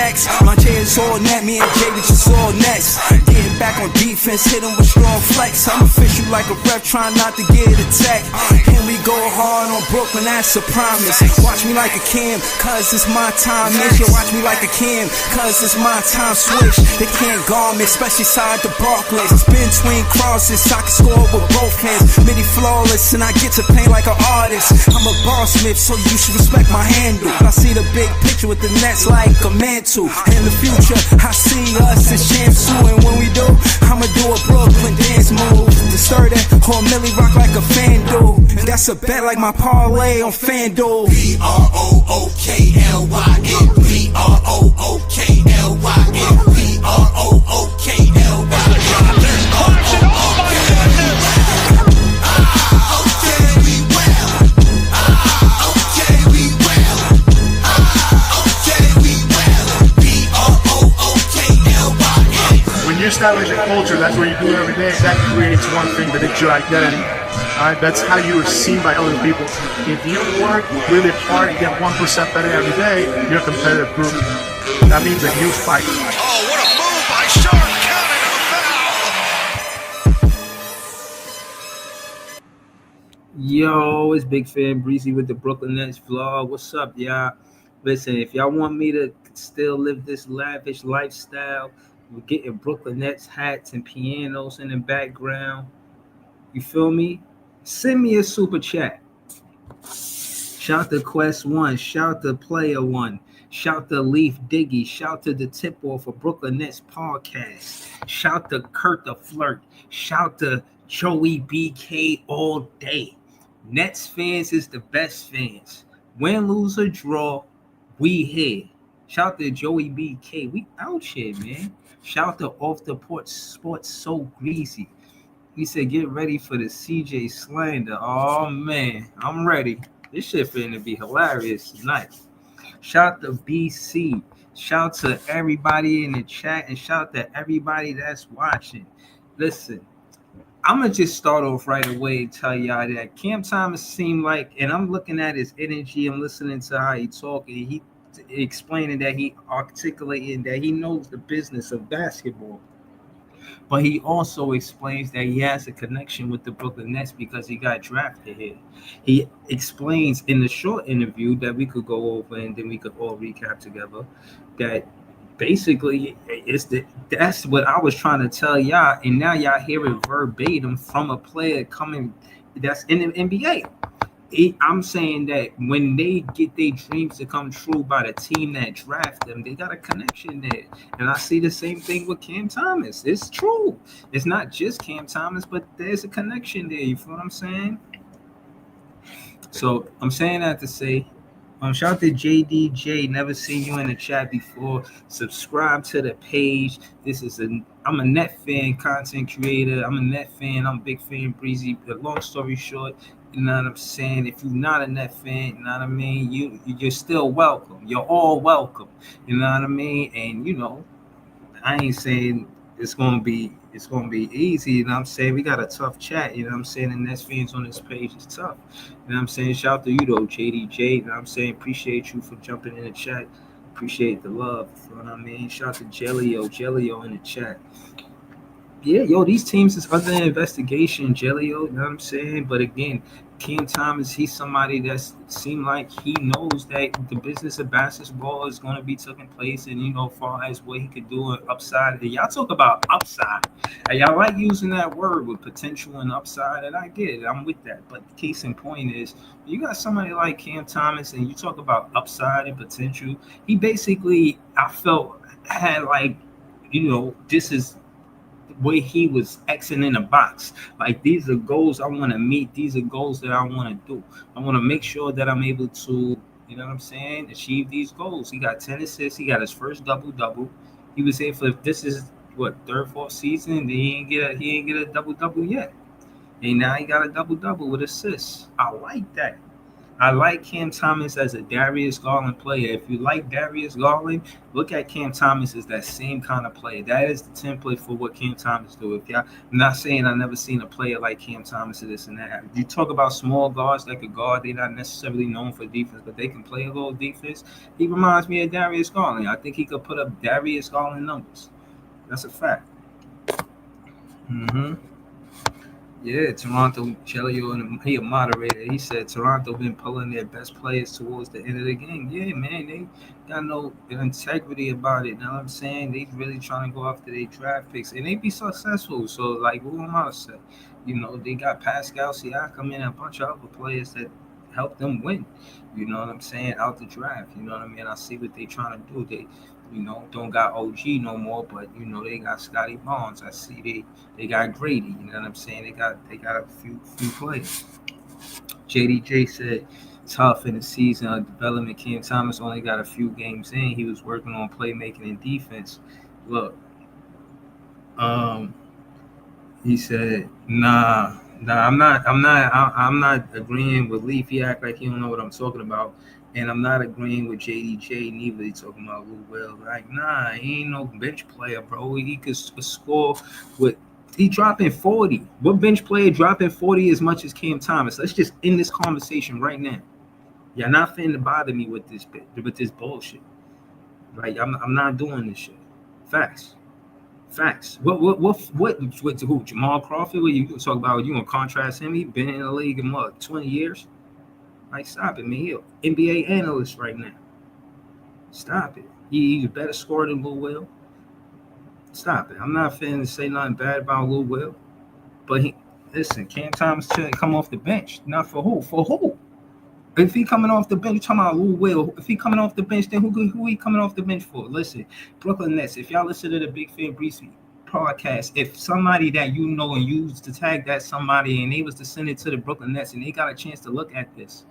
next. My J is all net, me and Jay just all next. Getting back on defense, hit him with strong flex. I'm official like a ref, trying not to get attacked. And we go hard on Brooklyn, that's a promise. Watch me like a Cam, cause it's my time. You watch me like a Cam, cause it's my time. Switch, they can't guard me, especially side the Barclays. Spin between crosses, I can score with both hands. Midi flawless, and I get to paint like an artist. I'm a boss smith, so you should respect my handle. I see the big picture with the Nets like a mantle. In the future, I see us as champs too. And when we do, I'ma do a Brooklyn dance move. To stir that whole Millie rock like a fan do. And that's a bet like my parlay on FanDuel. BROOKLYN, BROOKLYN, BROOKLYN. There's caution, oh my goodness! Okay, we will. Okay, we will. Okay, we will. BROOKLYN. When you establish a culture, that's what you do every day. That creates one thing, that it's your identity. Alright, that's how you are seen by other people. If you work really hard and get 1% better every day, you're a competitive group. That means that you fight. Oh, what a move by Sharp, counting a foul! Yo, it's Big Fan Breezy with the Brooklyn Nets vlog. What's up, y'all? Listen, if y'all want me to still live this lavish lifestyle, we're getting Brooklyn Nets hats and pianos in the background. You feel me? Send me a super chat. Shout to Quest One. Shout to Player One. Shout to Leaf Diggy. Shout to the Tip Off for Brooklyn Nets podcast. Shout to Kurt the Flirt. Shout to Joey BK all day. Nets fans is the best fans. Win, lose, or draw, we here. Shout to Joey BK. We out here, man. Shout to Off the Porch Sports So Greasy. He said, get ready for the CJ slander. Oh, man. I'm ready. This shit finna be hilarious tonight. Shout to BC. Shout to everybody in the chat. And shout to everybody that's watching. Listen, I'm going to just start off right away and tell y'all that Cam Thomas seemed like, and I'm looking at his energy, I'm listening to how he talking, he explaining that he articulating that he knows the business of basketball. But he also explains that he has a connection with the Brooklyn Nets because he got drafted here. He explains in the short interview that we could go over and then we could all recap together that basically that's what I was trying to tell y'all, and now y'all hear it verbatim from a player coming that's in the NBA. I'm saying that when they get their dreams to come true by the team that draft them, they got a connection there. And I see the same thing with Cam Thomas. It's true. It's not just Cam Thomas, but there's a connection there. You feel what I'm saying? So I'm saying that to say, shout out to JDJ. Never seen you in the chat before. Subscribe to the page. I'm a net fan, content creator. I'm a net fan. I'm a big fan, Breezy. But long story short, you know what I'm saying? If you're not a net fan, you know what I mean? You're still welcome. You're all welcome. You know what I mean? And I ain't saying it's gonna be easy. You know what I'm saying? We got a tough chat. You know what I'm saying? And Nets fans on this page is tough. You know what I'm saying? Shout out to you though, JDJ. You know what I'm saying? Appreciate you for jumping in the chat. Appreciate the love. You know what I mean? Shout out to Jellio in the chat. Yeah, these teams is under investigation, Jellio, you know what I'm saying? But again, Cam Thomas, he's somebody that seemed like he knows that the business of basketball is going to be taking place, and far as what he could do upside. And y'all talk about upside, and y'all like using that word with potential and upside, and I get it. I'm with that. But the case in point is, you got somebody like Cam Thomas, and you talk about upside and potential. He basically, I felt, had this is way he was Xing in a box. Like, these are goals I want to meet. These are goals that I want to do. I want to make sure that I'm able to, you know what I'm saying, achieve these goals. He got 10 assists. He got his first double-double. He was here for, this is, third, fourth season. He ain't get a double-double yet. And now he got a double-double with assists. I like that. I like Cam Thomas as a Darius Garland player. If you like Darius Garland, look at Cam Thomas as that same kind of player. That is the template for what Cam Thomas do. If y'all, I'm not saying I've never seen a player like Cam Thomas or this and that. You talk about small guards that could guard, they're not necessarily known for defense, but they can play a little defense. He reminds me of Darius Garland. I think he could put up Darius Garland numbers. That's a fact. Mm-hmm. Yeah, Toronto, Chelio, and he a moderator. He said Toronto been pulling their best players towards the end of the game. Yeah, man, they got no integrity about it. You know what I'm saying? They really trying to go after their draft picks, and they be successful. So, like, who am I to say? You know, they got Pascal Siakam and a bunch of other players that help them win. You know what I'm saying? Out the draft. You know what I mean? I see what they trying to do. They, you know, don't got OG no more, but you know they got Scotty Barnes. I see they got Grady. You know what I'm saying? They got a few players. JDJ said tough in the season of development. Cam Thomas only got a few games in. He was working on playmaking and defense. Look, he said, nah, I'm not agreeing with Leaf. He act like he don't know what I'm talking about. And I'm not agreeing with JDJ neither. He talking about Lou Will. Like, nah, he ain't no bench player, bro. He could score with. He dropping 40. What bench player dropping 40 as much as Cam Thomas? Let's just end this conversation right now. You're not finna bother me with this bullshit. Like, I'm not doing this shit. Facts. What to who? Jamal Crawford? What you talk about? You gonna contrast him? He been in the league in what, 20 years? Like, stop it, man. He an NBA analyst right now. Stop it. He's a better scorer than Lou Will. Stop it. I'm not finna say nothing bad about Lou Will. But listen, Cam Thomas should come off the bench. Not for who? For who? If he coming off the bench, you're talking about Lou Will. If he coming off the bench, then who he coming off the bench for? Listen, Brooklyn Nets, if y'all listen to the Big Fan Breezy podcast, if somebody that you know and used to tag that somebody and they was to send it to the Brooklyn Nets and they got a chance to look at this,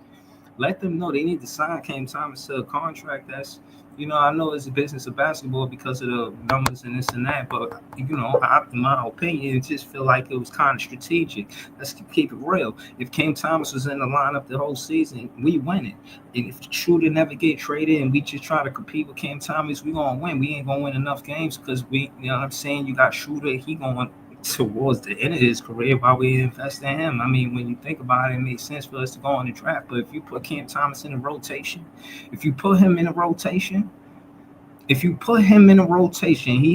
let them know they need to sign Cam Thomas to a contract that's, you know, I know it's a business of basketball because of the numbers and this and that, but, you know, in my opinion, it just feel like it was kind of strategic. Let's keep it real. If Cam Thomas was in the lineup the whole season, we winning. And if Shooter never get traded and we just try to compete with Cam Thomas, we going to win. We ain't going to win enough games because we, you know what I'm saying, you got Shooter, he going towards the end of his career while we invest in him. I mean, when you think about it, it makes sense for us to go on the draft. But if you put Cam Thomas in a rotation, he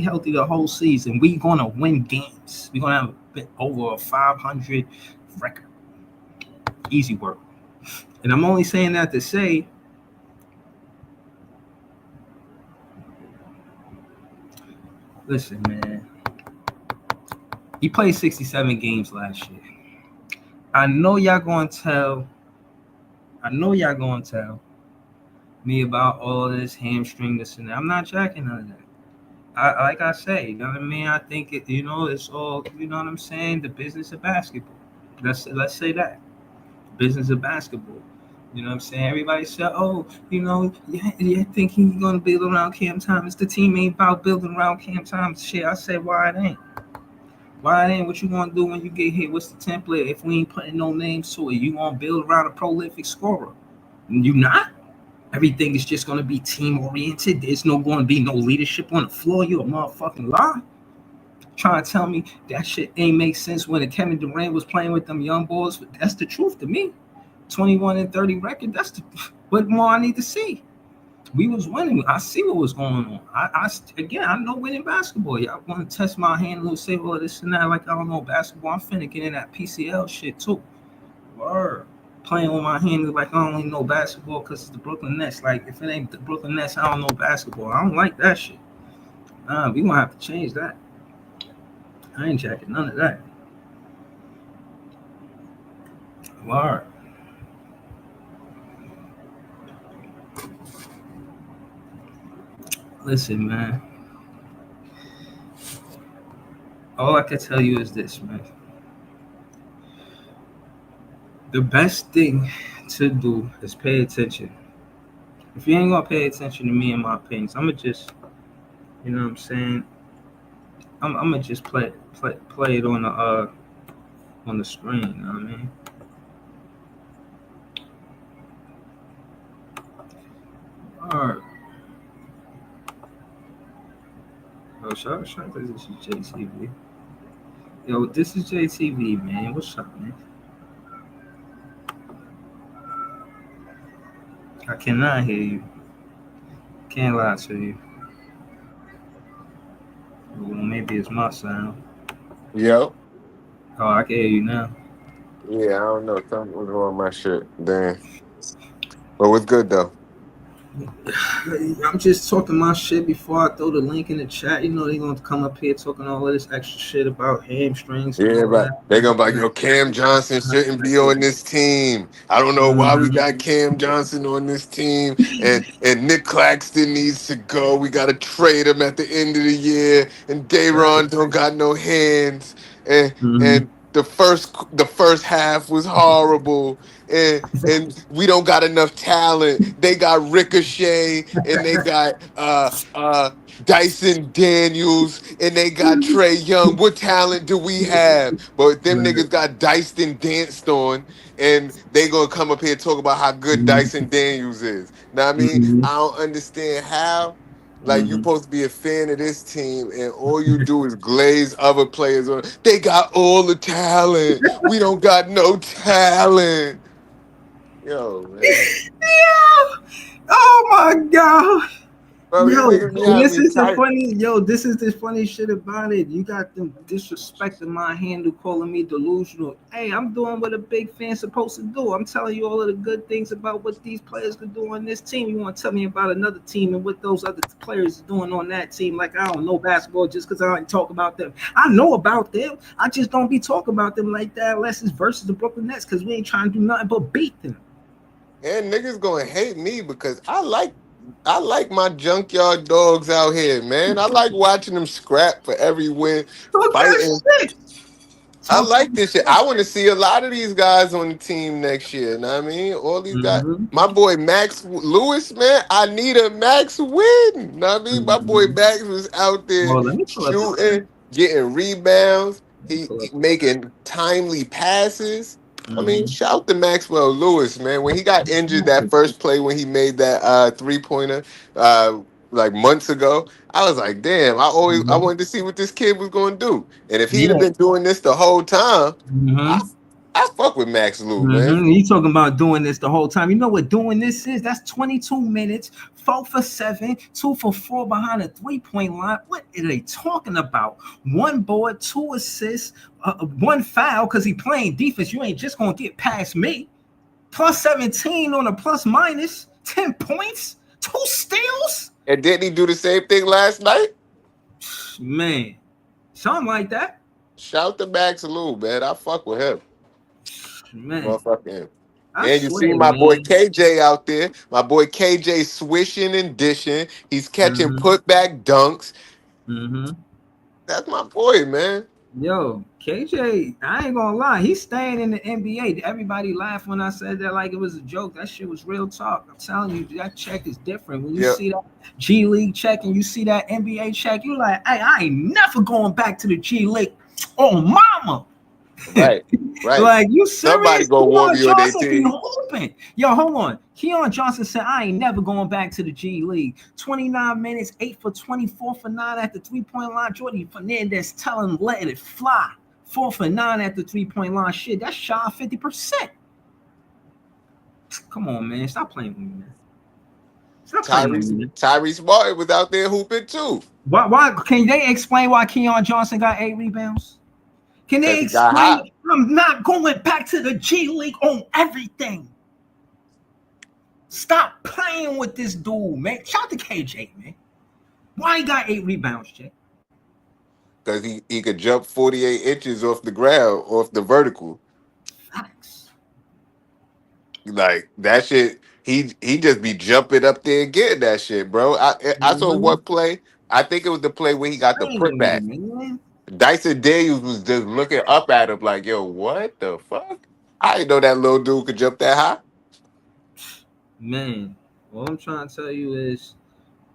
healthy the whole season, we gonna win games. We're gonna have a bit over a 500 record. Easy work. And I'm only saying that to say, listen, man. He played 67 games last year. I know y'all gonna tell me about all this hamstring, this and that. I'm not jacking none of that. Like I say, you know what I mean? I think it, you know, it's all, you know what I'm saying? The business of basketball. Let's say that. Business of basketball. You know what I'm saying? Everybody said, oh, you know, you think he's gonna build around Cam Thomas. The team ain't about building around Cam Thomas. Shit, I said, why it ain't? What you gonna do when you get hit? What's the template? If we ain't putting no names to it, you gonna build around a prolific scorer. You not? Everything is just gonna be team oriented. There's no gonna be no leadership on the floor. You a motherfucking lie. Trying to tell me that shit ain't make sense when Kevin Durant was playing with them young boys. That's the truth to me. 21-30 record. That's what more I need to see. We was winning. I see what was going on. I know winning basketball. Y'all want to test my hand a little, say, well, this and that, like I don't know basketball. I'm finna get in that PCL shit too. Word. Playing with my hand like I only know basketball because it's the Brooklyn Nets. Like, if it ain't the Brooklyn Nets, I don't know basketball. I don't like that shit. We gonna have to change that. I ain't jacking none of that. Word. Listen, man. All I can tell you is this, man. The best thing to do is pay attention. If you ain't gonna pay attention to me and my opinions, I'm gonna just, you know what I'm saying? I'm gonna just play it on the screen. You know what I mean? Oh, shout this is JTV. Yo, this is JTV, man. What's up, man? I cannot hear you. Can't lie to you. Well, maybe it's my sound. Yo. Oh, I can hear you now. Yeah, I don't know. Something was wrong with my shit. Damn. But what's good though? I'm just talking my shit before I throw the link in the chat. You know they gonna come up here talking all of this extra shit about hamstrings and Yeah, all but that. they gonna be like, yo, Cam Johnson shouldn't be on this team. I don't know why we got Cam Johnson on this team. And Nick Claxton needs to go. We gotta trade him at the end of the year. And Dayron don't got no hands. And the first half was horrible. And we don't got enough talent. They got Ricochet and they got Dyson Daniels and they got Trey Young. What talent do we have? But them niggas got Dyson danced on, and they gonna come up here and talk about how good Dyson Daniels is. Know what I mean? I don't understand how. Like you supposed to be a fan of this team, and all you do is glaze other players on. They got all the talent. We don't got no talent. Yo, man. Oh my god. Bro, these Yo, niggas be and having this me is the tight. funny. Yo, this is the funny shit about it. You got them disrespecting my handle, calling me delusional. Hey, I'm doing what a big fan's supposed to do. I'm telling you all of the good things about what these players could do on this team. You want to tell me about another team and what those other players are doing on that team? Like I don't know basketball just because I don't talk about them. I know about them. I just don't be talking about them like that unless it's versus the Brooklyn Nets because we ain't trying to do nothing but beat them. And niggas gonna hate me because I like my junkyard dogs out here, man. I like watching them scrap for every win, Talk fighting. that shit. I Talk like that this shit. I want to see a lot of these guys on the team next year. Know what I mean? All these guys. shit. My boy Max Lewis, man. I need a Max win. Know what I mean? My boy Max was out there Well, let me pull up the shooting, getting rebounds. He pull up. making timely passes. I mean, Mhm. shout to Maxwell Lewis, man. When he got injured that first play when he made that 3-pointer like months ago, I was like, damn, I Mhm. wanted to see what this kid was gonna do. And if he'd have Yeah. been doing this the whole time, I Mm-hmm. I fuck with Max Lou, man. Mm-hmm. You talking about doing this the whole time. You know what doing this is? That's 22 minutes, 4 for 7, 2 for 4 behind the 3-point line. What are they talking about? 1 board, 2 assists, 1 foul because he playing defense. You ain't just going to get past me. Plus 17 on a plus minus, 10 points, 2 steals. And didn't he do the same thing last night? Man, something like that. Shout to Max Lou, man. I fuck with him. Man, Motherfucking. I And you see swear, my boy man. KJ out there. My boy KJ swishing and dishing. He's catching Mm-hmm. putback dunks. Mm-hmm. That's my boy, man. Yo, KJ, I ain't gonna lie, he's staying in the NBA. Everybody laughed when I said that like it was a joke. That shit was real talk. I'm telling you, that check is different. When you Yeah. see that G League check and you see that NBA check, you like, hey, I ain't never going back to the G League. Oh, mama. Right. Right. Like, you Somebody serious? go warm Keon you on their Johnson be team. hooping. Yo, hold on. Keon Johnson said, I ain't never going back to the G League. 29 minutes, 8 for 24 for 9 at the 3-point line. Jordi Fernandez telling him, let it fly. 4 for 9 at the 3-point line. Shit, that's shy of 50%. Come on, man. Stop playing with me, man. Stop playing with me, man. Tyrese Martin was out there hooping too. Why can they explain why Keon Johnson got 8 rebounds? Can Because they he got hot. explain I'm not going back to the G League on everything? Stop playing with this dude, man. Shout out to KJ, man. Why he got 8 rebounds, Jay? Because he could jump 48 inches off the ground, off the vertical. Facts. Like that shit, he just be jumping up there and getting that shit, bro. I saw Mm-hmm. one play. I think it was the play where he got the Playing with me, putback. man. Dyson Daniels was just looking up at him like, yo, what the fuck? I didn't know that little dude could jump that high. Man, all I'm trying to tell you is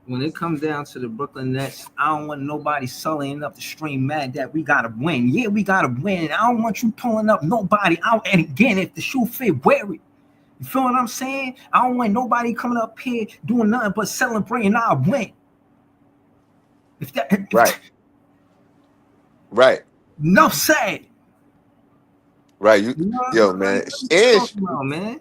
when it comes down to the Brooklyn Nets, I don't want nobody sullying up the stream mad that we gotta win. Yeah, we gotta win. I don't want you pulling up nobody out. And again, if the shoe fit, wear it. You feel what I'm saying? I don't want nobody coming up here doing nothing but celebrating our win. Right. Right. Enough said. Right. You know Yo, what man. I'm And talking about, man.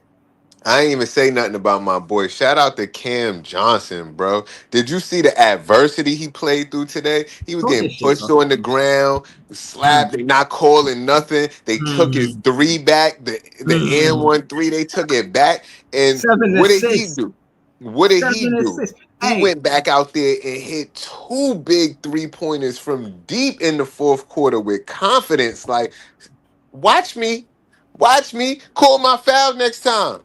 I ain't even say nothing about my boy. Shout out to Cam Johnson, bro. Did you see the adversity he played through today? He was Talk your getting shit, pushed bro. on the ground, slapping, not calling nothing. They took his Mm, three back, the and mm. 1-3, they took it back. And 7 what did he assists. do? What did he 7 do? assists. He Hey, went back out there and hit two big 3-pointers from deep in the fourth quarter with confidence. Like, watch me, call my foul next time.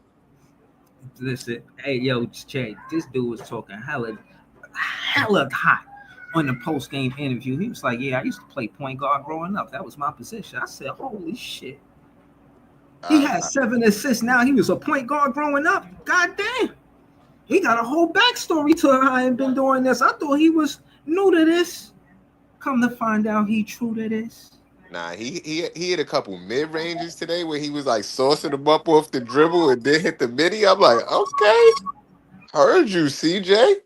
listen. Hey, yo, Jay, this dude was talking hella hot on the post game interview. He was like, "Yeah, I used to play point guard growing up. That was my position." I said, "Holy shit." He had 7 assists. Now he was a point guard growing up. God damn. He got a whole backstory to how I ain't been doing this. I thought he was new to this. Come to find out he true to this. Nah, he hit a couple mid ranges today where he was like saucing them up off the dribble and then hit the midi. I'm like, okay, heard you, CJ.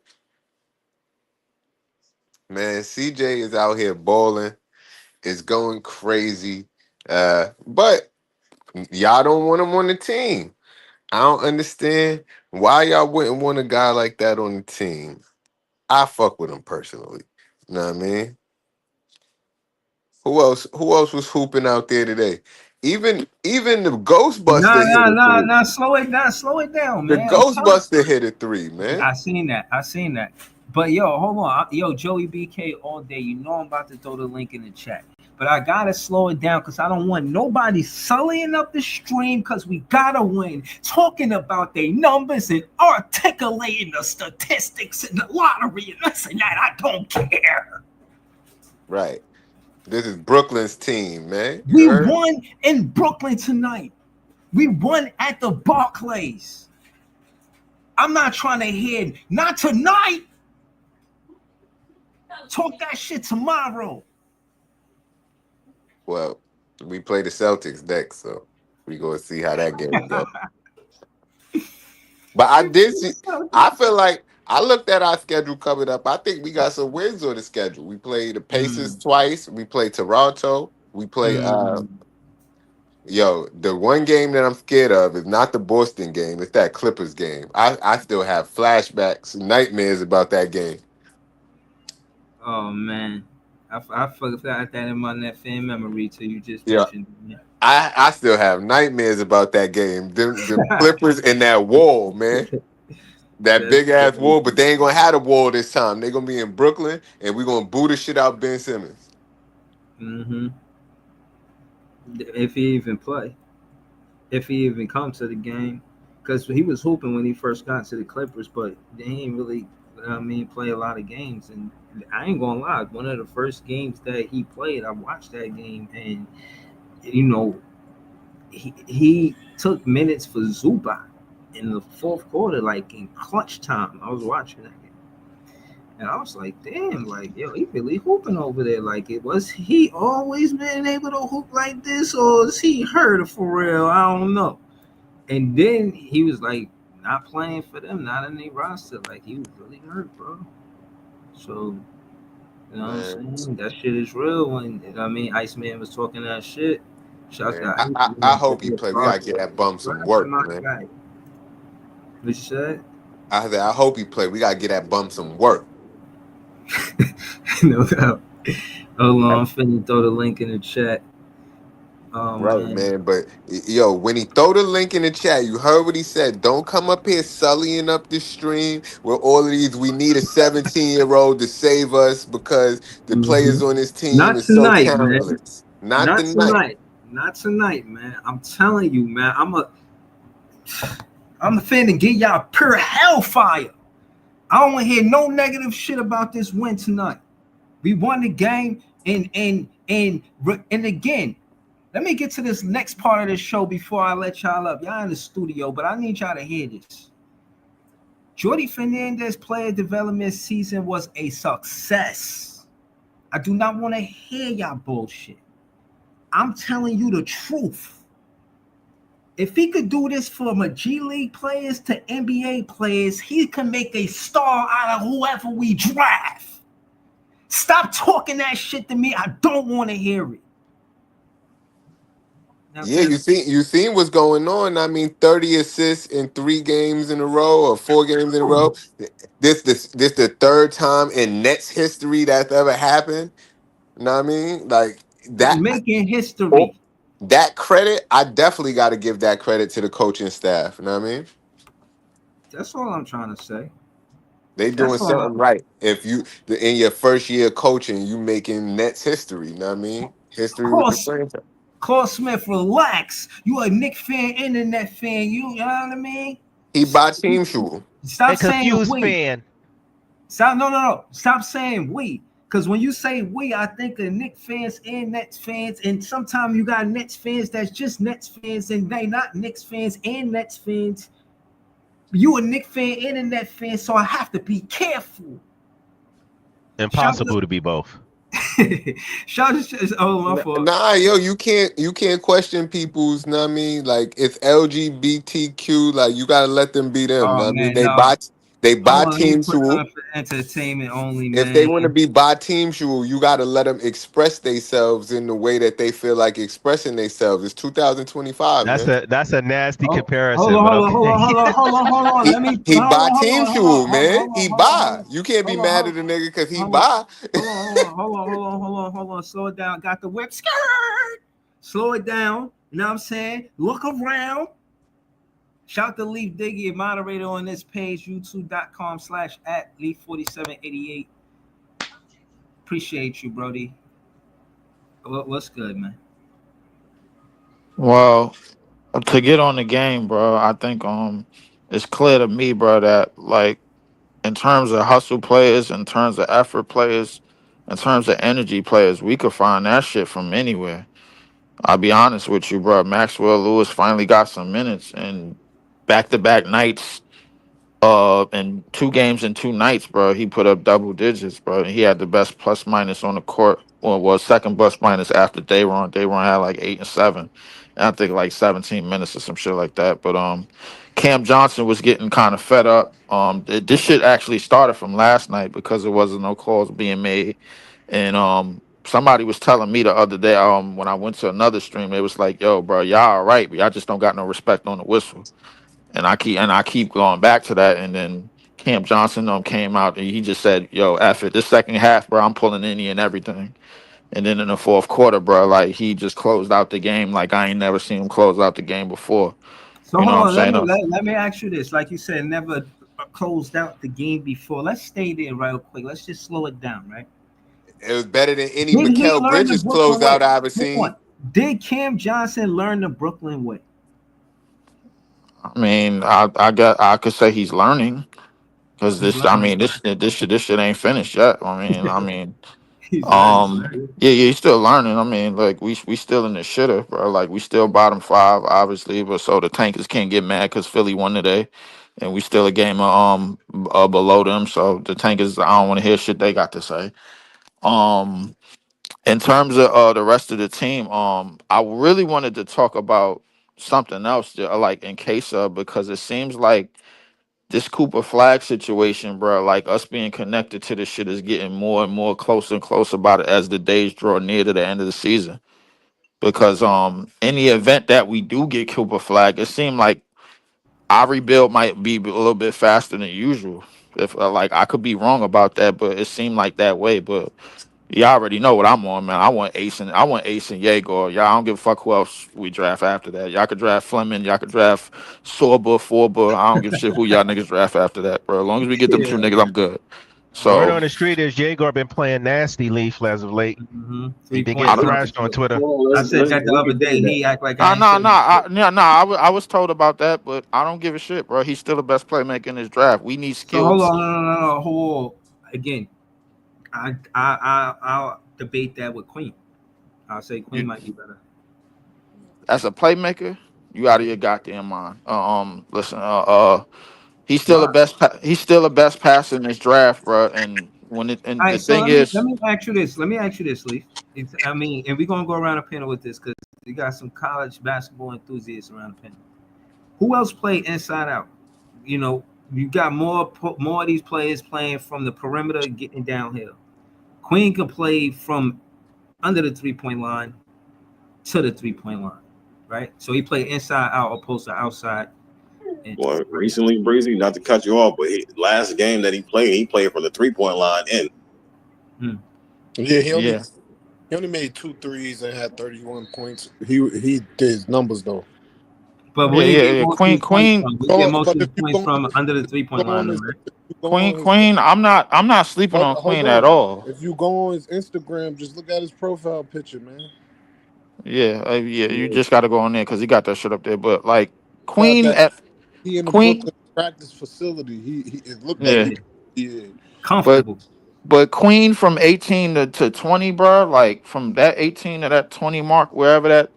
Man, CJ is out here balling. It's going crazy. But y'all don't want him on the team. I don't understand why y'all wouldn't want a guy like that on the team. I fuck with him personally. You know what I mean? Who else was hooping out there today? Even the Nah, Ghostbuster hit nah, a nah, three. nah. Slow it down. Slow it down, The man. I'm telling Ghostbuster hit a three, you. man. I seen that. I seen that. But yo, hold on. Yo, Joey BK all day. You know I'm about to throw the link in the chat. But I gotta slow it down because I don't want nobody sullying up the stream because we gotta win. Talking about their numbers and articulating the statistics in the lottery and this and that. I don't care. Right. This is Brooklyn's team, man. You We heard? won in Brooklyn tonight. We won at the Barclays. I'm not trying to hear not tonight. Talk that shit tomorrow. Well, we play the Celtics next, so we gonna see how that game goes. But I did see. I feel like I looked at our schedule coming up. I think we got some wins on the schedule. We play the Pacers Mm, twice. We play Toronto. We play. mm. Yo, the one game that I'm scared of is not the Boston game. It's that Clippers game. I still have flashbacks, nightmares about that game. Oh man, I forgot that in my net fan memory till you just Yeah, mentioned it. I still have nightmares about that game. Them Clippers and that wall, man. That That's big ass crazy. wall, but they ain't gonna have the wall this time. They gonna be in Brooklyn, and we gonna boo the shit out Ben Simmons. Mm-hmm. If he even play, if he even come to the game, because he was hooping when he first got to the Clippers, but they ain't really, play a lot of games. And I ain't gonna lie, one of the first games that he played, I watched that game, and you know, he took minutes for Zubac in the fourth quarter, like in clutch time. I was watching that game. And I was like, damn, like, yo, he really hooping over there. Like, it was he always been able to hoop like this, or is he hurt for real? I don't know. And then he was like, not playing for them, not in their roster. Like, he was really hurt, bro. So, you know what I'm Man, saying? That shit is real. When Iceman was talking that shit. Shouts man, to I Iceman. hope he play. We gotta get that bum some Shout out to work, my man. guy. What you said? I said I hope he play. We gotta get that bum some work. No doubt. Hold on, I'm finna throw the link in the chat. Oh Right, man. man. But yo, when he throw the link in the chat, you heard what he said. Don't come up here sullying up the stream with all of these. We need a 17-year-old to save us because the players Mhm. on this team Not is so tonight, man. talentless. Not Not tonight. tonight. Not tonight, man. I'm telling you, man. I'm finna get y'all pure hellfire. I don't want to hear no negative shit about this win tonight. We won the game, and again, let me get to this next part of this show before I let y'all up. Y'all in the studio, but I need y'all to hear this. Jordi Fernandez player development season was a success. I do not want to hear y'all bullshit. I'm telling you the truth. If he could do this from a G League players to NBA players, he can make a star out of whoever we draft. Stop talking that shit to me. I don't want to hear it. Now, Yeah, you seen what's going on. I mean, 30 assists in 3 games in a row or 4 games in a row. This the third time in Nets history that's ever happened. You know what I mean? Like that making history. that credit, I definitely got to give that credit to the coaching staff. You know what I mean? That's all I'm trying to say. They That's doing all. something right. If you in your first year coaching, you making Nets history. You know what I mean? History with the Course, franchise. Carl Smith, relax. You a Knick fan, internet fan. You know what I mean? He by team shoe. Stop A saying confused we. fan. Stop. No. Stop saying we. Because when you say we, I think of Knicks fans and Nets fans, and sometimes you got Nets fans that's just Nets fans, and they not Knicks fans and Nets fans. You a Knicks fan and a Net fan, so I have to be careful. Shout Impossible to be both. Shout oh my fault. Nah, yo, you can't question people's. Know what I mean? Like it's LGBTQ. Like you gotta let them be them. Oh Know what I mean? man, no. They Hold buy on, let me team put shoe. on for entertainment only, If they man. want to be by team shoe, you gotta let them express themselves in the way that they feel like expressing themselves. It's 2025, man. That's a nasty Oh, hold comparison, on, but hold on, hold okay. on, hold on, hold on, hold on. He Let me he hold buy on, hold team on, hold shoe, on, hold man. on, He hold on, hold buy. on, You can't be hold on, mad hold at the nigga because he on, hold on. buy. Hold on. Slow it down. Got the whip skirt. Slow it down. You know what I'm saying? Look around. Shout to Leaf Diggy, moderator on this page, youtube.com/@Leaf4788. Appreciate you, Brody. What's good, man? Well, to get on the game, bro, I think it's clear to me, bro, that like in terms of hustle players, in terms of effort players, in terms of energy players, we could find that shit from anywhere. I'll be honest with you, bro. Maxwell Lewis finally got some minutes and back to back nights. In 2 games and 2 nights, bro, he put up double digits, bro. He had the best plus minus on the court. Well, was second plus minus after Dayron. Dayron had like 8 and 7, and I think like 17 minutes or some shit like that. But Cam Johnson was getting kind of fed up. This shit actually started from last night because there wasn't no calls being made, and somebody was telling me the other day when I went to another stream, it was like, yo, bro, y'all all right, but y'all just don't got no respect on the whistle. And I keep going back to that. And then Cam Johnson came out and he just said, "Yo, F it. This second half, bro, I'm pulling any and everything." And then in the fourth quarter, bro, like he just closed out the game like I ain't never seen him close out the game before. So You know hold what I'm on, saying? let me ask you this. Like you said, never closed out the game before. Let's stay there real quick. Let's just slow it down, right? It was better than any Did he Mikal learn the Bridges Brooklyn way? closeout I ever Hold seen. on. Did Cam Johnson learn the Brooklyn way? I mean, I could say he's learning because He's this. I learning. mean, this shit ain't finished yet. I mean, He's learning, right? yeah, he's still learning. I mean, like we still in the shitter, bro. Like we still bottom five, obviously, but so the tankers can't get mad because Philly won today, and we still a game below them. So the tankers, I don't want to hear shit they got to say. Um, in terms of the rest of the team, I really wanted to talk about something else, like in case of because it seems like this Cooper Flag situation, bro, like us being connected to this shit is getting more and more closer and closer about it as the days draw near to the end of the season. Because in the event that we do get Cooper Flag, it seemed like our rebuild might be a little bit faster than usual. If like I could be wrong about that, but it seemed like that way. But y'all already know what I'm on, man. I want Ace and Yeager. Y'all I don't give a fuck who else we draft after that. Y'all could draft Fleming, y'all could draft Sorba, Forba. I don't give a shit who y'all niggas draft after that, bro. As long as we get them two Yeah. niggas, I'm good. Word So on the street is Jaeger been playing nasty Leaf as of late. He been 3 points. I getting don't. thrashed on Twitter. I said that the other day. He act like I Nah, ain't nah, said nah, shit. I was told about that, but I don't give a shit, bro. He's still the best playmaker in this draft. We need So hold skills. on, no. Hold on. Again, I'll debate that with Queen. I'll say Queen You, might be better. as a playmaker, you out of your goddamn mind. Listen, he's still the Why? best. He's still the best passer in this draft, bro. And All the right, so thing let is, me ask you this. Let me ask you this, Leaf. I mean, and we're gonna go around the panel with this because we got some college basketball enthusiasts around the panel. Who else played inside out? You know, you got more of these players playing from the perimeter, getting downhill. Queen could play from under the 3-point line to the 3-point line, right? So he played inside out opposed to outside. And Well, recently, Breezy, not to cut you off, but last game that he played from the 3-point line in. hmm. Yeah, Yeah, he only made 2 threes and had 31 points. He did his numbers though. But yeah, where he yeah, get yeah. most of his points from? We get most But of if his you points go on from under the go 3-point line, on though, his right? if you go on his Queen. I'm not sleeping on hold Queen at on. all. If you go on his Instagram, just look at his profile picture, man. Yeah, yeah. You Yeah. just got to go on there because he got that shit up there. But like Got Queen that at he in the Queen, Brooklyn practice facility. He it looked like yeah. he Yeah, yeah. But comfortable. Queen from 18 to 20, bro. Like from that 18 to that 20 mark, wherever that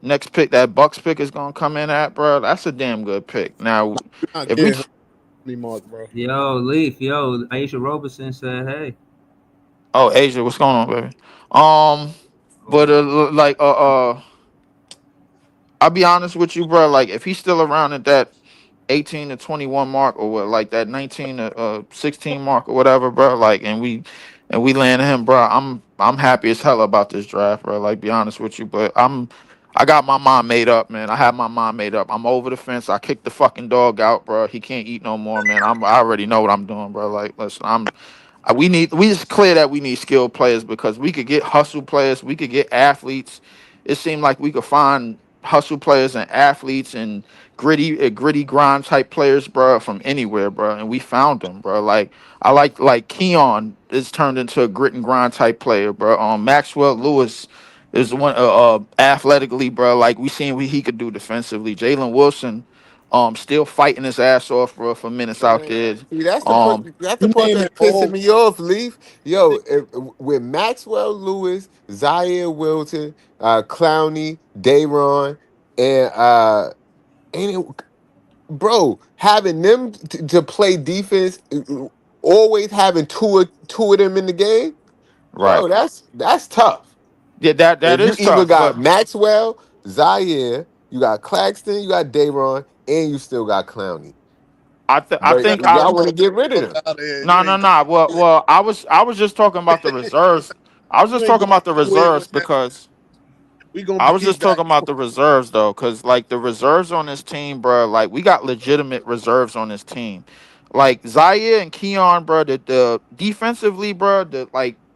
next pick, that Bucks pick is gonna come in at, bro. That's a damn good pick. Now, You're not if we getting him anymore, bro. Yo, Leaf, yo, Aisha Robertson said, "Hey, oh Asia, what's going on, baby? Um, but like I'll be honest with you, bro. Like if he's still around at that 18 to 21 mark or what, like that 19 to 16 mark or whatever, bro. Like and we land him, bro. I'm happy as hell about this draft, bro. Like be honest with you, but I got my mind made up, man. I have my mind made up. I'm over the fence. I kicked the fucking dog out, bro. He can't eat no more, man. I already know what I'm doing, bro. Like listen, we just clear that we need skilled players because we could get hustle players, we could get athletes. It seemed like we could find hustle players and athletes and gritty grind type players, bro, from anywhere, bro. And we found them, bro. Like I like Keon is turned into a grit and grind type player, bro. Maxwell Lewis is one athletically, bro. Like we seen what he could do defensively. Jalen Wilson, still fighting his ass off, bro, for minutes out Man, there. see, Um, that's the You part naming that's pissing all me off, Leaf. Yo, with Maxwell Lewis, Zaire Wilton, Clowney, Dayron, and ain't it, bro, having them to play defense, always having two of them in the game, right. bro, that's tough. Yeah, that If you is even tough, got but Maxwell, Zaire, you got Claxton, you got Dayron, and you still got Clowney. I But think Maxwell I y'all get want the to get rid of fuck them. out of here. You no, no, ain't no. Well, I was just talking about the reserves. I was you just ain't talking going about the nowhere with reserves that. because We gonna I was be just back. talking about the reserves though, because like the reserves on this team, bro. Like we got legitimate reserves on this team. Like Zaire and Keon, bro. The defensively, bro.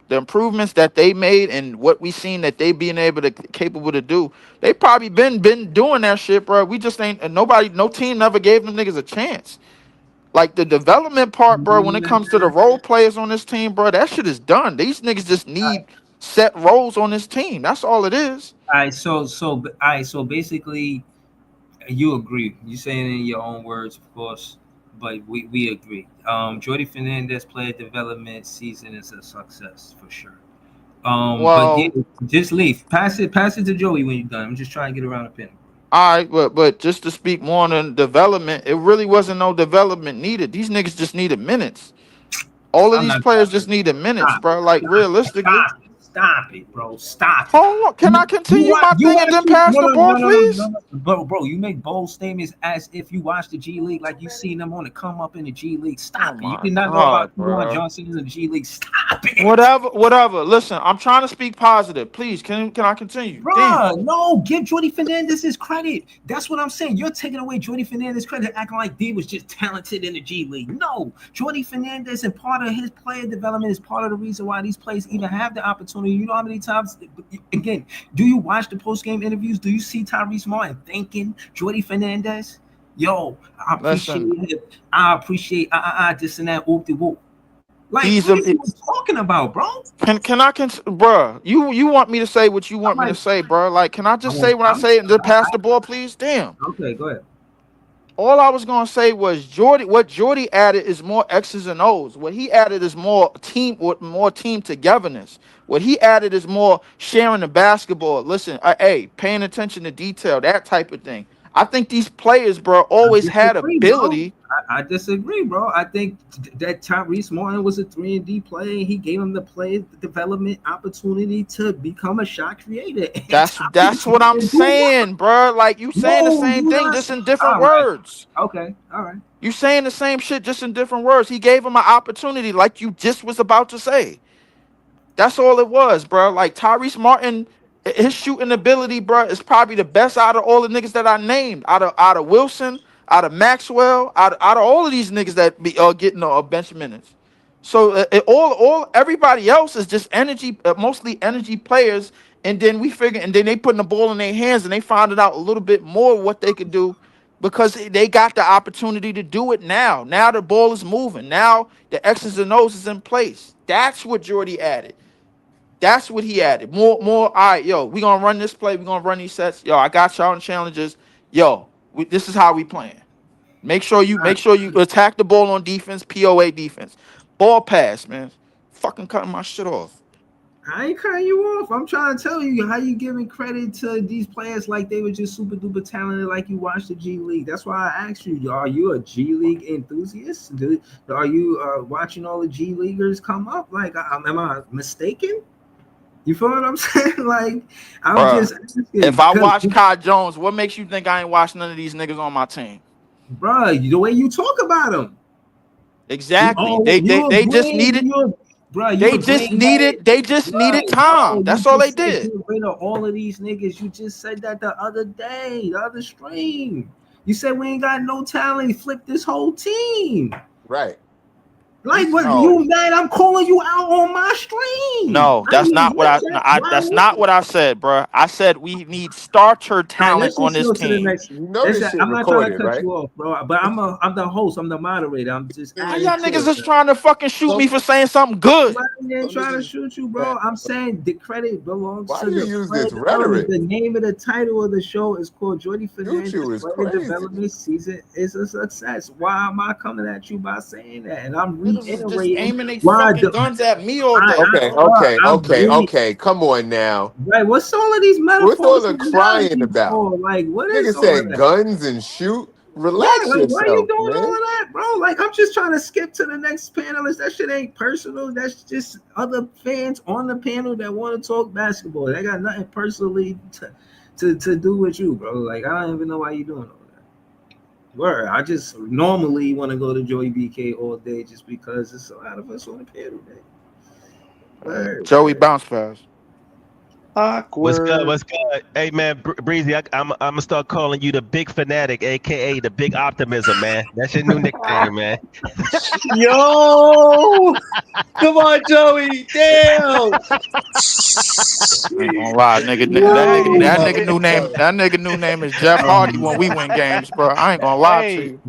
The improvements that they made and what we seen that they being able to capable to do. They probably been doing that shit, bro. We just ain't nobody. No team never gave them niggas a chance. Like the development part, bro, when it comes to the role players on this team, bro, that shit is done. These niggas just need set roles on this team. That's all it is. all right, all right, so basically, you agree. You saying it in your own words, of course, but we agree. Jordi Fernandez player development season is a success for sure. But yeah, Well, just leave. Pass it to Joey when you're done. I'm just trying to get around the pin. all right, but just to speak more on the development, it really wasn't no development needed. These niggas just needed minutes. All of I'm these not. players just needed minutes, Stop. bro. Like realistically. Stop it, bro. Stop it. Hold on, can I continue my You thing and watch then pass the ball, please? bro. You make bold statements as if you watch the G League, like you seen them on the come up in the G League. Oh Stop it. You my did not know god, about Keon bro. Johnson in the G League. Stop it. Whatever. Listen, I'm trying to speak positive. Please, can I continue? Damn. Bruh, no, give Jordi Fernandez his credit. That's what I'm saying. You're taking away Jordi Fernandez credit, acting like D was just talented in the G League. No, Jordi Fernandez and part of his player development is part of the reason why these players even have the opportunity. You know how many times, again, do you watch the post game interviews? Do you see Tyrese Martin thanking Jordi Fernandez? Yo, I appreciate Listen, it. I appreciate this and that. Whoop de whoop. Like, he's what a are you talking about, bro? can bruh, you want me to say what you I want me to might. say, bro? Like, can I I just say want. what I say and just pass the ball, please? Damn. Okay, go ahead. All I was gonna say was what Jordy added is more X's and O's. What he added is more team togetherness. What he added is more sharing the basketball. Listen, hey, paying attention to detail, that type of thing. I think these players, bro, I always had disagree, bro. ability. I disagree, bro. I think that Tyrese Martin was a 3-and-D player. And he gave him the play development opportunity to become a shot creator. And That's Tyrese what I'm Martin do what? saying, bro. Like you saying the No, same you thing, not. just in different All right. words. Okay. All right. You saying the same shit, just in different words. He gave him an opportunity, like you just was about to say. That's all it was, bro. Like Tyrese Martin, his shooting ability, bro, is probably the best out of all the niggas that I named. Out of Wilson, out of Maxwell, out of all of these niggas that be getting bench minutes. So all everybody else is just energy, mostly energy players. And then and then they putting the ball in their hands, and they found out a little bit more what they could do because they got the opportunity to do it now. Now the ball is moving. Now the X's and O's is in place. That's what Jordy added. That's what he added. More. All right, yo, we gonna run this play. We gonna run these sets. Yo, I got y'all in challenges. Yo, this is how we playing. Make sure you attack the ball on defense. POA defense. Ball pass, man. Fucking cutting my shit off. I ain't cutting you off. I'm trying to tell you how you giving credit to these players like they were just super duper talented, like you watched the G League. That's why I asked you, are you a G League enthusiast? Are you watching all the G Leaguers come up? Like, am I mistaken? You feel what I'm saying? Like, I'm Bruh, just asking, if I watch Kai Jones, what makes you think I ain't watched none of these niggas on my team? bro, the way you talk about them. Exactly. They just needed. They just needed calm. That's all they did. Get rid of all of these niggas. You just said that the other day, the other stream. You said we ain't got no talent. Flip this whole team. Right. Like, what you mad? I'm calling you out on my stream. No, that's not what that's not what I said, bro. I said we need starter talent on this team. I'm not trying to cut you off, bro. But I'm the host. I'm the moderator. I'm just. Y'all niggas is trying to fucking shoot me for saying something good. I ain't trying to shoot you, bro. I'm saying the credit belongs Why to do you the use this rhetoric? The name of the title of the show is called Jordi Fernandez. Player development season is a success. Why am I coming at you by saying that? And I'm reiterating. Aiming they fucking guns at me all day. Okay. Come on now. Right, what's all of these metaphors? What's all the crying about? Like, what is niggas saying guns and shoot? Relax yourself, why are you doing man. all of that, bro? Like, I'm just trying to skip to the next panelist. That shit ain't personal. That's just other fans on the panel that want to talk basketball. They got nothing personally to do with you, bro. Like, I don't even know why you doing all that. Word, I just normally want to go to Joey BK all day just because there's a lot of us on the panel, man. Word, Joey bounce pass. Awkward. What's good? Hey man, Breezy, I'm gonna start calling you the Big Fanatic, aka the Big Optimism, man. That's your new nickname, man. Yo, come on, Joey. Damn. I ain't gonna lie, nigga. That nigga new name is Jeff Hardy when we win games, bro. I ain't gonna lie to you.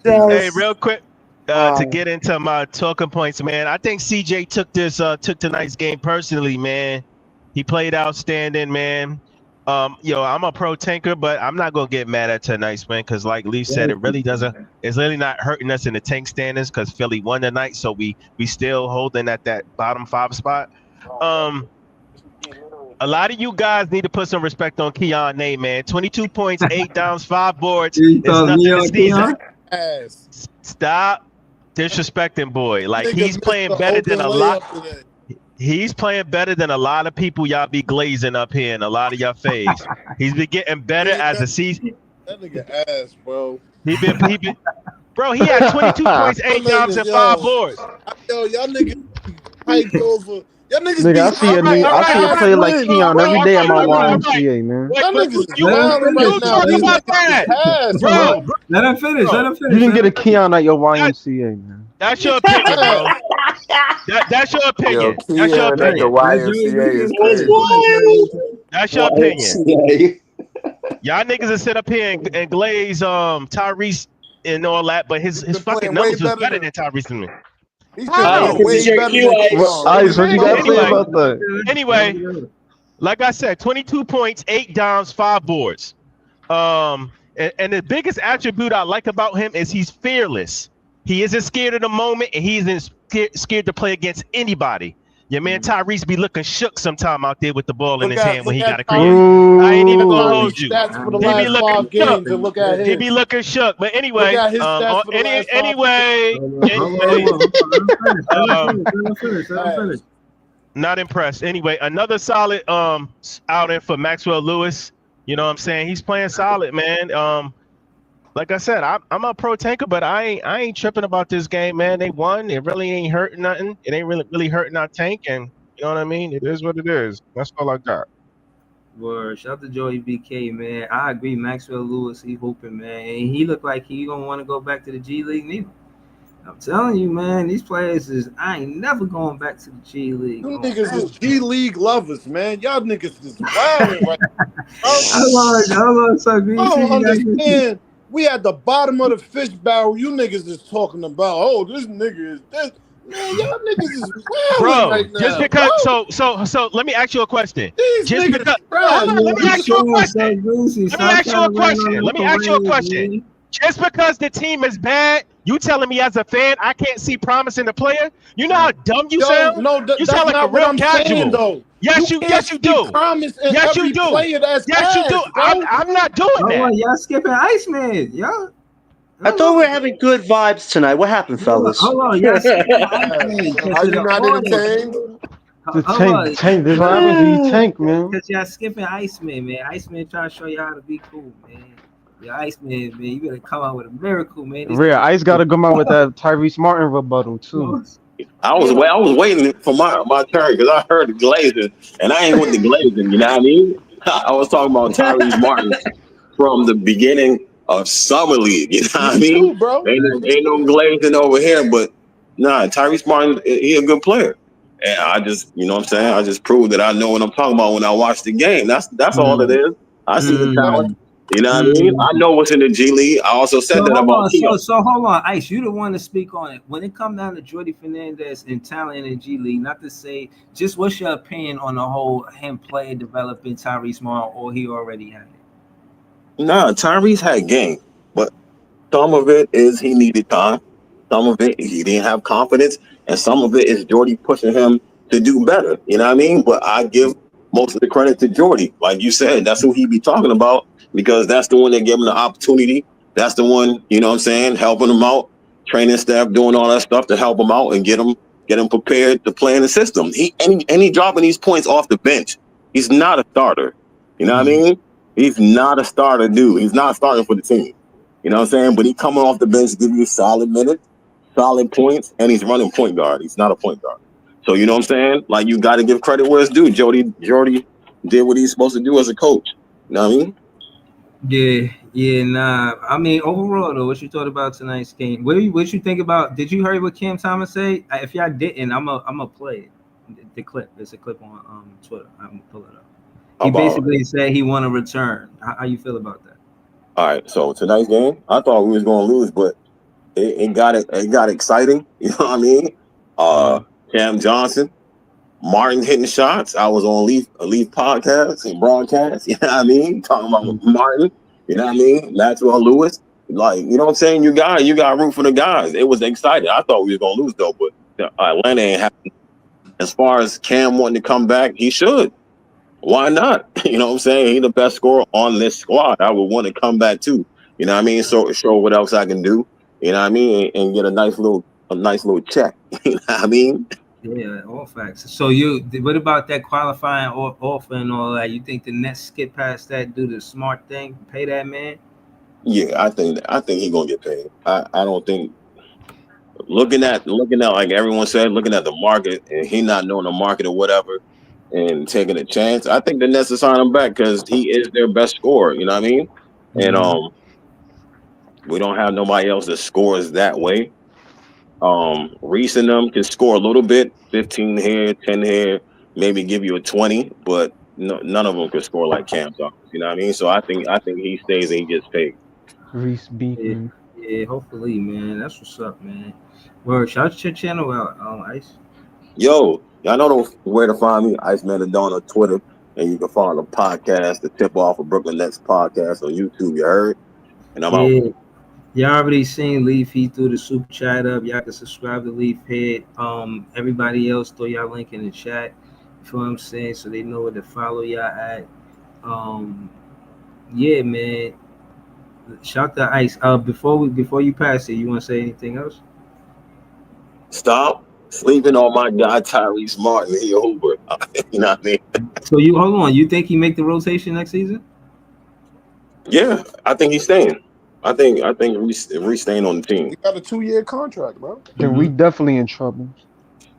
Hey, real quick. To get into my talking points, man. I think CJ took tonight's game personally, man. He played outstanding, man. I'm a pro tanker, but I'm not gonna get mad at tonight's win because, like Lee said, it really doesn't. It's really not hurting us in the tank standings because Philly won tonight, so we still holding at that bottom 5 spot. A lot of you guys need to put some respect on Keon name, man. 22 points, 8 downs, 5 boards. It's nothing to sneeze at. Stop disrespecting boy. Like, he's playing better than a lot. He's playing better than a lot of people y'all be glazing up here in a lot of your face. He's been getting better as the season. That nigga ass, bro. He been bro, he had 22 points, 8 downs, and 5 boards. Yo, y'all niggas hyped over. Y'all niggas nigga, I see a player like Keon every day at my YMCA, man. Y'all niggas is wild right now. These niggas ass, bro. Let him finish. You didn't get a Keon at your YMCA, man. That's your opinion, bro. That's your opinion. That's your opinion. That's your opinion. Y'all niggas will sit up here and glaze Tyrese and all that, but his fucking numbers was better than Tyrese to me. He's way better than Anyway, like I said, 22 points, 8 downs, 5 boards. And the biggest attribute I like about him is he's fearless. He isn't scared of the moment, and he isn't scared to play against anybody. Your man Tyrese be looking shook sometime out there with the ball in his hand when he got a create. I ain't even gonna hold you. He be looking shook. He be looking shook. But anyway, not impressed. Anyway, another solid outing for Maxwell Lewis. You know what I'm saying? He's playing solid, man. Like I said, I'm a pro tanker, but I ain't tripping about this game, man. They won. It really ain't hurting nothing. It ain't really hurting our tank, and You know what I mean? It is what it is. That's all I got. Word. Shout out to Joey BK, man. I agree. Maxwell Lewis, he hooping, man. And he looked like he don't want to go back to the G League neither. I'm telling you, man, these players I ain't never going back to the G League. You niggas is G League lovers, man. Y'all niggas is wilding right now. So I don't understand. We at the bottom of the fish barrel. You niggas is talking about, oh, this nigga is this. Man, y'all niggas is wilding right now. Just because, so let me ask you a question. These Just niggas because, trash. let me ask you a question. Just because the team is bad, you telling me as a fan I can't see promise in the player? You know how dumb you sound? No, You that's sound like not a real what I'm casual. saying, though. Yes, you do. Promise in Yes, every you do. player that's Yes, you do. ass, bro. I'm not doing that. Y'all skipping Iceman, y'all. I thought we were having good vibes tonight. What happened, fellas? Hold on, y'all skipping Iceman. Are you not entertained? The tank. This what happens when you tank, man. Because y'all skipping Iceman, man. Iceman trying to show y'all how to be cool, man. Yeah, Iceman, man, you better come out with a miracle, man. Real Ice got to come out with that Tyrese Martin rebuttal too. I was waiting for my turn because I heard the Glazers, and I ain't with the Glazers. You know what I mean? I was talking about Tyrese Martin from the beginning of Summer League. You know what I mean? Too, bro. Ain't no Glazing over here, but nah, Tyrese Martin, he a good player. And I just, you know what I'm saying? I just proved that I know what I'm talking about when I watch the game. That's all it is. I see the talent. You know what I mean? I know what's in the G League. I also said that about Keon. So hold on, Ice. You the one to speak on it. When it comes down to Jordi Fernandez and talent in the G League, not to say, just what's your opinion on the whole him playing, developing Tyrese Martin, or he already had it? Nah, Tyrese had game, but some of it is he needed time. Some of it he didn't have confidence, and some of it is Jordi pushing him to do better. You know what I mean? But I give most of the credit to Jordi. Like you said, that's who he be talking about because that's the one that gave him the opportunity. That's the one, you know what I'm saying, helping him out, training staff, doing all that stuff to help him out and get him prepared to play in the system. He dropping these points off the bench. He's not a starter. You know what I mean? He's not a starter, dude. He's not starting for the team. You know what I'm saying? But he coming off the bench to give you solid minutes, solid points, and he's running point guard. He's not a point guard. So you know what I'm saying? Like you got to give credit where it's due. Jordi did what he's supposed to do as a coach. You know what I mean? Yeah, nah. I mean, overall though, what you thought about tonight's game? What you think about? Did you hear what Cam Thomas say? If y'all didn't, I'm a play it. The clip. There's a clip on Twitter. I'm gonna pull it up. He basically said he want to return. How you feel about that? All right. So tonight's game, I thought we was going to lose, but it got exciting. You know what I mean? Cam Johnson, Martin hitting shots. I was on Leaf podcast and broadcast. You know what I mean? Talking about Martin. You know what I mean? Maxwell Lewis. Like, you know what I'm saying? You got root for the guys. It was exciting. I thought we was gonna lose though, but Atlanta ain't happy. As far as Cam wanting to come back, he should. Why not? You know what I'm saying? He's the best scorer on this squad. I would want to come back too. You know what I mean? So show what else I can do. You know what I mean? And get a nice little check. You know what I mean? Yeah, all facts. So what about that qualifying offer and all that? You think the Nets skip past that, do the smart thing, pay that man? Yeah, I think he's gonna get paid. I don't think looking at like everyone said, looking at the market and he not knowing the market or whatever and taking a chance. I think the Nets will sign him back because he is their best scorer. You know what I mean? And we don't have nobody else that scores that way. Reese and them can score a little bit, 15 here, 10 here, maybe give you a 20, but none of them can score like Cam does. You know what I mean? So I think he stays and he gets paid. Reese Beacon. Yeah, hopefully, man. That's what's up, man. Word, shout out to your channel out, Ice. Yo, y'all know where to find me, Iceman Adon on Twitter, and you can follow the podcast, the Tip Off of Brooklyn Nets podcast on YouTube. You heard? And I'm out. Y'all already seen Leaf. He threw the super chat up. Y'all can subscribe to Leaf Head. Everybody else, throw y'all link in the chat. You feel what I'm saying? So they know where to follow y'all at. Yeah, man. Shout out to Ice. Before you pass it, you want to say anything else? Stop sleeping on my guy Tyrese Martin. He a hooper. You know what I mean? So you hold on. You think he make the rotation next season? Yeah, I think he's staying. I think Reese staying on the team. He got a 2-year contract, bro. Then we definitely in trouble.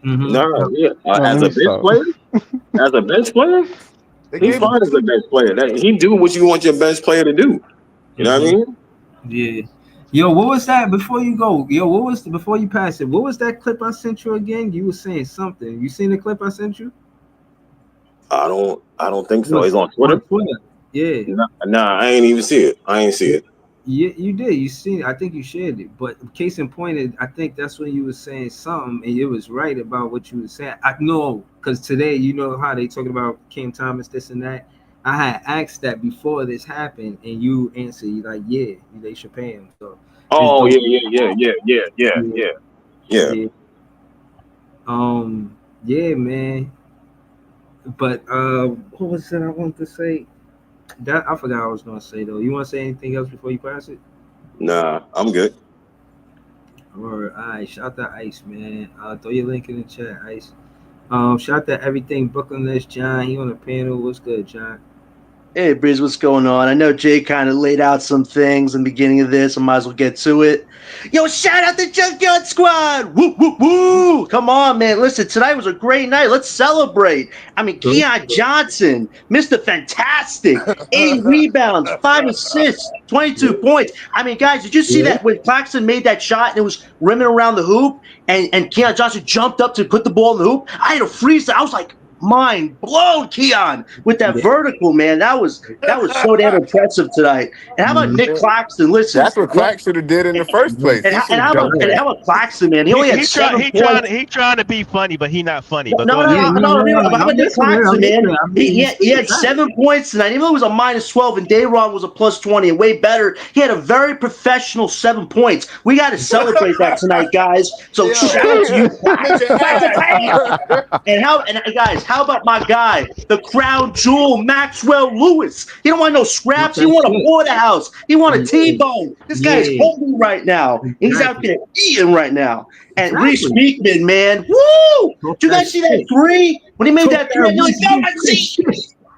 No, yeah. No, As let a me bench stop. player, as a bench player, They he's gave him fine as a bench player. He do what you want your bench player to do. You know what I mean? Yeah. Yo, what was that before you go? Yo, what was before you pass it? What was that clip I sent you again? You were saying something. You seen the clip I sent you? I don't think so. Was He's on on Twitter. Twitter. Yeah. Nah, I ain't even see it. I ain't see it. Yeah, you did. You seen it. I think you shared it. But case in point, I think that's when you were saying something, and it was right about what you were saying. I know, because today, you know how they talking about Cam Thomas, this and that. I had asked that before this happened, and you answered, you like, yeah, they should pay him. So it's Oh dope. yeah. Yeah. Yeah. Yeah, man. But what was it I wanted to say? That I forgot what I was gonna say though. You want to say anything else before you pass it? Nah, I'm good. All right. Shout out to Ice, man. Throw your link in the chat, Ice. Shout out to everything Brooklyn Nets, John. He on the panel. What's good, John? Hey, Breeze, what's going on? I know Jay kind of laid out some things in the beginning of this. I might as well get to it. Yo, shout out the Junkyard Squad! Woo, woo, woo! Come on, man. Listen, tonight was a great night. Let's celebrate. I mean, Keon Johnson, Mr. Fantastic, 8 rebounds, 5 assists, 22 points. I mean, guys, did you see that when Claxton made that shot and it was rimming around the hoop and Keon Johnson jumped up to put the ball in the hoop? I had to freeze. I was like, mind blown, Keon, with that vertical, man. That was so damn impressive tonight. And how about Nick Claxton? Listen, That's what Clack should have did in the first place. and He should how have jumped in. about Claxton, man? He only had 7 points. He trying to be funny, but he not funny. But No, go no, ahead. no, no, no. How about I'm Nick listening, Claxton, I'm man? listening. I mean, He had 7 points tonight. Even though it was a minus 12 and Dayron was a plus 20 and way better, he had a very professional 7 points. We got to celebrate that tonight, guys. So shout out to you, Claxton. And guys, how about my guy, the crown jewel, Maxwell Lewis? He don't want no scraps. He want a porterhouse. He want a T-bone. This guy is hungry right now. He's out there eating right now. And Reese Beekman, man, woo! Did you guys see that 3? When he made that 3, you're like, no, I see.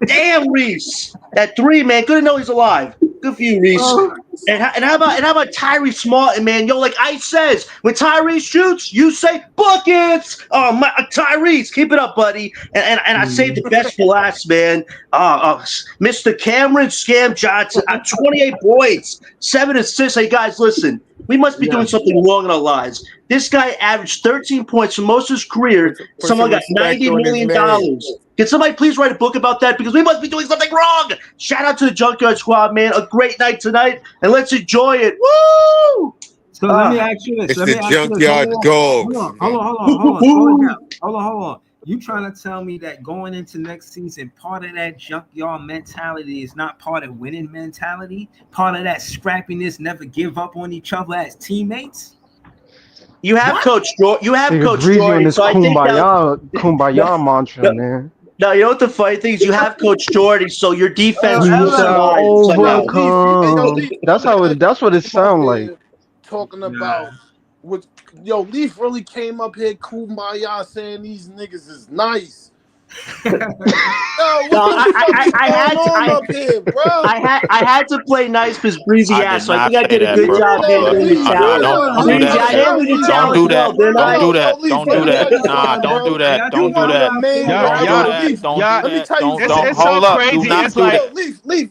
Damn, Reese. That 3, man. Good to know he's alive. Good for you, Reese. And how about Tyrese Martin, man? Yo, like Ice says, when Tyrese shoots, you say buckets. Tyrese, keep it up, buddy. And I saved the best for last, man. Mr. Cameron Scam Johnson, 28 points, 7 assists. Hey guys, listen, we must be doing something wrong in our lives. This guy averaged 13 points for most of his career. Put Someone some got respect $90 on his million. name. Can somebody please write a book about that? Because we must be doing something wrong. Shout out to the Junkyard Squad, man. A great night tonight, and let's enjoy it. Woo! So let me ask you this. It's Let the me ask you this. Junkyard Dogs. Hold on. You trying to tell me that going into next season, part of that junkyard mentality is not part of winning mentality? Part of that scrappiness, never give up on each other as teammates? You have Coach Jordan. You have Coach Breezy on Jordan. this So I think kumbaya mantra, man. now, you know what the funny thing is? You have Coach Jordan, so your defense You will shall survive. overcome. That's what it sounds like. Talking about what Leaf really came up here kumbaya saying these niggas is nice. Yo, I had to play nice because Breezy I asked, did so I not think I say did a that, good bro. job handling the challenge. Don't do Breezy, I handled the challenge Don't do well, that. didn't I? Don't do that. Don't do that. Nah, don't do that. Don't do that. Don't do that. Don't do that. Let me tell you, Don't hold up. Do not do that.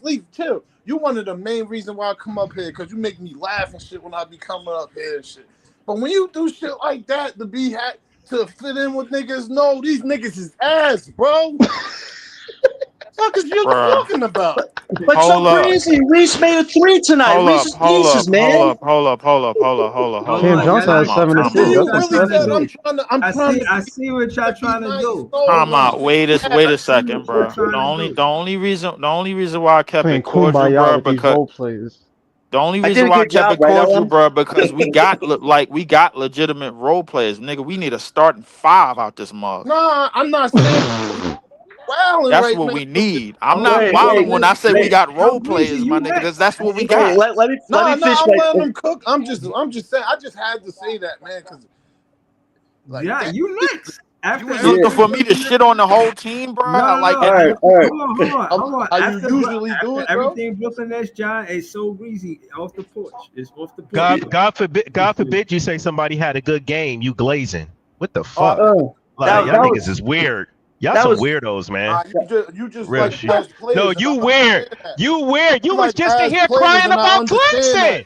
Leaf, chill. You one of the main reasons why I come up here because you make me laugh and shit when I be coming up here and shit. But when you do shit like that to fit in with niggas, no, these niggas is ass, bro. What is you talking about? But so crazy. Reese made a 3 tonight. Reese is pieces, man. Hold up. Cam Johnson has 7 assists. That's I see what y'all trying to do. Time out. Wait a second, bro. The only reason why I kept it cordial, bro, because the only reason why I kept it cordial, bro, because we got legitimate role players, nigga. We need a starting 5 out this mug. Nah, I'm not saying. That's what we need. I'm not wilding when I say we got role players, my nigga, because that's what we got. Let me fish. I'm letting them cook. I'm just saying. I just had to say that, man, because you next. You looking for me to shit on the whole team, bro? All right. Hold on. How you usually do it, bro? Everything Brooklyn Nets, John, is so breezy off the porch. It's off the porch. God forbid you say somebody had a good game. You glazing. What the fuck? Like y'all that niggas was is weird. Y'all that some was weirdos, man. You just Real like shit. past players. No, and you I weird. understand that. You weird. You You was like just in ass here players, crying and I about understand Clemson. that.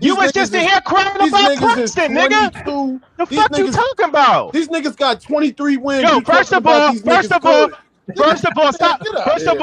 You These was niggas just in is here crying these about niggas is Clemson, nigga. 22. The These fuck you niggas talking about? these niggas got 23 wins. Yo, You talking about these niggas good? first of all, Man, stop. get out of First of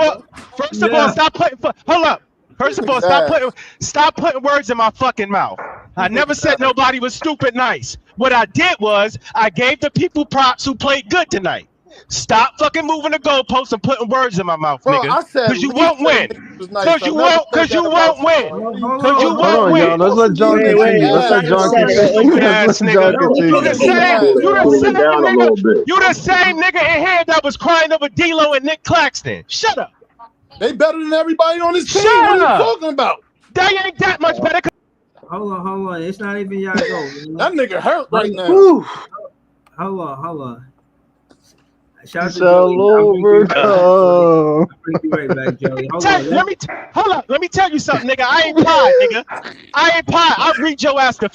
here, all, bro. stop putting. Hold up. These First of all, niggas ass. stop putting words in my fucking mouth. I These never niggas said ass. nobody was stupid nice. What I did was I gave the people props who played good tonight. Stop fucking moving the goalposts and putting words in my mouth, Bro, nigga. I said Cause you Lee won't said win. niggas was nice. I never said Cause you that about won't you, win. bro. Cause you Hold won't on, y'all. win. Let's let John These niggas continue. Let's ass, let John bro. continue. Stupid Let's ass let John nigga. No, he You put continue. the the heat same. on him. You the Cool it same down a nigga. little bit. You the same nigga in here that was crying over D'Lo and Nick Claxton. Shut up. They better than everybody on this team. Shut What are you up. talking about? They ain't that much better. Hold on. It's not even y'all go. That nigga hurt right now. Whew. Hold on. Shout out It's to Joey. all overcome. I'll bring you right back, Joey. Hold on. Hold up. Let me tell you something, nigga. I ain't pie, nigga. I ain't pie. I'll read your ass to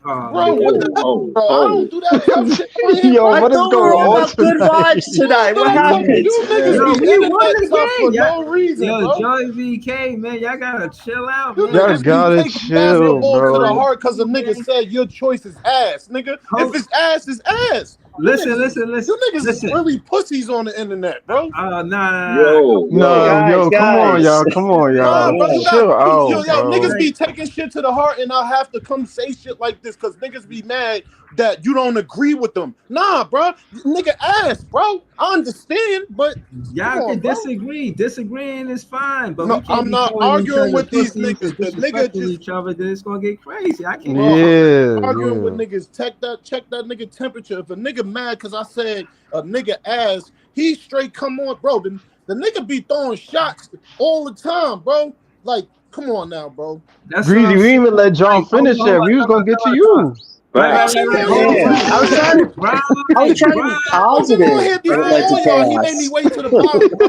Bro, what the hell, bro? I Oh, don't do that tough shit on here, Yo, bro. I what is thought we going were all on about good tonight? vibes tonight. What That tough, happened? you niggas Yo, be we internet won tough for again. no reason, Yo, bro. Joey VK, man, y'all gotta chill out, You man. Y'all niggas be gotta taking chill, basketball to the bro. heart because a nigga said your choice is ass, nigga. If it's ass, it's ass. You niggas is really pussies on the internet, bro. yo, Nah, yo, come on, Guys. y'all. Come on, Nah, bro, y'all. you Chill got out, yo, bro. niggas be taking shit to the heart, and I have to come say shit like this because niggas be mad that you don't agree with them. Nah, bro, nigga ass, bro. I understand, but Y'all come on, can bro. disagree. Disagreeing is fine, but No, we can't I'm be not calling each arguing other with these pussies niggas. and The nigga disrespecting just each other. Then it's gonna get crazy. I can't. bro, Yeah, arguing with yeah. niggas. Check that nigga temperature. If a nigga mad because I said a nigga ass, he straight come on, bro. The nigga be throwing shots all the time, bro. Like, come on now, bro. That's what Greasy, I'm we didn't saying. even let John Like, finish it. We was gonna get to you. Right. Yeah, I was trying to be positive Go ahead when it before led to all y'all. He made me chaos. wait to the bottom, bro.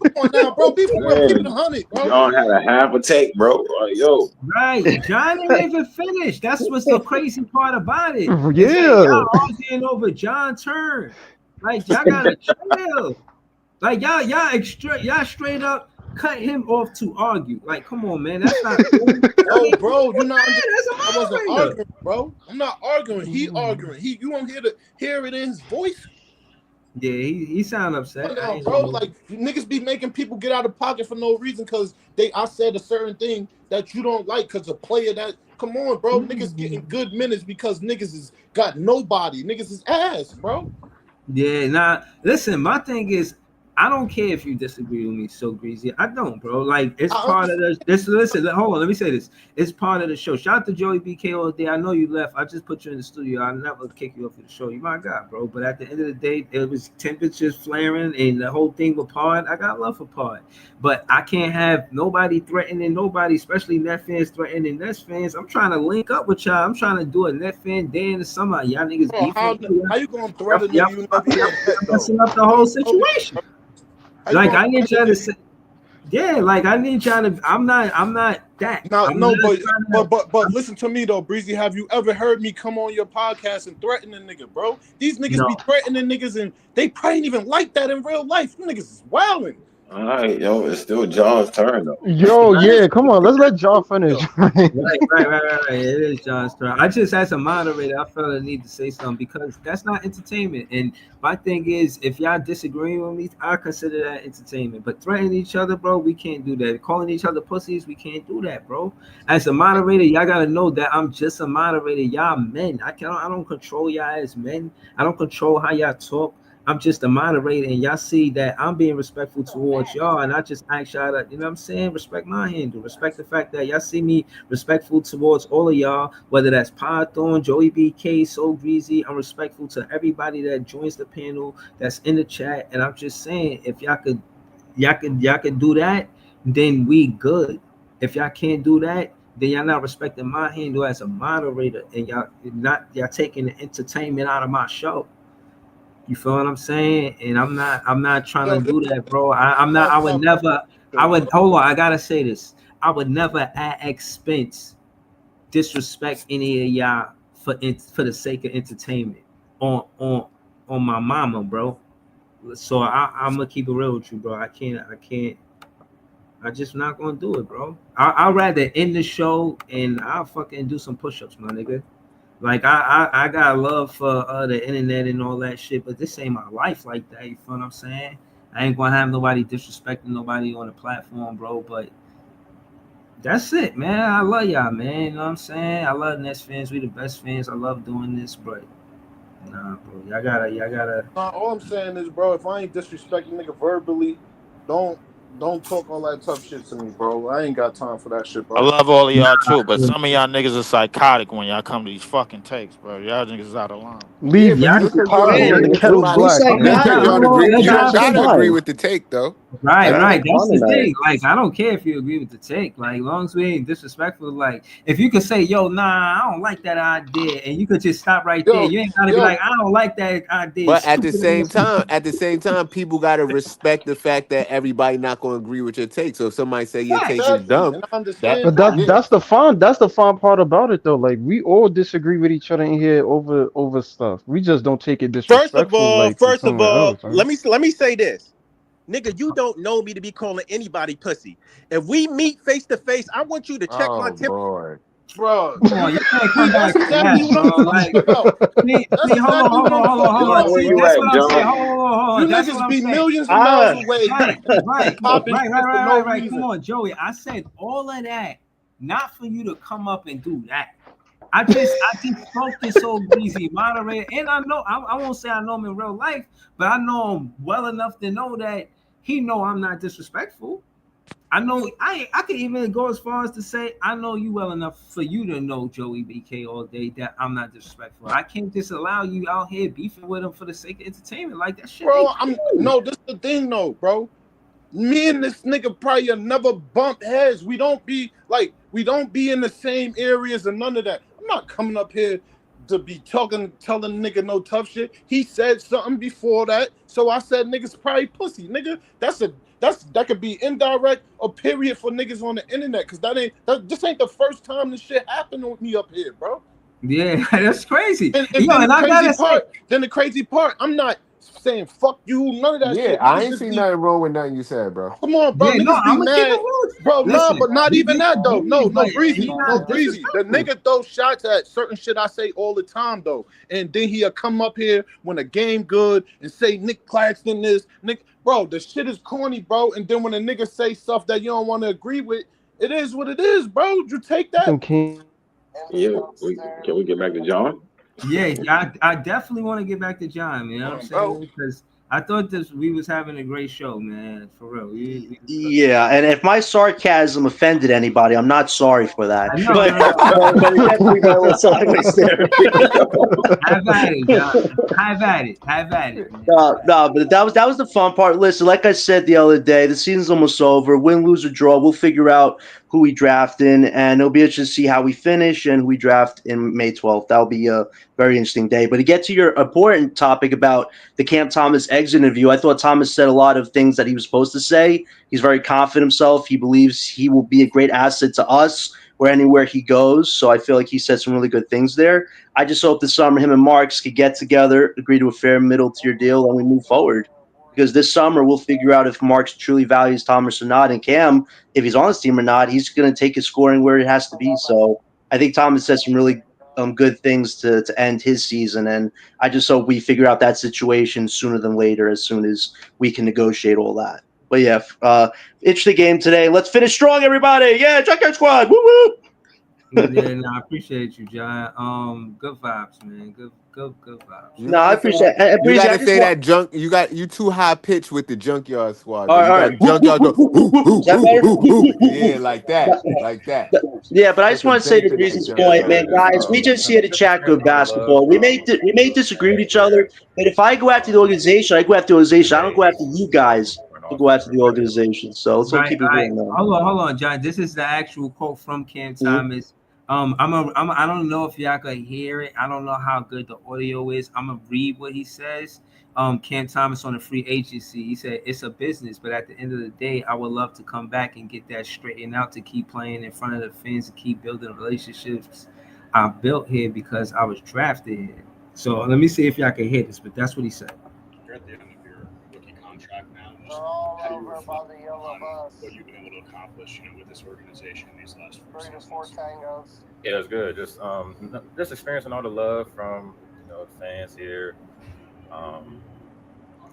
Come on now, bro. Be for real. Keep it man, 100, bro. John had a half a take, bro. Yo, Right, John ain't even finished. That's what's the crazy part about it. Is that Yeah. y'all arguing over John's turn. Like y'all gotta chill. Like y'all straight up cut him off to argue. Like, come on, man, that's not cool. No, bro, you're not. That's a I wasn't moderator. arguing, bro. I'm not arguing. He arguing. You won't hear it in his voice. Yeah, he sound upset. No, bro, like you niggas be making people get out of pocket for no reason because I said a certain thing that you don't like because a player that come on, bro, niggas getting good minutes because niggas is got nobody. Niggas is ass, bro. Yeah, nah. Listen, my thing is, I don't care if you disagree with me, so greasy. I don't, bro. Like, it's part of this. Listen, hold on. Let me say this. It's part of the show. Shout out to Joey BK all day. I know you left. I just put you in the studio. I'll never kick you off of the show. You my guy, bro. But at the end of the day, it was temperatures flaring and the whole thing with Pod. I got love for Pod. But I can't have nobody threatening nobody, especially Net fans threatening Nets fans. I'm trying to link up with y'all. I'm trying to do a Net fan day in the summer. Y'all niggas Bro, how you gonna threaten a nigga you never even met, though? messing up the whole situation. Like I need y'all to say, yeah. Like I need y'all to. I'm not that. But listen to me though, Breezy. Have you ever heard me come on your podcast and threaten a nigga, bro? These niggas be threatening niggas and they probably ain't even like that in real life. You niggas is wilding. all right, yo, it's still John's turn though. Yo, yeah, come on, let's let John finish. Right. It is John's turn. I just, as a moderator, I felt the need to say something because that's not entertainment. And my thing is, if y'all disagree with me, I consider that entertainment. But threatening each other, bro, we can't do that. Calling each other pussies, we can't do that, bro. As a moderator, y'all gotta know that I'm just a moderator. Y'all men. I don't control y'all as men. I don't control how y'all talk. I'm just a moderator, and y'all see that I'm being respectful towards y'all, and I just ask y'all to, you know what I'm saying, respect my handle, respect the fact that y'all see me respectful towards all of y'all, whether that's Python, Joey BK, So Greasy. I'm respectful to everybody that joins the panel, that's in the chat, and I'm just saying, if y'all could do that, then we good. If y'all can't do that, then y'all not respecting my handle as a moderator, and y'all taking the entertainment out of my show. You feel what I'm saying? And I'm not trying to do that, bro. I would hold on. I gotta say this. I would never at expense disrespect any of y'all for the sake of entertainment on on my mama, bro. So I'm gonna keep it real with you, bro. I can't. I just not gonna do it, bro. I'd rather end the show and I'll fucking do some push-ups, my nigga. Like I got love for the internet and all that shit, but this ain't my life like that. You feel what I'm saying? I ain't gonna have nobody disrespecting nobody on the platform, bro. But that's it, man. I love y'all, man. You know what I'm saying? I love Nets fans. We the best fans. I love doing this, but nah, bro. Y'all gotta. All I'm saying is, bro, if I ain't disrespecting nigga verbally, don't don't talk all that tough shit to me, bro. I ain't got time for that shit, I bro. love all of y'all too, but Nah, some of y'all niggas are psychotic when y'all come to these fucking takes, bro. Y'all niggas is out of line. Yeah, Leave but y'all. just the because you pot agree calling the with Yeah. kettle somebody, Who black, said Okay, man. just that? because nah, you hold don't on. agree, That's you not don't the gotta agree fine. with the take though. Right, That's Right? not right. the That's fun the tonight. thing. Like, I don't care if you agree with the take. Like, long as we ain't disrespectful. Like, if you could say, "Yo, nah, I don't like that idea," and you could just stop right there. Yo, You ain't gotta be yo, like, "I don't like that idea." But Stupid ass shit. at the same time, people gotta respect the fact that everybody not gonna agree with your take. So if somebody say your take Facts. is exactly, dumb, and I that understand But that. yeah. that's the fun part about it though. Like we all disagree with each other in here over stuff. We just don't take it disrespectful like to First of somewhere all, else, man. let me say this. Nigga, you don't know me to be calling anybody pussy. If we meet face to face, I want you to check my Oh temperature. boy. Bro, Come on, you can't come see, back that's to exactly that, what bro. I'm talking Like, about. That's see, hold on, exactly hold what on, I'm hold on, talking hold John, on. about, where See, you bro. that's at, what I'm saying. John? You That's what niggas I'm be saying. millions of miles Ah, away, Right, right, popping right, shit right, for right, no right, right. Come reason. on, Joey. I said all of that, not for you to come up and do that. I just spoke to so breezy moderator, and I won't say I know him in real life, but I know him well enough to know that he know I'm not disrespectful. I know I could even go as far as to say I know you well enough for you to know Joey BK all day that I'm not disrespectful. I can't just allow you out here beefing with him for the sake of entertainment. Like that shit Bro, ain't I'm cool. no, this the thing though, bro. Me and this nigga probably have never bump heads. We don't be in the same areas and none of that. I'm not coming up here to be telling nigga no tough shit. He said something before that, so I said niggas probably pussy. Nigga, that could be indirect or period for niggas on the internet, cause this ain't the first time this shit happened with me up here, bro. Yeah, that's crazy. And Yo, then and I gotta say, the crazy part, I'm not saying fuck you, none of that Yeah, shit. I Niggas ain't just seen be nothing wrong with nothing you said, bro. Come on, bro. yeah, no, Niggas be I'm gonna keep it mad. real. Bro, nah, Listen, but not even that though. he, No, but he breezy. No, not breezy. The disrespectful. nigga throw shots at certain shit I say all the time though. And then he'll come up here when the game good and say Nick Claxton this. Nick, bro, the shit is corny, bro. And then when a nigga say stuff that you don't want to agree with, it is what it is, bro. You take that. Some king. Yeah, can we get back to John? Yeah, I definitely want to get back to John, man. You know what I'm Bro. saying? Because I thought we was having a great show, man. For real. yeah, and if my sarcasm offended anybody, I'm not sorry for that. I know, But no, no. but we definitely got a little sideways there. Have at it, John. Have at it. Have at it, man. No, but that was the fun part. Listen, like I said the other day, the season's almost over. Win, lose, or draw, we'll figure out who we draft in, and it'll be interesting to see how we finish and who we draft in May 12th. That'll be a very interesting day. But to get to your important topic about the Cam Thomas exit interview, I thought Thomas said a lot of things that he was supposed to say. He's very confident in himself. He believes he will be a great asset to us where anywhere he goes. So I feel like he said some really good things there. I just hope this summer him and Marks could get together, agree to a fair middle tier deal, and we move forward. Because this summer we'll figure out if Marks truly values Thomas or not, and Cam, if he's on his team or not, he's going to take his scoring where it has to be. So I think Thomas said some really good things to end his season, and I just hope we figure out that situation sooner than later, as soon as we can negotiate all that. But yeah, interesting game today. Let's finish strong, everybody! Yeah, Junkyard Squad! Woo woo! Yeah, no, I appreciate you, John. Good vibes, man. Good vibes. You No, I gotta say appreciate that. it. You Breezy, I gotta just say want. that junk. You too high pitched with the junkyard squad, bro. All right, You all got right. Woo, woo, junkyard woo, go woo, woo, hoo woo. hoo Is that hoo better? hoo Woo, woo, hoo. woo, woo. Yeah, like that, like that. Yeah, but I just Put the want to say bass to in that Breezy's junk, point, man, man. guys, we just here to chat good basketball. We may disagree with each other, but if I go after the organization, I go after the organization. I don't go after you guys to go after the organization. So let's all Right, keep it right. real now. Hold on, John. This is the actual quote from Cam Mhm. Thomas. I don't know if y'all could hear it. I don't know how good the audio is. I'm gonna read what he says. Cam Thomas on the free agency. He said it's a business, but at the end of the day, I would love to come back and get that straightened out to keep playing in front of the fans and keep building relationships I built here because I was drafted here. So let me see if y'all can hear this, but that's what he said. You're at the end of your rookie contract now. Just how do you reflect on what you've been able to accomplish, with this organization these last 4 seasons? Yeah, it's good. Just experiencing all the love from the fans here,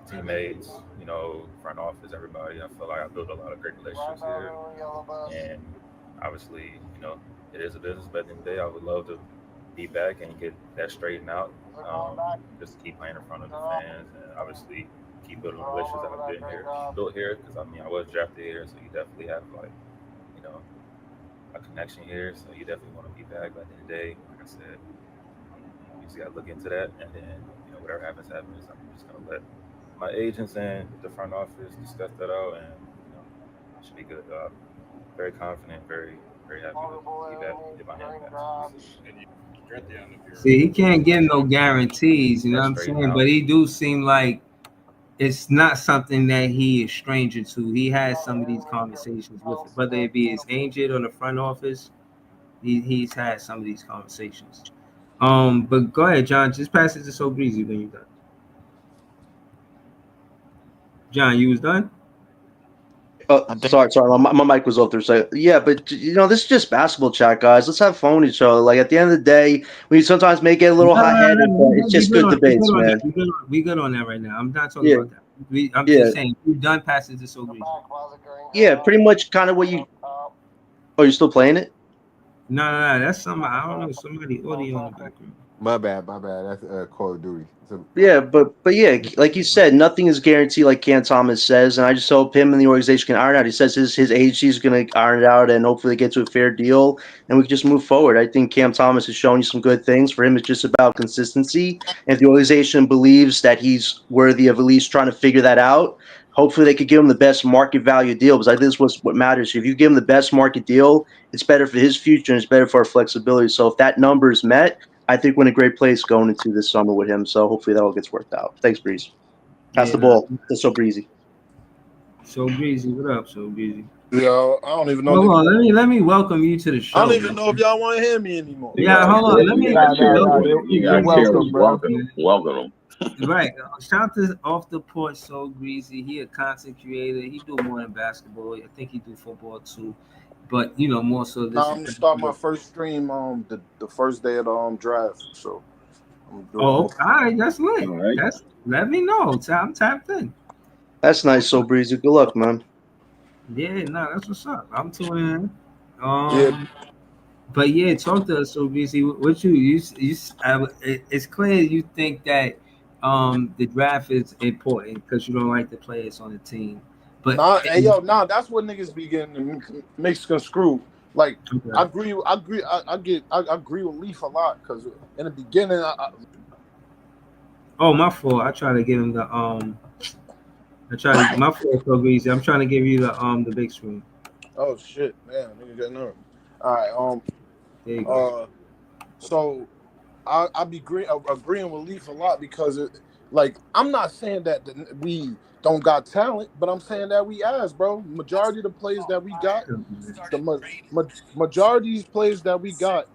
teammates, front office, everybody. I feel like I built a lot of great relationships here, and obviously, it is a business. But at the end of the day, I would love to be back and get that straightened out. Just to keep playing in front of the fans, and obviously keep building relationships that I've built here. Because I was drafted here, so you definitely have a connection here. So you definitely want to be back. But at the end of the day, like I said, you just got to look into that, and then whatever happens. I'm just gonna let my agents and the front office discuss that out, and it should be good. Very confident, very very happy to be back. Get my hand back. You're at the end of your See, he can't give no guarantees, you know what I'm saying? But he do seem like it's not something that he is stranger to. He has some of these conversations with it, whether it be his agent or the front office. He's had some of these conversations. But go ahead, John. Just pass it to So Breezy when you're done. John, you was done? Sorry, my mic was off there. So yeah, but this is just basketball chat, guys. Let's have fun with each other. Like at the end of the day, we sometimes may get a little hot-headed, but it's just good debates, man. We good on that right now. I'm not talking about that. I'm just saying, you done pass it to So Breezy. Yeah, pretty much kind of what you. Oh, you're still playing it? No, that's somebody. I don't know. Somebody audio in the background. My bad. That's Call of Duty. Yeah, but yeah, like you said, nothing is guaranteed, like Cam Thomas says, and I just hope him and the organization can iron it out. He says his agency is going to iron it out and hopefully get to a fair deal, and we can just move forward. I think Cam Thomas has shown you some good things. For him, it's just about consistency. And if the organization believes that he's worthy of at least trying to figure that out, hopefully they could give him the best market value deal, because I think this was what matters. If you give him the best market deal, it's better for his future and it's better for our flexibility. So if that number is met, I think we're in a great place going into this summer with him. So hopefully that all gets worked out. Thanks, Breeze. Pass the ball. That's So Breezy. So Breezy, what up, So Breezy? Yo, I don't even know. Hold on, let me welcome you to the show. I don't even know if y'all want to hear me anymore. Yeah, hold on. Let me welcome. Right. Shout to Off the Porch So Breezy. He a content creator. He do more than basketball. I think he do football too. But more so this. I'm gonna start my first stream the first day of the draft. So all right, that's lit. Right. Let me know. I'm tapped in. That's nice, So Breezy. Good luck, man. Yeah, that's what's up. I'm tuning in. But yeah, talk to us, So Breezy. What you it's clear you think that the draft is important because you don't like the players on the team. But that's what niggas be getting mixed and screwed. Like I agree with Leaf a lot because in the beginning my fault. I try to give him the my fault, So Breezy. I'm trying to give you the big screen. Oh shit, man, nigga got nerve. All right, there you go. So I be agreeing with Leaf a lot because I'm not saying that we don't got talent, but I'm saying that we ass, bro. Majority of the players that we got, majority of these players that we got.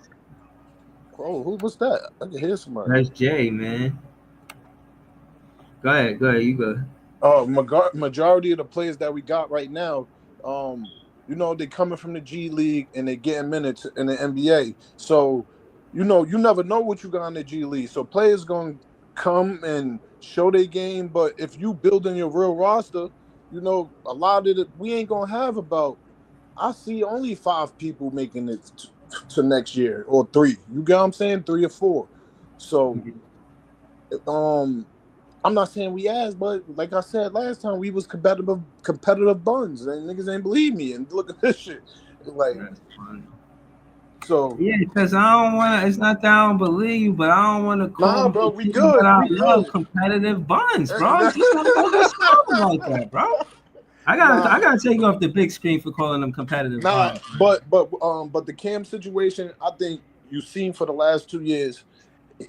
Oh, who was that? I can hear somebody. That's Jay, man. Go ahead, you go. Majority of the players that we got right now, they coming from the G League and they getting minutes in the NBA. So, you never know what you got in the G League. So players gonna come and show their game, but if you building your real roster, a lot of it we ain't gonna have I see only 5 people making it to next year or 3. You get what I'm saying? 3 or 4. So I'm not saying we asked, but like I said last time, we was competitive buns, and niggas ain't believe me. And look at this shit, So yeah, because I don't want to. It's not that I don't believe you, but I don't want to call. Bro, we good. I love competitive buns, bro. Just don't like that, bro. I gotta take you off the big screen for calling them competitive buns. But the Cam situation, I think you've seen for the last 2 years.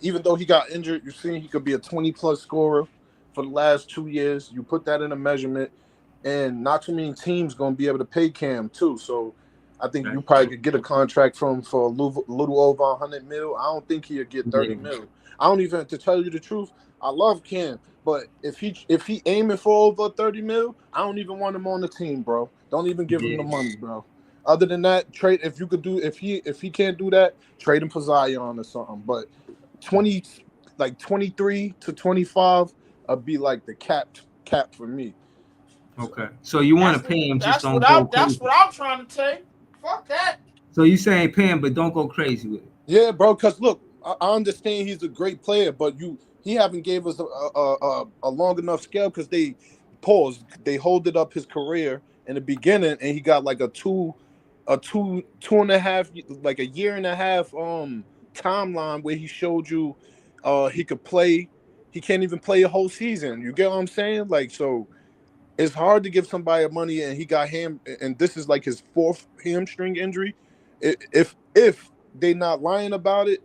Even though he got injured, you've seen he could be a 20-plus scorer for the last 2 years. You put that in a measurement, and not too many teams going to be able to pay Cam, too. So I think you probably could get a contract from for a little over 100 mil. I don't think he'll get 30 mil. I don't even, to tell you the truth, I love Cam, but if he aiming for over 30 mil, I don't even want him on the team, bro. Don't even give him the money, bro. Other than that, trade if you could do if he can't do that, trade him for Zion or something. But 23 to 25 would be like the cap for me. Okay. So you want to pay him, just That's don't what go crazy. that's what I'm trying to tell you. Fuck that. So you saying pay him, but don't go crazy with it. Yeah, bro. Because look, I understand he's a great player, but he haven't gave us a long enough scale because they holded up his career in the beginning, and he got like a two and a half, like a year and a half timeline where he showed you he could play. He can't even play a whole season. You get what I'm saying? Like, so it's hard to give somebody money, and he got and this is like his fourth hamstring injury. If they not lying about it,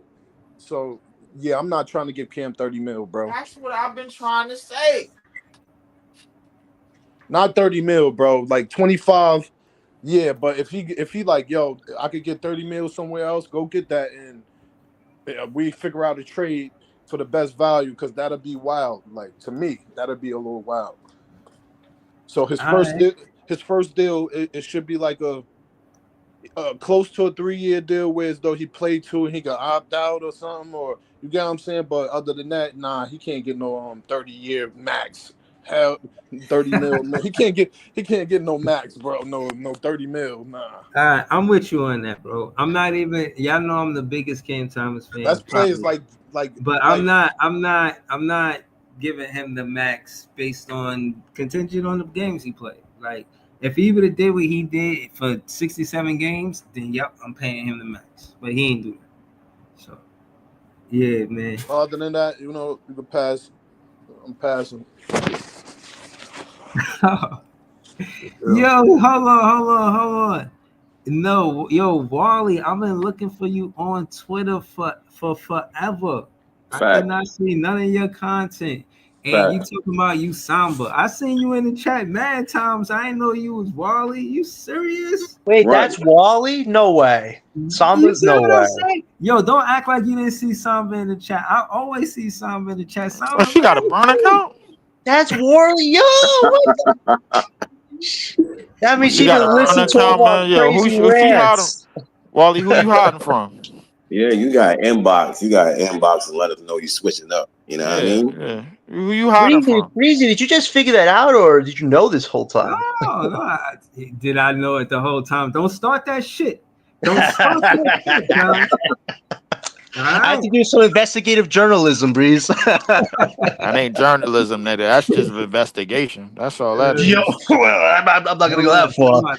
so yeah, I'm not trying to give Cam 30 mil, bro. That's what I've been trying to say. Not 30 mil, bro. Like 25. Yeah, but if he like, yo, I could get 30 mil somewhere else, go get that, and we figure out a trade for the best value, because that'll be wild. Like, to me, that'll be a little wild. So his first deal, it should be like a close to a 3-year deal, where as though he played 2 and he could opt out or something, or you get what I'm saying. But other than that, nah, he can't get no 30-year max. Hell, 30 mil. He can't get no max, bro. No 30 mil. Nah. I'm with you on that, bro. I'm not even. Y'all know I'm the biggest Cam Thomas fan. That's players like. But I'm not giving him the max based on contingent on the games he played. Like, if he would have did what he did for 67 games, then yep, I'm paying him the max. But he ain't do that. So yeah, man. Other than that, you can pass. I'm passing. Yo, hold on. No, yo, Wally, I've been looking for you on Twitter for forever. Fact. I cannot see none of your content. And you talking about you Samba. I seen you in the chat mad times. I didn't know you was Wally. You serious? Wait, that's Wally? No way. Samba's no way. Yo, don't act like you didn't see Samba in the chat. I always see Samba in the chat. Samba, she got a burn account? That's Wally. Yo, that means she can listen to all our crazy rants. Wally, who you hiding from? Yeah, you got inbox. You got inbox and let us know you switching up. You know what I mean? Yeah. Who you hiding from? Breezy, did you just figure that out, or did you know this whole time? No. Did I know it the whole time? Don't start that shit. Don't start that shit, John. I have to do some investigative journalism, Breeze. That ain't journalism, nigga. That's just investigation. That's all that is. Yo, well, I'm not gonna go that far.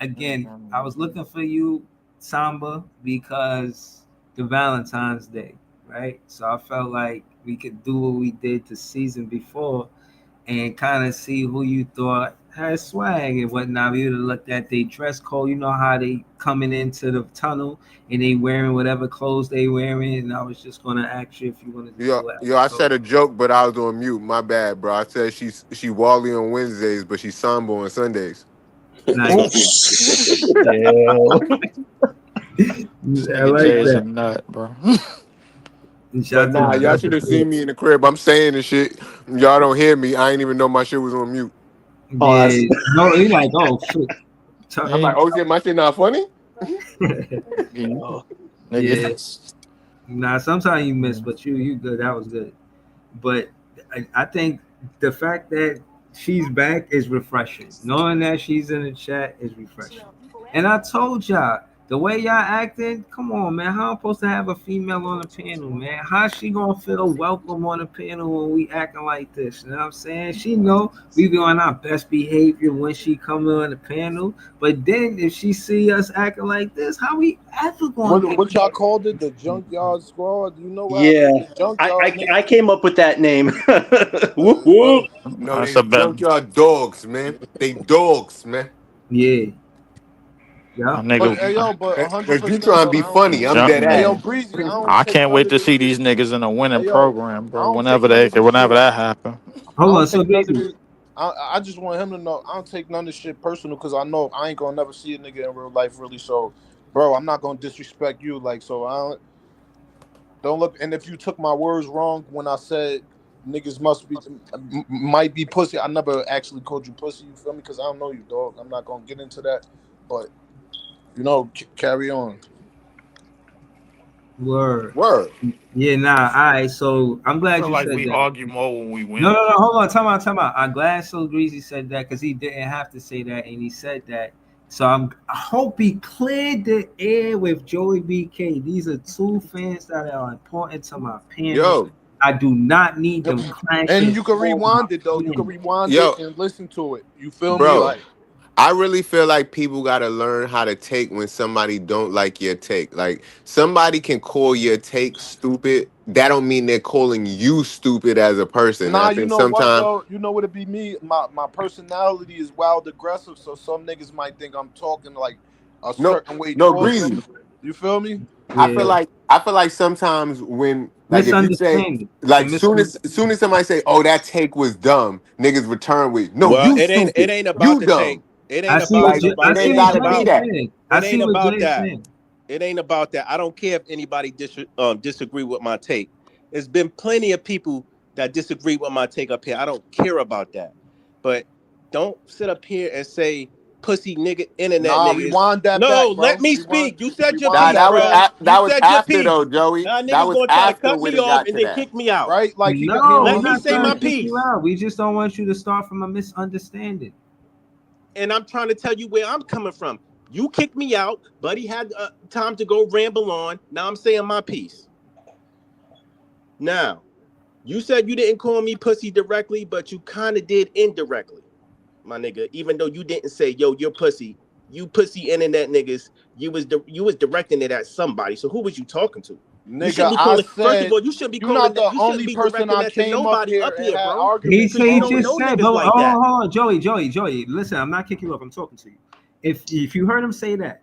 Again, I was looking for you, Samba, because the Valentine's Day, right? So I felt like we could do what we did the season before and kind of see who you thought had swag and whatnot. We would have looked at their dress code. You know how they coming into the tunnel and they wearing whatever clothes they wearing. And I was just gonna ask you if you wanted to do Yo, I said a joke, but I was on mute. My bad, bro. I said she Wally on Wednesdays, but she's Samba on Sundays. Nice. I like that. Nut, bro. Nah, y'all should have seen me in the crib. I'm saying this shit. Y'all don't hear me. I ain't even know my shit was on mute. No, he's like, oh shit. I'm like, oh shit, my shit not funny? Yeah. Nah, sometimes you miss, but you good. That was good. But I think the fact that she's back is refreshing. Knowing that she's in the chat is refreshing. And I told y'all, the way y'all acting, come on, man. How I'm supposed to have a female on the panel, man? How's she gonna feel welcome on the panel when we acting like this? You know what I'm saying? She know we be on our best behavior when she come on the panel. But then if she see us acting like this, how we ever gonna what y'all called it? The Junkyard Squad? You know what? Yeah. I came up with that name. Whoop, whoop. No, they Junkyard Dogs, man. They dogs, man. Yeah. Yeah, but, hey, yo, but 100%. You trying to be funny? I'm dead ass. Hey, yo, Breezy, I can't wait to see these niggas in a winning program, bro. Whenever that happen. Hold on, so David, I just want him to know I don't take none of this shit personal because I know I ain't gonna never see a nigga in real life really. So, bro, I'm not gonna disrespect you. Like, so I don't look. And if you took my words wrong when I said niggas might be pussy, I never actually called you pussy. You feel me? Because I don't know you, dog. I'm not gonna get into that. But carry on. Word. Word. Yeah, nah. All right. So I'm I glad feel you like said we that. argue more when we No, win. no, no. Hold on. Time out. I'm glad So Greasy said that because he didn't have to say that, and he said that. So I hope he cleared the air with Joey BK. These are two fans that are important to my panel. Yo, I do not need them And clashing you can over my rewind it though. You can panel. rewind it yo, and listen to it. You feel me? bro. Like, I really feel like people gotta learn how to take when somebody don't like your take. Like somebody can call your take stupid. That don't mean they're calling you stupid as a person. And nah, I you think know what sometimes though? You know what it be me? My personality is wild aggressive, so some niggas might think I'm talking like a no, certain way no towards greasy. them. You feel me? Yeah. I feel like sometimes when like if you say Misunderstanding. It's a like soon misunderstanding. as somebody say, "Oh, that take was dumb," niggas return with, "No, Well, you it stupid, ain't about you the take. dumb." It I ain't see about what Like I it nobody. see ain't It what ain't gotta Jay be about. is that. saying. I It see ain't what Jay about is that. saying. It ain't about that. I don't care if anybody disagree with my take. There's been plenty of people that disagree with my take up here. I don't care about that. But don't sit up here and say pussy nigga internet Nah, niggas. rewind that No, back, let bro. me Rewind, speak. You said your Nah, rewind piece, that back. bro. You that was said your after piece. though, Joey. Now That niggas was gonna try to after cut when me it off got and to then that. kick me out. Right? Like No, Let we're me not say trying my to kick you piece. out. We just don't want you to start from a misunderstanding. And I'm trying to tell you where I'm coming from. You kicked me out. Buddy had time to go ramble on. Now I'm saying my piece. Now, you said you didn't call me pussy directly, but you kind of did indirectly, my nigga. Even though you didn't say, "Yo, you're pussy." You pussy internet niggas. You was directing it at somebody. So who was you talking to? You nigga, shouldn't be I calling. First of said all, you shouldn't be you're calling not that. the You shouldn't only be person directing I that to came up nobody here up and here, had bro. He arguments said Because you he from. don't just know said, niggas hold on, like that. hold on, Joey. Listen, I'm not kicking you up. I'm talking to you. If you heard him say that,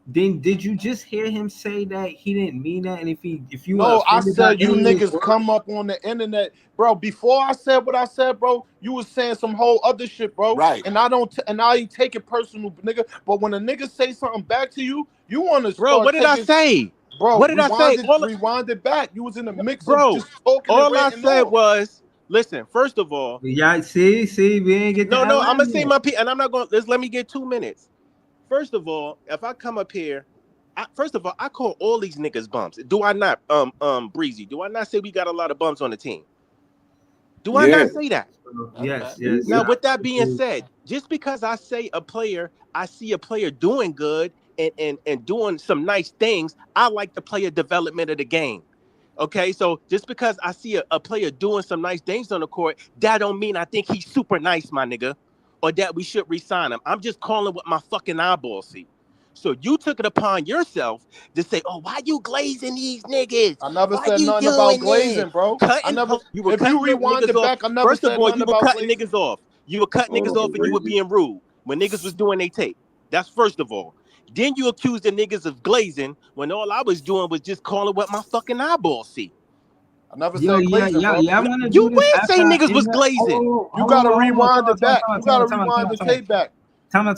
then did you just hear him say that he didn't mean that? And if you were No, I offended by said you any of his niggas words, come up on the internet, bro. Before I said what I said, bro, you was saying some whole other shit, bro. Right. And I ain't take it personal, nigga. But when a nigga say something back to you, you want to Bro, start what did I taking, say? bro. What did I say? Rewind it back. You was in the mix of Bro, just talking and all I ranting said off. was, listen, first of all, yeah, see, we didn't get the no, I'm LM gonna say yet. my piece, and I'm not gonna let me get 2 minutes. First of all, if I come up here, first of all, I call all these niggas bumps. Do I not, Breezy? Do I not say we got a lot of bumps on the team? Do I Yeah. not say that? Yes, Now, with that being absolutely. said, just because I say I see a player doing good and doing some nice things, I like the player development of the game. Okay, so just because I see a player doing some nice things on the court, that don't mean I think he's super nice, my nigga, or that we should resign him. I'm just calling what my fucking eyeballs see. So you took it upon yourself to say, "Oh, why you glazing these niggas? I never Why said you nothing about doing this? glazing, bro. I Cutting? never. You were If you cutting rewind niggas it off. back, I never First of said all, nothing you were about cutting glazing. niggas off. You were cutting Hold niggas off, on, and you were Breezy. being rude when niggas was doing their tape. That's first of all. Then you accused the niggas of glazing when all I was doing was just calling what my fucking eyeballs see. I never Yo, said yeah, glazing, yeah, bro. yeah. I'm gonna You do this would say after I niggas end was up. glazing. You gotta rewind Hold it back. You gotta on, rewind the tape back. Time out.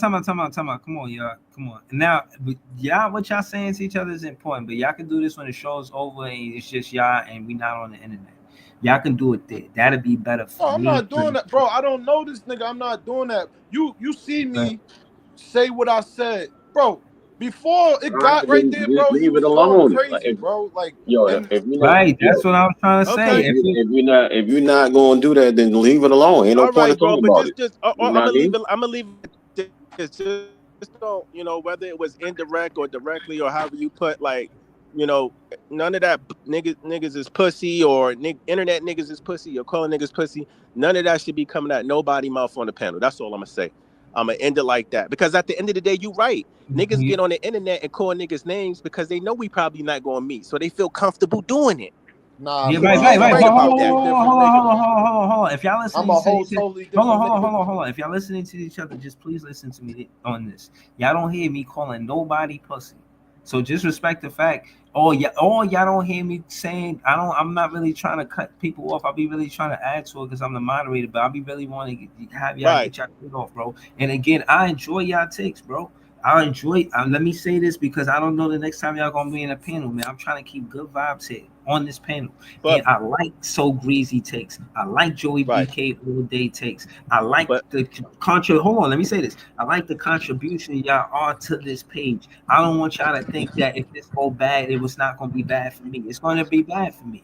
Come on, y'all. Come on. Now, y'all, what y'all saying to each other is important, but y'all can do this when the show's over and it's just y'all and we not on the internet. Y'all can do it there. That'll be better for No, I'm me. not doing that, bro. I don't know this nigga. I'm not doing that. You see Right. me say what I said, bro. Before it All right, got right then there, just bro. You leave it was going alone. Like, crazy, bro. Like, and if you're not, Right, that's what I was trying to say. Okay. if you're not going to do that, then leave it alone. Ain't no All point in right, bro. talking But about it. You I'm know what gonna I leave mean? it. I'm gonna leave it. Just don't, whether it was indirect or directly or however you put, like, none of that niggas is pussy or internet niggas is pussy or calling niggas pussy. None of that should be coming out nobody mouth on the panel. That's all I'm gonna say. I'm gonna end it like that because at the end of the day, you right. Niggas get on the internet and call niggas names because they know we probably not gonna meet, so they feel comfortable doing it. nah, Yeah, So right, bro. yeah, right, you right. I'm right a Hold about totally that. different nigga. on. If y'all I'm listening a to whole each other, totally different nigga. hold on. If y'all listening to each other, just please listen to me on this. Y'all don't hear me calling nobody pussy. So just respect the fact Oh yeah, oh y'all don't hear me saying I don't. I'm not really trying to cut people off. I'll be really trying to add to it because I'm the moderator. But I'll be really wanting to have y'all Right. get y'all shit off, bro. And again, I enjoy y'all takes, bro. I enjoy. Let me say this because I don't know the next time y'all gonna be in a panel, man. I'm trying to keep good vibes here on this panel, and But I like So Greasy takes. I like Joey right. BK all day takes. I like But the contra. Hold on, let me say this. I like the contribution y'all are to this page. I don't want y'all to think that if this go bad, it was not gonna be bad for me. It's gonna be bad for me.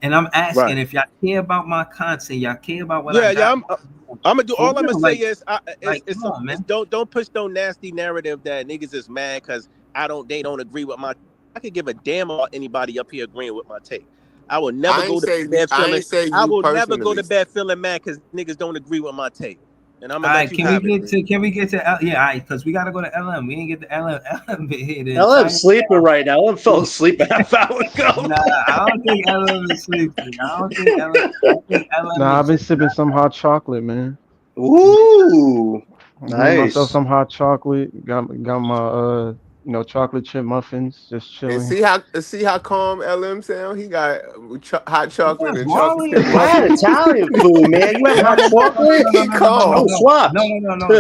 And I'm right. asking if y'all care about my content, y'all care about what I Yeah, yeah. got I'm gonna do. for All I'm gonna real. say is, Come on, it's man. don't push no nasty narrative that niggas is mad because they don't agree with my. I could give a damn about anybody up here agreeing with my take. I will never go to bed I feeling. ain't say I you will never go to personally. bed feeling mad because niggas don't agree with my take. And I'm All gonna let right, you have it, man. can we get to yeah, all right, because we gotta go to LM. We didn't get to LM bit here the LM's entire sleeping time. right now. LM fell asleep a half hour ago. Nah, I don't think LM is sleeping. I don't think LM. I think LM Nah, is I've been just sipping some hot chocolate, man. Ooh, I'm brewing myself nice. some hot chocolate. Got my chocolate chip muffins, just And chilling. see how calm LM sound. He got hot chocolate yes, and chocolate Marley. chip I had muffins. Italian food, man. You have No, hot no, no, no, chocolate? no, no, He no, no, no, no, Oh, calm. no, no, swaps. no, no.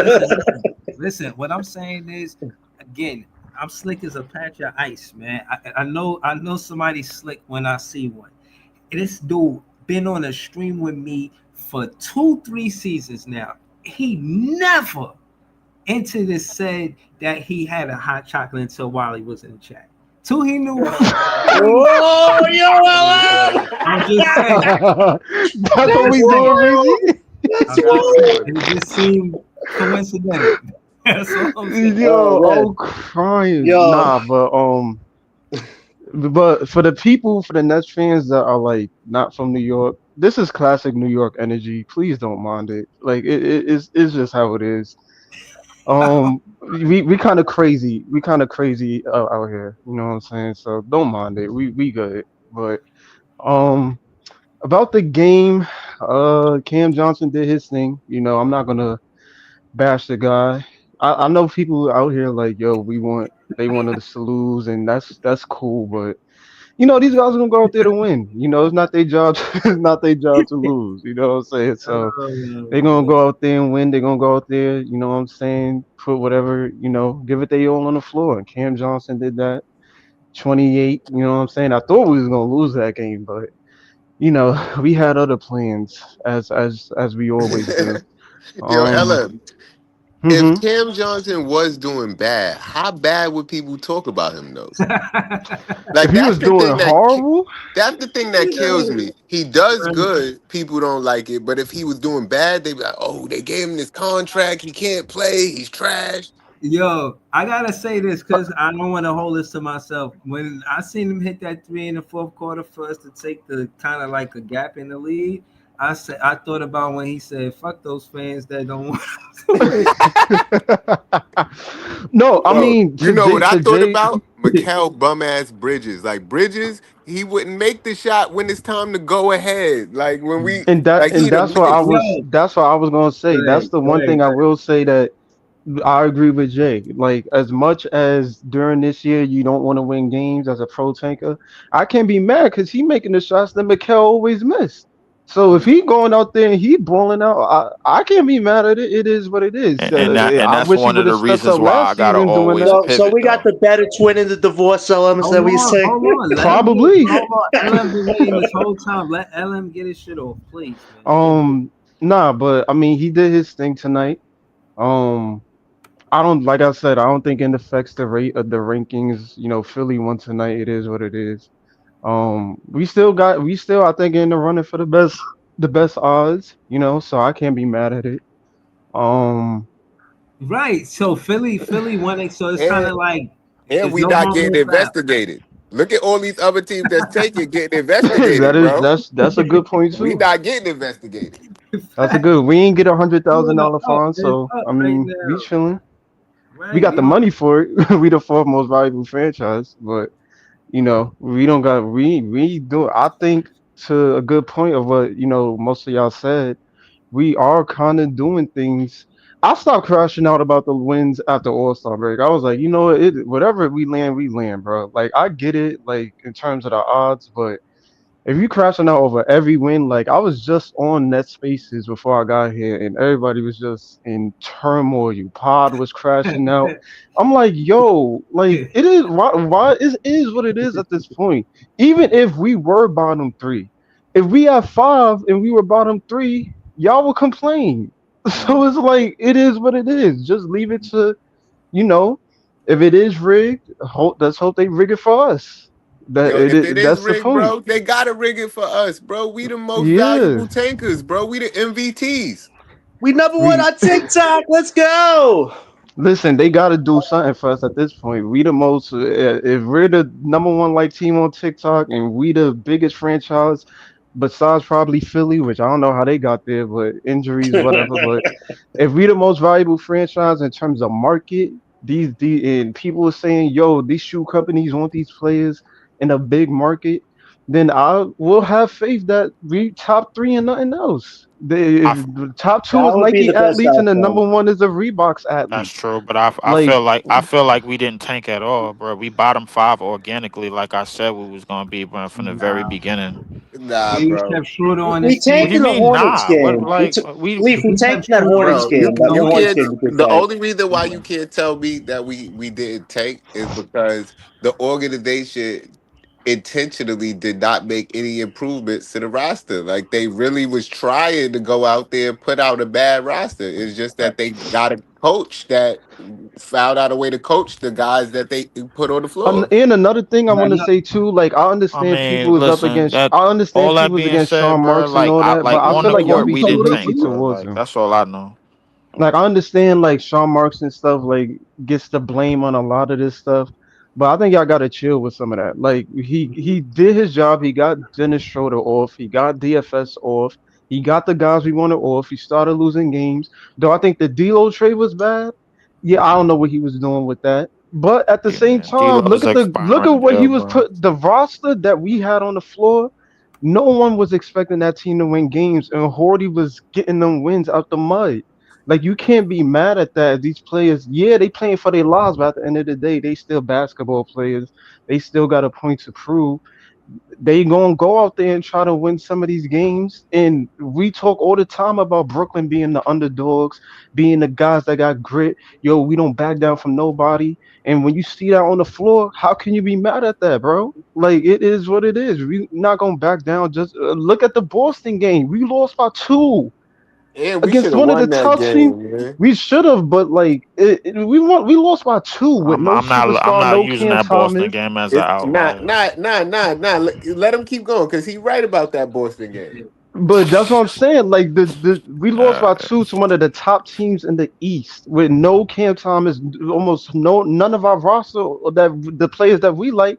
Listen. What I'm saying is, again, I'm slick as a patch of ice, man. I know somebody's slick when I see one. This dude been on a stream with me for 2, 3 seasons now. He never entered and said that he had a hot chocolate until while he was in the chat. Two, he knew. Whoa, yo, LM! I'm just saying. That's I'm what That's just we doing, saying. Breezy. wild. That's I'm just wild. saying. It just seemed coincidental. That's all I'm saying. Yo, Oh man, I'm crying. yo, Nah, but for the people, for the Nets fans that are like not from New York, this is classic New York energy. Please don't mind it. Like it's just how it is. We kind of crazy. We kind of crazy out here. You know what I'm saying? So don't mind it. We good. But um, about the game, Cam Johnson did his thing. You know, I'm not gonna bash the guy. I know people out here like, yo, they want us to lose, and that's cool. But these guys are gonna go out there to win. It's not their job. It's not their job to lose. You know what I'm saying? So they're gonna Oh, go out there and win. They're gonna go out there. You know what I'm saying? Put whatever. Give it their all on the floor. And Cam Johnson did that. 28. You know what I'm saying? I thought we was gonna lose that game, but we had other plans as we always do. Yo, Um. LM. If hmm Cam Johnson was doing bad, how bad would people talk about him though? If Like he was doing horrible, that's the thing that kills me. He does good, people don't like it, but if he was doing bad, they be like, "Oh, they gave him this contract. He can't play. He's trash." yo, I gotta say this because I don't want to hold this to myself. When I seen him hit that three in the fourth quarter for us to take the kind of like a gap in the lead, I thought about when he said, "Fuck those fans that don't want to win." no, I Yo, mean you know what I to thought Jay, about? Mikal bum ass Bridges. Like Bridges, he wouldn't make the shot when it's time to go ahead. Like when we and that like and he'd have that's what I missed. was. Yo, That's what I was gonna say. That's the go one ahead, thing go I ahead. will say that I agree with Jay. Like as much as during this year you don't want to win games as a pro tanker, I can't be mad because he making the shots that Mikel always missed. So if he going out there and he balling out, I can't be mad at it. It is what it is. And I that's wish he one of would the have stepped reasons up why I last gotta season doing always that. so pivot we got though. the better twin in the divorce, LM, is that what you say? Hold on. Let him get. Probably. Hold on. LM been waiting this whole time. Let LM get his shit off, please, man. Just do. Nah, but I mean he did his thing tonight. Um, I don't like I said, I don't think it affects the rate of the rankings. Philly won tonight. It is what it is. We still I think in the running for the best odds. So I can't be mad at it. Um, Right. So Philly winning. So it's kind And of like and it's we no not harm, getting no foul. investigated. Look at all these other teams that's taking getting that investigated, is bro. that's a good point We too. not getting investigated. That's a good. We ain't get Well, $100,000 up. fine, It's so up I right mean we now. chilling. We Right. got We the on. money for it. We the fourth most valuable franchise, but we don't got we do. I think to a good point of what most of y'all said, we are kind of doing things I stopped crashing out about the wins after All Star break. I was like, you know what, whatever we land, bro. Like I get it, like in terms of the odds, but if you crashing out over every win, like I was just on Net Spaces before I got here, and everybody was just in turmoil. You Pod was crashing out. I'm like, yo, like it is. Why is what it is at this point? Even if we were bottom three, if we have five and we were bottom three, y'all will complain. So it's like it is what it is. Just leave it to you know. If it is rigged, let's hope they rig it for us. That Yo, if it is that's the rigged, point. bro, they gotta rig it for us, bro. We the most Yeah. valuable tankers, bro. We the MVTs. We number one We on TikTok. Let's go. listen. They got to do something for us at this point. We the most. If we're the number one like team on TikTok and we the biggest franchise, besides probably Philly, which I don't know how they got there, but injuries, whatever. But if we the most valuable franchise in terms of market, these and people are saying, yo, these shoe companies want these players in a big market, then I will have faith that we top three and nothing else. If I, the top two That is would be Nike the best athletes and the outcome. number one is the Reeboks that's athletes. true, but Like I feel like we didn't tank at all, bro. We bottom five organically, like I said we was gonna be, bro, from the very Nah, beginning. Nah, we bro. kept short on We this team. What tanked do you in the mean, Hornets nah? What game. like Leaf, we We tanked kept in that short on Hornets Bro, this game. team. That No you one Hornets can't. game was good The tank. only reason why you can't tell me that we didn't take is because the organization intentionally did not make any improvements to the roster. Like they really was trying to go out there and put out a bad roster. It's just that they got a coach that found out a way to coach the guys that they put on the floor. and another thing I Nah, want to no, say too, like I I understand people mean, is up listen, against, that I understand all that people is being against said, Sean bro, Marks and all that, but like I no, on feel the no, like we y'all court be we too showed didn't up. leaky tank, bro. towards Like him. that's all I know. Like I understand like Sean Marks and stuff like gets the blame on a lot of this stuff, but I think y'all gotta chill with some of that. Like he did his job. He got Dennis Schroeder off. He got DFS off. He got the guys we wanted off. He started losing games. Though I think the D'Lo trade was bad. Yeah, I don't know what he was doing with that. But at the same Yeah, time, D-Lo's look at expiring what he deal, was bro. the roster that we had on the floor. No one was expecting that team to win games, and Horty was getting them wins out the mud. Like you can't be mad at that. These players, yeah, they playing for their lives, but at the end of the day, they still basketball players. They still got a point to prove. They gonna go out there and try to win some of these games. And we talk all the time about Brooklyn being the underdogs, being the guys that got grit. Yo, we don't back down from nobody. And when you see that on the floor, how can you be mad at that, bro? Like it is what it is. We not gonna back down. Just look at the Boston game. We lost by two Yeah, we should against have one of the won that top teams. game, man. We should have, but like we lost by two with no I'm superstar, not no using Cam that Boston Thomas. game as an It's not, outlier. not, not, not, not. Let him keep going because he right about that Boston game. But that's what I'm saying. Like the we lost Uh, by two to one of the top teams in the East with no Cam Thomas, almost no none of our roster or that the players that we like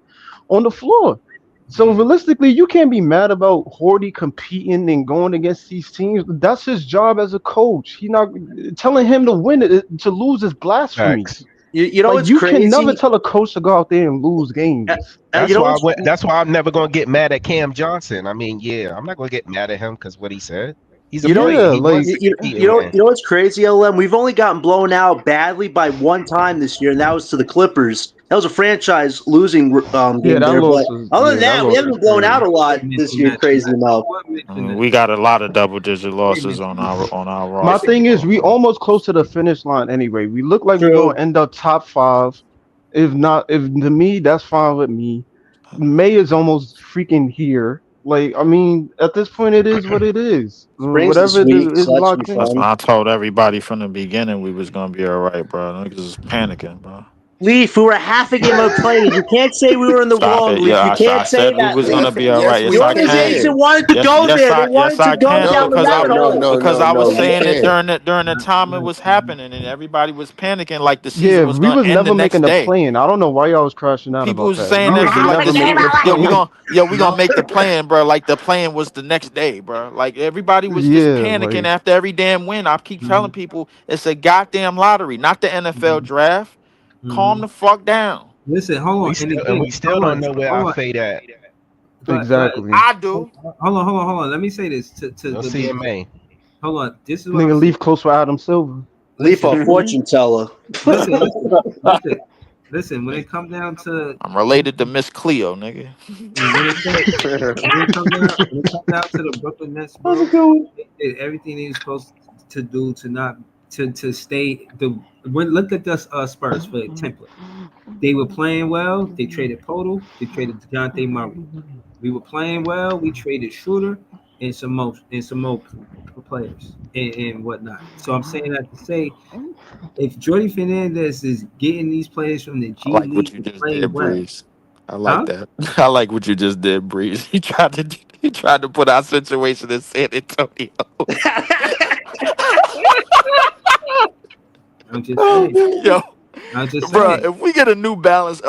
on the floor. So realistically, you can't be mad about Horty competing and going against these teams. That's his job as a coach. He not telling him to win it to lose is blasphemy. Facts. You know Like what's you can never crazy? tell a coach to go out there and lose games. You That's know why what's that's why I'm never gonna get mad at Cam Johnson. I mean, yeah, I'm not gonna get mad at him because what he said. He's a You know, player. Yeah, He wants like to compete and win. you know what's crazy, LM? We've only gotten blown out badly by one time this year, and that was to the Clippers. That was a franchise losing yeah, game there. But other than that that, we loss haven't was been blown out crazy. a lot Didn't this mention year. that. Crazy enough. What mention we that? got a lot of double digit They losses mention on our My roster, thing is, bro. we almost close to the finish line anyway. We look like we're True. gonna end up top five. If not, if to me, that's fine with me. May is almost freaking here. Like, I mean, at this point, it is what it is. Springs this Whatever it week, is so that should be locked in. That's when fun. I told everybody from the beginning we was gonna be all right, bro. Niggas was panicking, bro. Leaf, we were half a game of players. You can't say we were in the Stop wrong, it. Leaf. Yeah, You can't I say said we that, was Leaf. gonna be all right. Yes, The Yes, we I can. organization can. wanted to go there. They Yes, wanted to I go can down the because I rabbit No, hole. no, because no, I was no. You saying it can't. during the time it was happening and everybody was panicking like the season Yeah, was we gonna was end the never next making the day. plan. I don't know why y'all was crashing out People about was that. saying We No, that was shit like never the making the season. plan. We gonna make the plan, bro. Like the plan was the next day, bro. Like everybody was just Yeah, panicking like after every damn win. I keep telling people it's a goddamn lottery, not the NFL draft. Calm the fuck down. Listen, hold on. And again, We still hold don't on, know where hold our on. fate at. But exactly. I hold do. hold on. Let me say this to We'll the see big. in May. Hold on. This is what I'm Nigga, saying. leave close for Adam Silver. Leave for a fortune teller. Listen. When it come down to I'm related to Miss Cleo, nigga. when it come down to the Brooklyn Nets, How's it bro, going? they did everything they was supposed to do to not to stay the. When look at the Spurs for a template. They were playing well. They traded Podol. They traded Dejounte Murray. We were playing well. We traded Shooter and some more players and whatnot. So I'm saying that to say, if Jordi Fernandez is getting these players from the I G like what League you to just play did, well, Breeze. I like huh? that. I like what you just did, Breeze. He tried to put our situation in San Antonio. I'm just saying. Yo, I'm just bro, saying. if we get a New Balance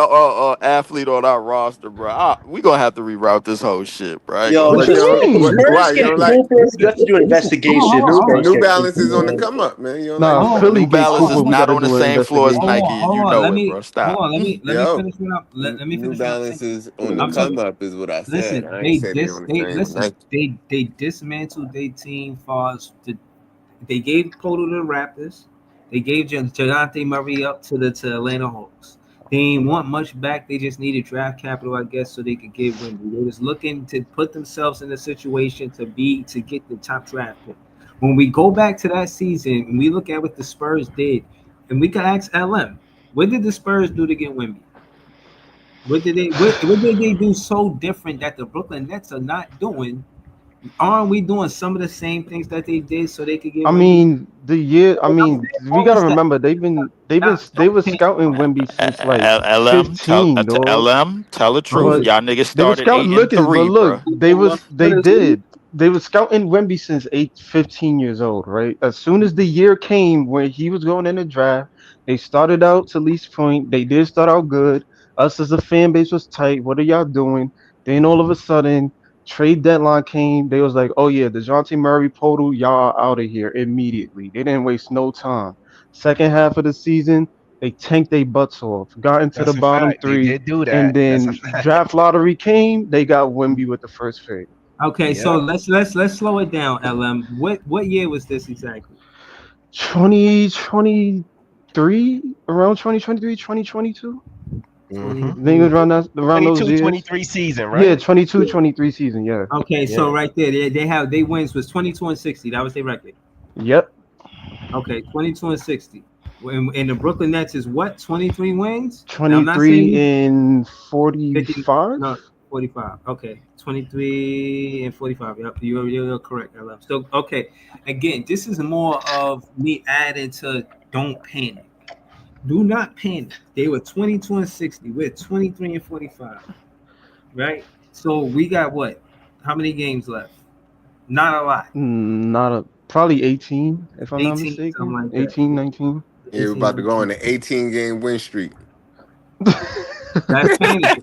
athlete on our roster, bro, we gonna have to reroute this whole shit, bro. I ain't Yo, gonna if What the, lie. you don't, if the what, Listen, why Spurs you get don't like Cooper, you have to do an hold investigation. If on, hold on, Spurs New get Balance is Cooper, on the man. come up, man. You don't like Nah, New Oh, Balance? Philly New get Balance Cooper. is We not got to on the do an same floor as investigation. Nike, and you know Let it, me bro. hold Stop. on. Let me Yo, finish what I'm. Let me New finish what I'm Balance saying. is on the I'm come talking. up, is what I said. Listen, I ain't say they on the they same with listen. Nike. They dismantled their team far as they gave Poto to the Raptors. They gave Dejounte Murray up to Atlanta Hawks. They ain't want much back. They just needed draft capital, I guess, so they could get Wemby. They was looking to put themselves in a situation to get the top draft pick. When we go back to that season and we look at what the Spurs did, and we can ask LM, what did the Spurs do to get Wemby? What did they do so different that the Brooklyn Nets are not doing? Aren't we doing some of the same things that they did so they could get I Wemby? mean, I'm saying we all gotta this stuff. remember they Don't were panic. scouting Wemby since like LM, 15, dog. tell the truth. But Okay. Y'all niggas they were started scouting. 8 and Look, but 3, look, bro. they did. They were scouting Wemby since 15 years old, right? As soon as the year came where he was going in the draft, they started out to least point. They did start out good. Us as a fan base was tight. What are y'all doing? Then all of a sudden, trade deadline came. They was like, oh yeah, DeJounte Murray, Podol, y'all are out of here immediately. They didn't waste no time. Second half of the season, they tanked their butts off, got into the That's a bottom fact. They three, did do and that. That's a then fact. draft lottery came. They got Wemby with the first pick. Okay, so Yep. let's slow it down, LM. What year was this exactly? 2023, around 2023, 2022. Mm-hmm. I think it was 2022. around those 22, years. 23 season, Yeah, right? 22, 23 season. Yeah. Okay, so Yeah. right there, they have they wins was 22 and 60. That was their record. Yep. Okay, 22 and 60. And the Brooklyn Nets is what? 23 wins? Now I'm not 23 saying and 50, 45. no, 45. Okay. 23 and 45. Yep, you're correct, LM. So okay. Again, this is more of me adding to don't panic. Do not panic. They were 22 and 60. We're 23 and 45. Right? So we got what? How many games left? Not a lot. Not a probably 18, if I'm not 18, something mistaken. like that. 18, 19. Yeah, we're 18, about to go 19. on an 18-game win streak. That's panicking.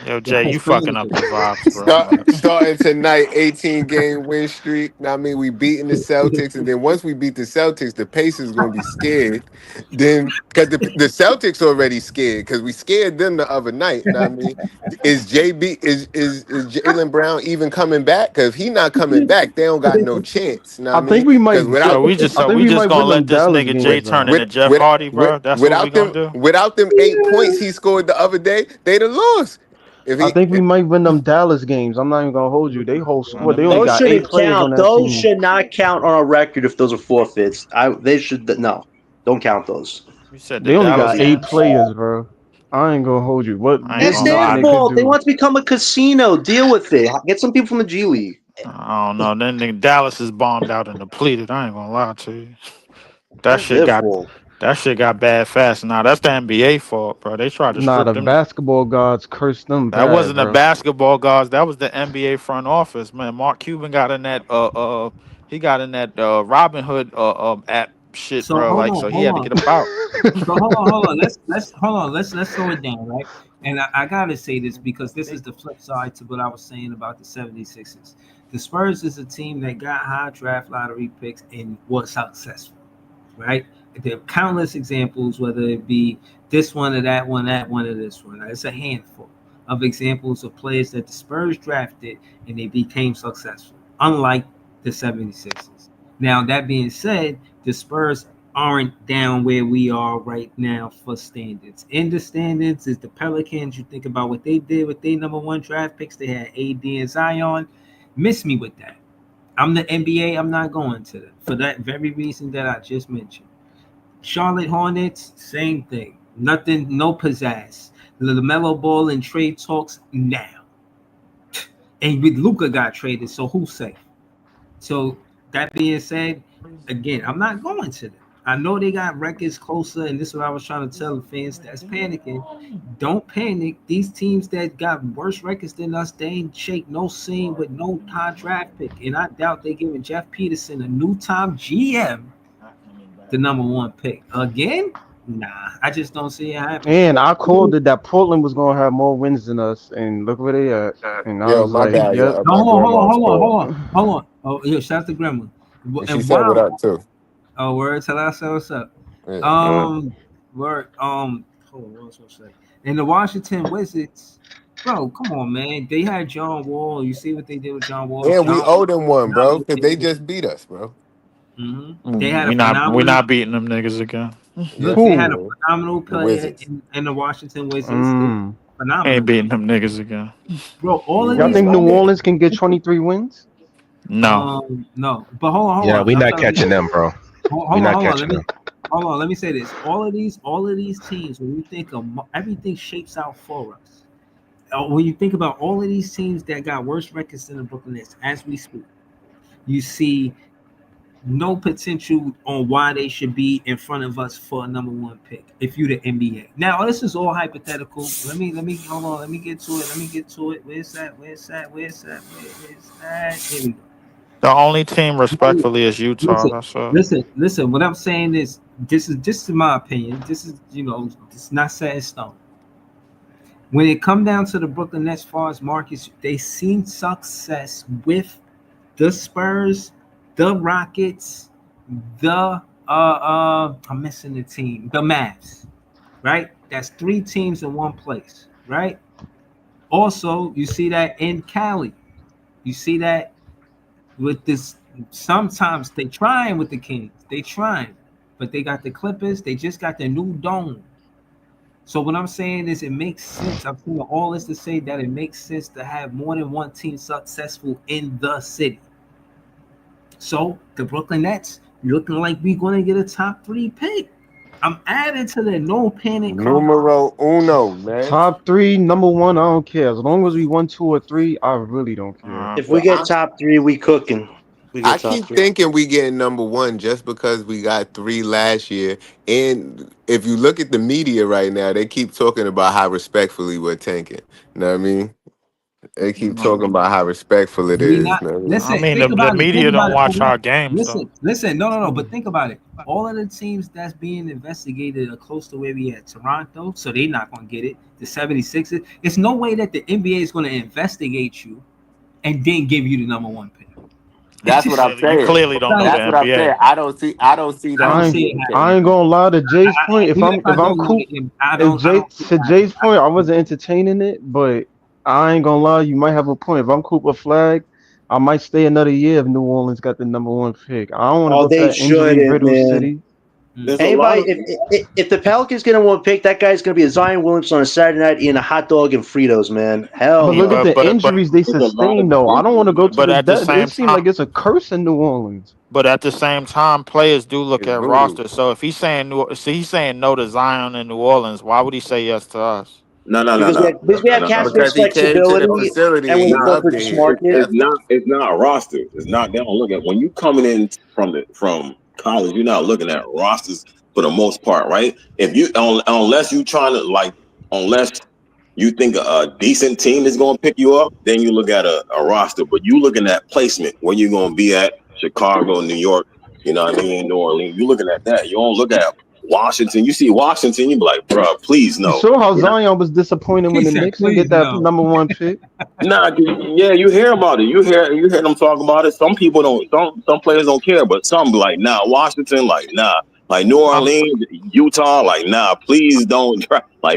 Yo, Jay, That's you fucking up panicking. the vibes, bro. Starting tonight, 18-game win streak. I mean, we beating the Celtics, and then once we beat the Celtics, the Pacers gonna be scared. Then, because the Celtics already scared, because we scared them the other night. Know what I mean, is Jalen Brown even coming back? Because if he not coming back, they don't got no chance. Know what I I think mean? we Because might. without So I think we we just might gonna win let them this Dallas nigga Jay games turn though. into Jeff Hardy, bro. That's what we gonna do. without them 8 points he scored the other day, they'd have lost. If I he think we might win them Dallas games. I'm not even gonna hold you. They whole squad. They only Those got eight shouldn't players on count. that Those team. should not count on a record if those are forfeits. They should no. Don't count those. You said the They only Dallas got Yeah. eight games. players, bro. I ain't gonna hold you. What I ain't It's this gonna their lie. youngin could fault. They do? want to become a casino. Deal with it. Get some people from the G League. I don't know. Then nigga Dallas is bombed out and depleted. I ain't gonna lie to you. That That's shit their got fault. that shit got bad fast. Nah, that's the NBA fault, bro. They tried to Nah, strip the them. basketball gods cursed them That bad, wasn't the bro. basketball guys. That was the NBA front office, man. Mark Cuban got in that he got in that Robin Hood app shit, So bro. hold Like on, so he hold had to on. get about. So hold on. Let's hold on. Let's slow it down, right? And I gotta say this because this is the flip side to what I was saying about the 76ers. The Spurs is a team that got high draft lottery picks and was successful, right? There are countless examples, whether it be this one or that one or this one. It's a handful of examples of players that the Spurs drafted and they became successful, unlike the 76ers. Now, that being said, the Spurs aren't down where we are right now for standards. In the standards is the Pelicans. You think about what they did with their number one draft picks. They had AD and Zion. Miss me with that. I'm the NBA. I'm not going to them for that very reason that I just mentioned. Charlotte Hornets, same thing. Nothing, no pizzazz. LaMelo Ball and trade talks now. And with Luca got traded, so who's safe? So that being said, again, I'm not going to them. I know they got records closer, and this is what I was trying to tell the fans that's panicking. Don't panic. These teams that got worse records than us, they ain't shake no scene with no high draft pick. And I doubt they giving Jeff Peterson a new time GM the number one pick. Again? Nah, I just don't see it happening. And I called it that Portland was gonna have more wins than us, and look where they at. And I Yo, was my like, bad. yep. Yo, No, my grandma's called. hold on. Oh, yo, shout out to Grandma. And she And said what wow, up too. oh, word, tell us what's up. Yeah. Um, word, hold on, what was I gonna say? And the Washington Wizards, bro, come on, man. They had John Wall. You see what they did with John Wall? And we John owe them one, bro, Wall, because they just beat us, bro. They had a We phenomenal. not beating them niggas again. Look, they Yes, had a Who? phenomenal the player Wizards. in the Washington Wizards. They Mm. phenomenal, Ain't beating them niggas again. bro. All We of Y'all these think winning New again. Orleans can get 23 wins? No. No, but hold Yeah, on. we I'm not telling you, catching them, bro. We not hold on. catching them. Let me say this. All of these teams, when you think of everything shapes out for us. When you think about all of these teams that got worse records than the Brooklyn Nets, as we speak, you see no potential on why they should be in front of us for a number one pick. If you the NBA, now this is all hypothetical. Let me hold on. Let me get to it. Where's that? Here we go. The only team respectfully is Utah. Listen, That's it. listen. What I'm saying is, this is just in my opinion. This is, it's not set in stone. When it come down to the Brooklyn Nets, as far as markets, they seen success with the Spurs, the Rockets, the I'm missing the team, the Mavs, right? That's three teams in one place, right? Also, you see that in Cali. You see that with this. Sometimes they trying with the Kings. They trying, but they got the Clippers. They just got the new dome. So what I'm saying is, it makes sense. I'm saying all this to say that it makes sense to have more than one team successful in the city. So the Brooklyn Nets looking like we're going to get a top 3 pick. I'm adding to the no panic conversation. Numero uno, man. Top three, number one, I don't care. As long as we won 2 or 3, I really don't care. If we But get top 3, we cooking. We I get top keep 3. thinking we getting number one just because we got 3 last year. And if you look at the media right now, they keep talking about how respectfully we're tanking. You know what I mean? They keep talking about how respectful it We is. not You know what I mean? I listen. mean, Think the about it. Think media about don't it. Hold watch on. our games though. Listen. No. But think about it. All of the teams that's being investigated are close to where we at. Toronto, so they're not going to get it. The 76ers. It's no way that the NBA is going to investigate you and then give you the number one pick. It's That's what just I'm You saying. clearly don't know the That's what I'm saying. NBA. I don't see I that don't I ain't, see it being the case. I happening. ain't gonna lie to Jay's point. If Even I'm if I if I'm don't know cool, the game, I if don't see it To happening. Jay's point, I wasn't entertaining it, but I ain't gonna lie, you might have a point. If I'm Cooper Flag, I might stay another year if New Orleans got the number one pick. I don't want to Oh, go to they that injury shouldn't, riddled man. city. There's a lot Anybody, of if the Pelicans get a one pick, that guy's gonna be a Zion Williamson on a Saturday night eating a hot dog and Fritos, man. Hell But look at no. the But injuries they there's a lot of sustained, though. I don't want to go to but the at the death. It same seems time, like it's a curse in New Orleans. but at the same time, players do look It's at voodoo. rosters. So if he's saying he's saying no to Zion in New Orleans, why would he say yes to us? no, no, no, Because no, no, we no, have no, no. cap Because space he came to the flexibility facility and and we he look Nah, for loved the it smart here. kid. That's what, it's not a roster. It's not. They don't look at when you coming in from from college. You're not looking at rosters for the most part, right? If you unless you trying to unless you think a decent team is going to pick you up, then you look at a roster. But you looking at placement, where you going to be at Chicago, New York, you know what I mean, New Orleans. You looking at that. You don't look at Washington. You see Washington, you be like, bro, please You no. saw how You know? Zion was disappointed He when the said, Knicks didn't "Please get that no." number one pick. Nah, yeah, you hear about it. You hear them talk about it. Some people don't. Some players don't care, but some be like, nah. Washington, like, nah. Like New I'm, Orleans, Utah, like, nah. Please don't,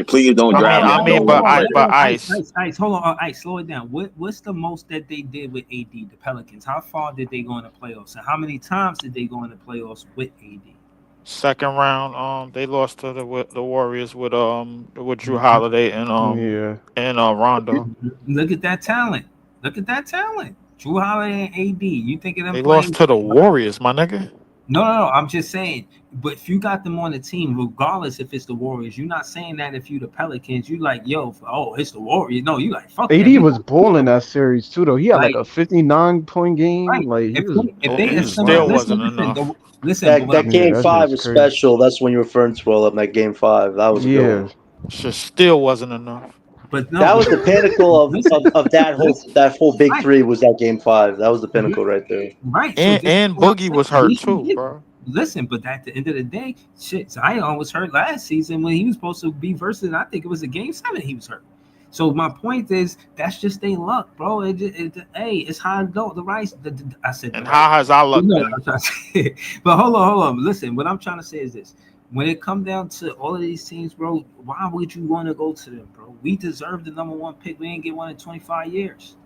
please don't Hold draft on, me I at hold on, mean, number hold but one, on. I, right? but Ice, ice. hold on, Ice. Slow it down. What's the most that they did with AD, the Pelicans? How far did they go in the playoffs, and how many times did they go in the playoffs with AD? Second round, they lost to the Warriors with Drew Holiday Yeah. and Rondo. Look at that talent. Look at that talent. Drew Holiday and AD. You think of them They lost playing? to the Warriors, my nigga. No. I'm just saying. But if you got them on the team, regardless if it's the Warriors, you're not saying that if you the Pelicans, you like, yo, oh, it's the Warriors. No, you like, fuck them. AD was balling that series too, though. He had like Like, a 59-point game. right. Like he was If they It balling, assemble, still bro. listen, wasn't enough. listen. But That what I'm that Yeah, game that shit five was was crazy. special. That's when you're referring to, all up that game five. That was a good Yeah. one. Shit still wasn't enough. But no, That but was the pinnacle listen, of listen, that whole big right, three was that game five. That was the mhm, pinnacle right there. right. So And this is and what I'm Boogie was saying. hurt We can too, get. bro. Listen, but at the end of the day, shit, Zion was hurt last season when he was supposed to be versus. I think it was a game 7. He was hurt. So my point is, that's just their luck, bro. Hey, it's how it go. I said the And right. how has our You luck know what been? I'm trying to say. But hold on. Listen, what I'm trying to say is this: when it come down to all of these teams, bro, why would you want to go to them, bro? We deserve the number one pick. We ain't get one in 25 years.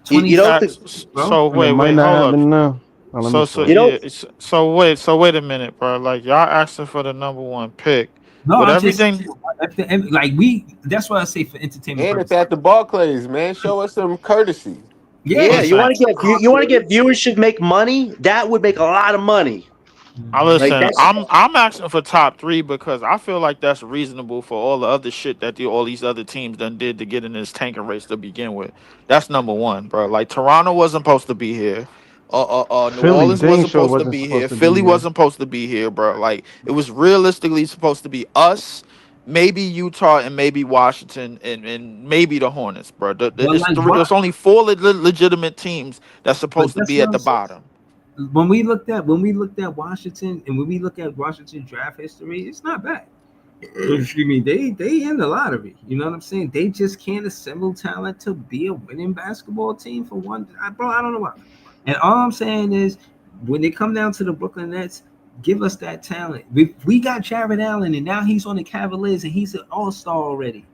You know what the 26, bro. So And it might wait, not hold up. happen now. Oh, let me So stop. you know yeah, so wait a minute, bro. Like y'all asking for the number one pick No, with I'm just everything. saying, like we. That's why I say for entertainment And it's purposes. at the Barclays, man. Show us some courtesy. Yeah, yeah, it's you Listen, want to get you want to get viewership, make money. That would make a lot of money. I Like listen. that's I'm asking for top 3 because I feel like that's reasonable for all the other shit that all these other teams done did to get in this tanking race to begin with. That's number one, bro. Like Toronto wasn't supposed to be here. New Philly, Orleans dang wasn't sure supposed to wasn't be here. supposed to be Philly here. wasn't supposed to be here, bro. Like it was realistically supposed to be us, maybe Utah, and maybe Washington, and maybe the Hornets, bro. but It's like three. what? There's only 4 legitimate teams that's But supposed to that's be what at I'm the saying. bottom. When we looked at Washington and when we look at Washington draft history, it's not bad. Excuse me, they in the lottery. You know what I'm saying? They just can't assemble talent to be a winning basketball team for one. Bro, I don't know why. And all I'm saying is, when they come down to the Brooklyn Nets, give us that talent. We got Jared Allen, and now he's on the Cavaliers, and he's an All Star already,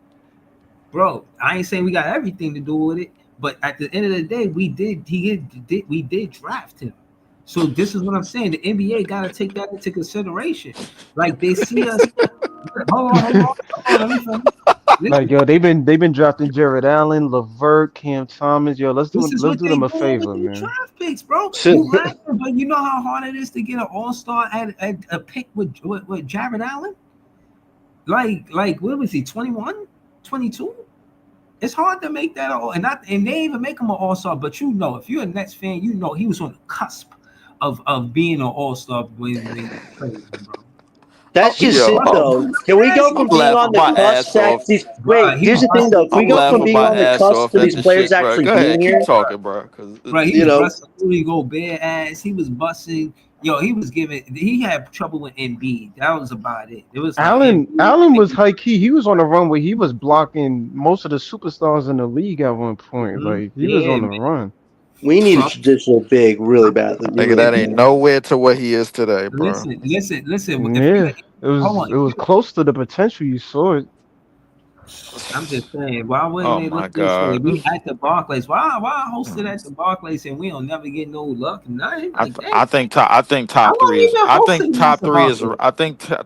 bro. I ain't saying we got everything to do with it, but at the end of the day, we did draft him. So this is what I'm saying. The NBA got to take that into consideration. Like they see us. Hold on. Let me finish. Like Listen, yo, they've been drafting Jared Allen, Levert, Cam Thomas. Yo, this is let's what do they them a doing with favor, their man. draft picks, bro. You laughing, but you know how hard it is to get an All Star at a pick with Jared Allen. Like what was he? 21, 22. It's hard to make that all, and they even make him an all star. But you know, if you're a Nets fan, you know he was on the cusp of being an all star when they traded him, bro. that's He was just Yo, it busting. though. He Can we go I'm from being on laughing the my cusp ass to off. actually Bro, wait? he Here's was the thing though. busting. Can we I'm go from laughing being my on the ass cusp off to at these the players shit, bro. actually Go being ahead, keep here? talking, bro. Cause Right, he You was know, busting Rudy Gobert ass. He was busting. Yo, he was giving. He had trouble with Embiid. That was about it. It was like Embiid. Allen was high key. He was on a run where he was blocking most of the superstars in the league at one point. Mhm. Like he was Yeah, on a man. run. we need a So traditional big really badly. We nigga, really that do. ain't nowhere to what he is today, bro. listen. If you Yeah, hold on, it was close to the potential. You saw it. I'm just saying, why wouldn't Oh they my look this way? god. We at the Barclays. Why host it at the Barclays and we don't never get no luck? Nothing like that. I think I top three wasn't is even hosting at the Barclays.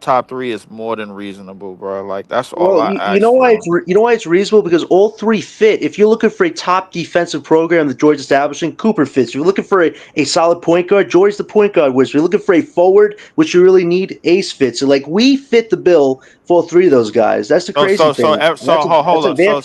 top 3 is more than reasonable, bro. Like that's all Well, I you ask know why for. you know why it's reasonable because all three fit. If you're looking for a top defensive program, the George establishing Cooper fits. If you're looking for a solid point guard, George's the point guard wizard. If you're looking for a forward, which you really need, Ace fits. So like we fit the bill for all three of those guys. That's the So crazy thing. hold That's an up. advantage.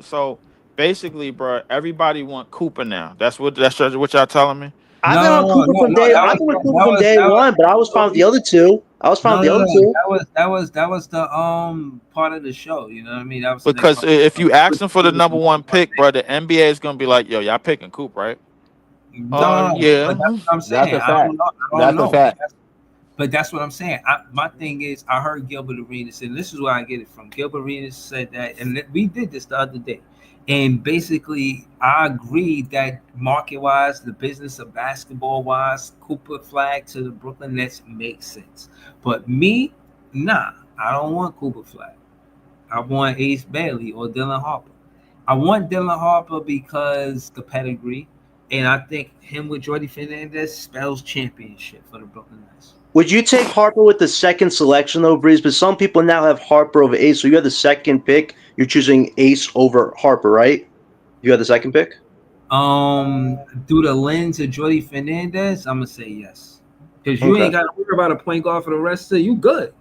So basically, bro, everybody want Cooper now. That's what y'all telling me. I've been on Cooper from day. That I've was been with Cooper that from was day that was one, but I was fine with the other two. I was fine with the other two. that was the part of the show. You know what I mean? That was the next Because part. if you asking for the number one pick, bro, the NBA is gonna be like, yo, y'all picking Coop, right? No, but that's Yeah. what I'm That's saying. a I don't fact. know. I don't That's a know. fact. But that's what I'm saying. My thing is, I heard Gilbert Arenas, and this is where I get it from. Gilbert Arenas said that, and we did this the other day. And basically, I agree that market-wise, the business of basketball-wise, Cooper Flag to the Brooklyn Nets makes sense. But me, nah, I don't want Cooper Flag. I want Ace Bailey or Dylan Harper. I want Dylan Harper because the pedigree. And I think him with Jordi Fernandez spells championship for the Brooklyn Nets. Would you take Harper with the second selection though, Breeze? But some people now have Harper over Ace. So you have the second pick. You're choosing Ace over Harper, right? You have the second pick. Through the lens of Jordi Fernandez, I'm gonna say yes, because you Okay. ain't got to worry about a point guard for the rest of you. Good,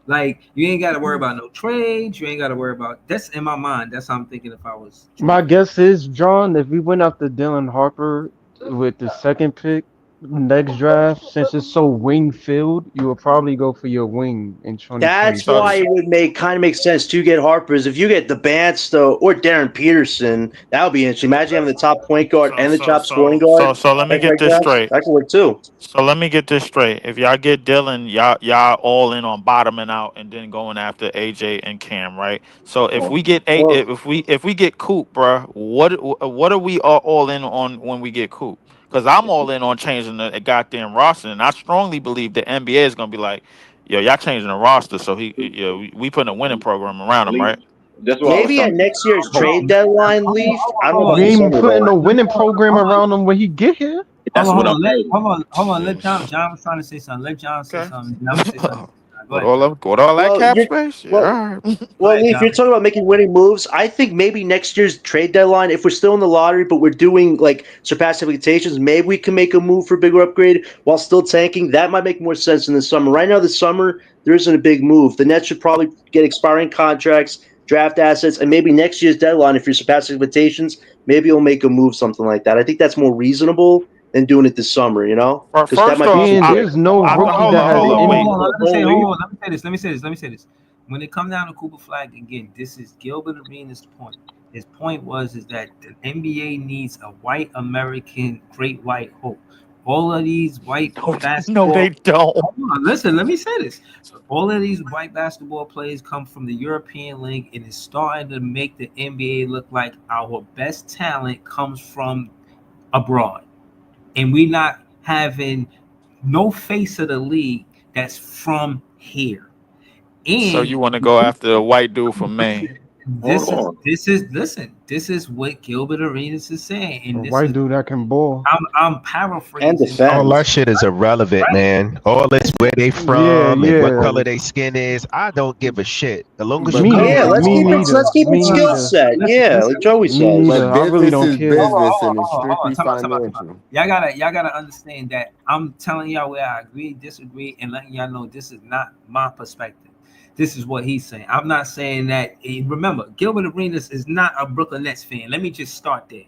like you ain't got to worry about no trades. You ain't got to worry about that's in my mind. That's how I'm thinking if I was My Jordi. guess is, John, if we went after Dylan Harper with the second pick next draft, since it's so wing filled, you will probably go for your wing in That's 2026. why it would make sense to get Harper's. If you get the Bance though, or Darren Peterson, that would be interesting. Imagine having the top point guard So and the so top scoring so guard. so so let me Back get this drafts. straight. That could work too. So let me get this straight. If y'all get Dylan, y'all all in on bottoming out and then going after AJ and Cam, right? So if we get eight, Well, if we get Coop, bruh, what are we all in on when we get Coop? Because I'm all in on changing the goddamn roster, and I strongly believe the NBA is gonna be like, yo, y'all changing the roster, so we putting a winning program around him, Leaf. right? That's what I was maybe trying at to next year's Hold trade on, deadline, Leaf. I don't know hold about We the on, ain't summer putting though. no winning hold program on, around him when he get here. That's what I'm saying. hold on. Let John. Sheesh. John was trying to say something. Let John say Okay. something. I'm gonna say something. Go with ahead, John. all that Well, cap you're space, well. yeah. All right. Go Well, ahead, Lee, if you're John. talking about making winning moves, I think maybe next year's trade deadline, if we're still in the lottery, but we're doing like surpass expectations, maybe we can make a move for a bigger upgrade while still tanking. That might make more sense in the summer. Right now, the summer, there isn't a big move. The Nets should probably get expiring contracts, draft assets, and maybe next year's deadline, if you're surpassing expectations, maybe you'll make a move, something like that. I think that's more reasonable than doing it this summer, because that First might be off, too And I, quick. there's no I rookie hold that on, has hold on, any. wait. Let me say this. When it comes down to Cooper Flag again, this is Gilbert Arenas' point. His point is that the NBA needs a white American great white hope. All of these white No, they basketball. don't. Hold on, listen, let me say this. All of these white basketball players come from the European League, and it's starting to make the NBA look like our best talent comes from abroad, and we're not having no face of the league that's from here. So And you want to go after a white dude from Maine? Hold on. this is what Gilbert Arenas is saying, A and this white is dude that can ball. I'm And paraphrasing. All defend. that shit is irrelevant, Right? man. All this where they Yeah, from and what yeah. color they skin is, I don't give a shit. As long as you Me, come Yeah, from let's me keep it. home. neither. Let's keep it Me skill neither. set. Yeah, like Joey Me says. neither. But I really business don't is care. business and it's Hold on. strictly Time out. financial. Y'all gotta understand that I'm telling y'all where I agree, disagree, and letting y'all know this is not my perspective. This is what he's saying. I'm not saying that. Remember, Gilbert Arenas is not a Brooklyn Nets fan. Let me just start there.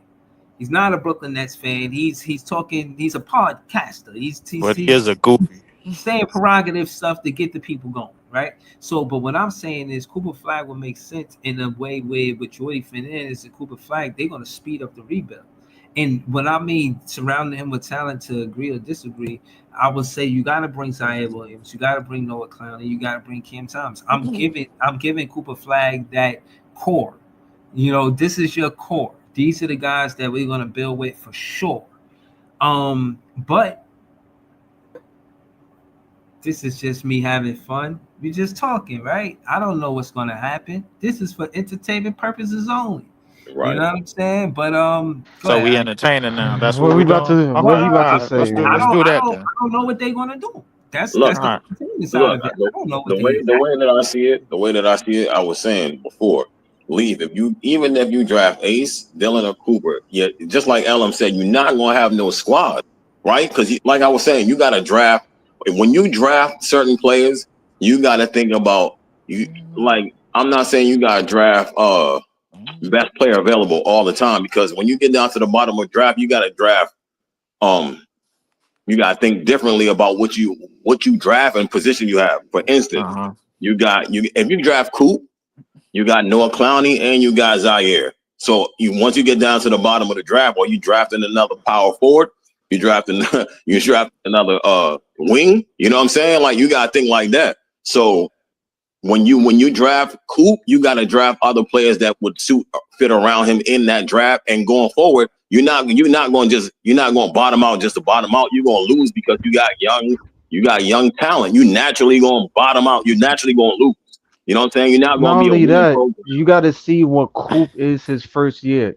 He's not a Brooklyn Nets fan. He's talking. He's a podcaster. But he is a goofy. saying prerogative stuff to get the people going, right? So, but what I'm saying is Cooper Flag will make sense in a way where with Jordi Fernandez and Cooper Flag, they're going to speed up the rebuild. And what I mean, surrounding him with talent to agree or disagree, I would say you got to bring Zaire Williams, you got to bring Noah Clowney, you got to bring Cam Thomas. I'm giving Cooper Flag that core. This is your core. These are the guys that we're going to build with for sure. But this is just me having fun. We're just talking, right? I don't know what's gonna happen. This is for entertainment purposes only. You Right. know what I'm saying? But go So we ahead. entertaining now. That's what What we we about doing. to? Okay, What all he Well, about to right. Let's say, do I let's man? don't, do I that don't, then. I don't know what they're gonna do. That's Look, that's All the right. entertainment side look. of it. I don't know what they The exactly. way that I see it, I was saying before, leave. Even if you draft Ace, Dylan, or Cooper, yeah, just like Elam said, you're not gonna have no squad, right? Because like I was saying, you got to draft. When you draft certain players, you got to think about you. Like I'm not saying you got to draft best player available all the time because when you get down to the bottom of draft, you got to draft um you got to think differently about what you draft and position you have. For instance, Uh-huh. you if you draft Coop, you got Noah Clowney and you got Zaire. So once you get down to the bottom of the draft, or you drafting another power forward, you drafting you draft another wing. You know what I'm saying? Like you got to think like that. So when you draft Coop, you got to draft other players that would fit around him in that draft. And going forward, you're not going to bottom out just to bottom out. You're going to lose because you got young talent. You naturally going to bottom out. You're naturally going to lose. You know what I'm saying? You're not Not going to be a only winning that, program. you got to see what Coop is his first year.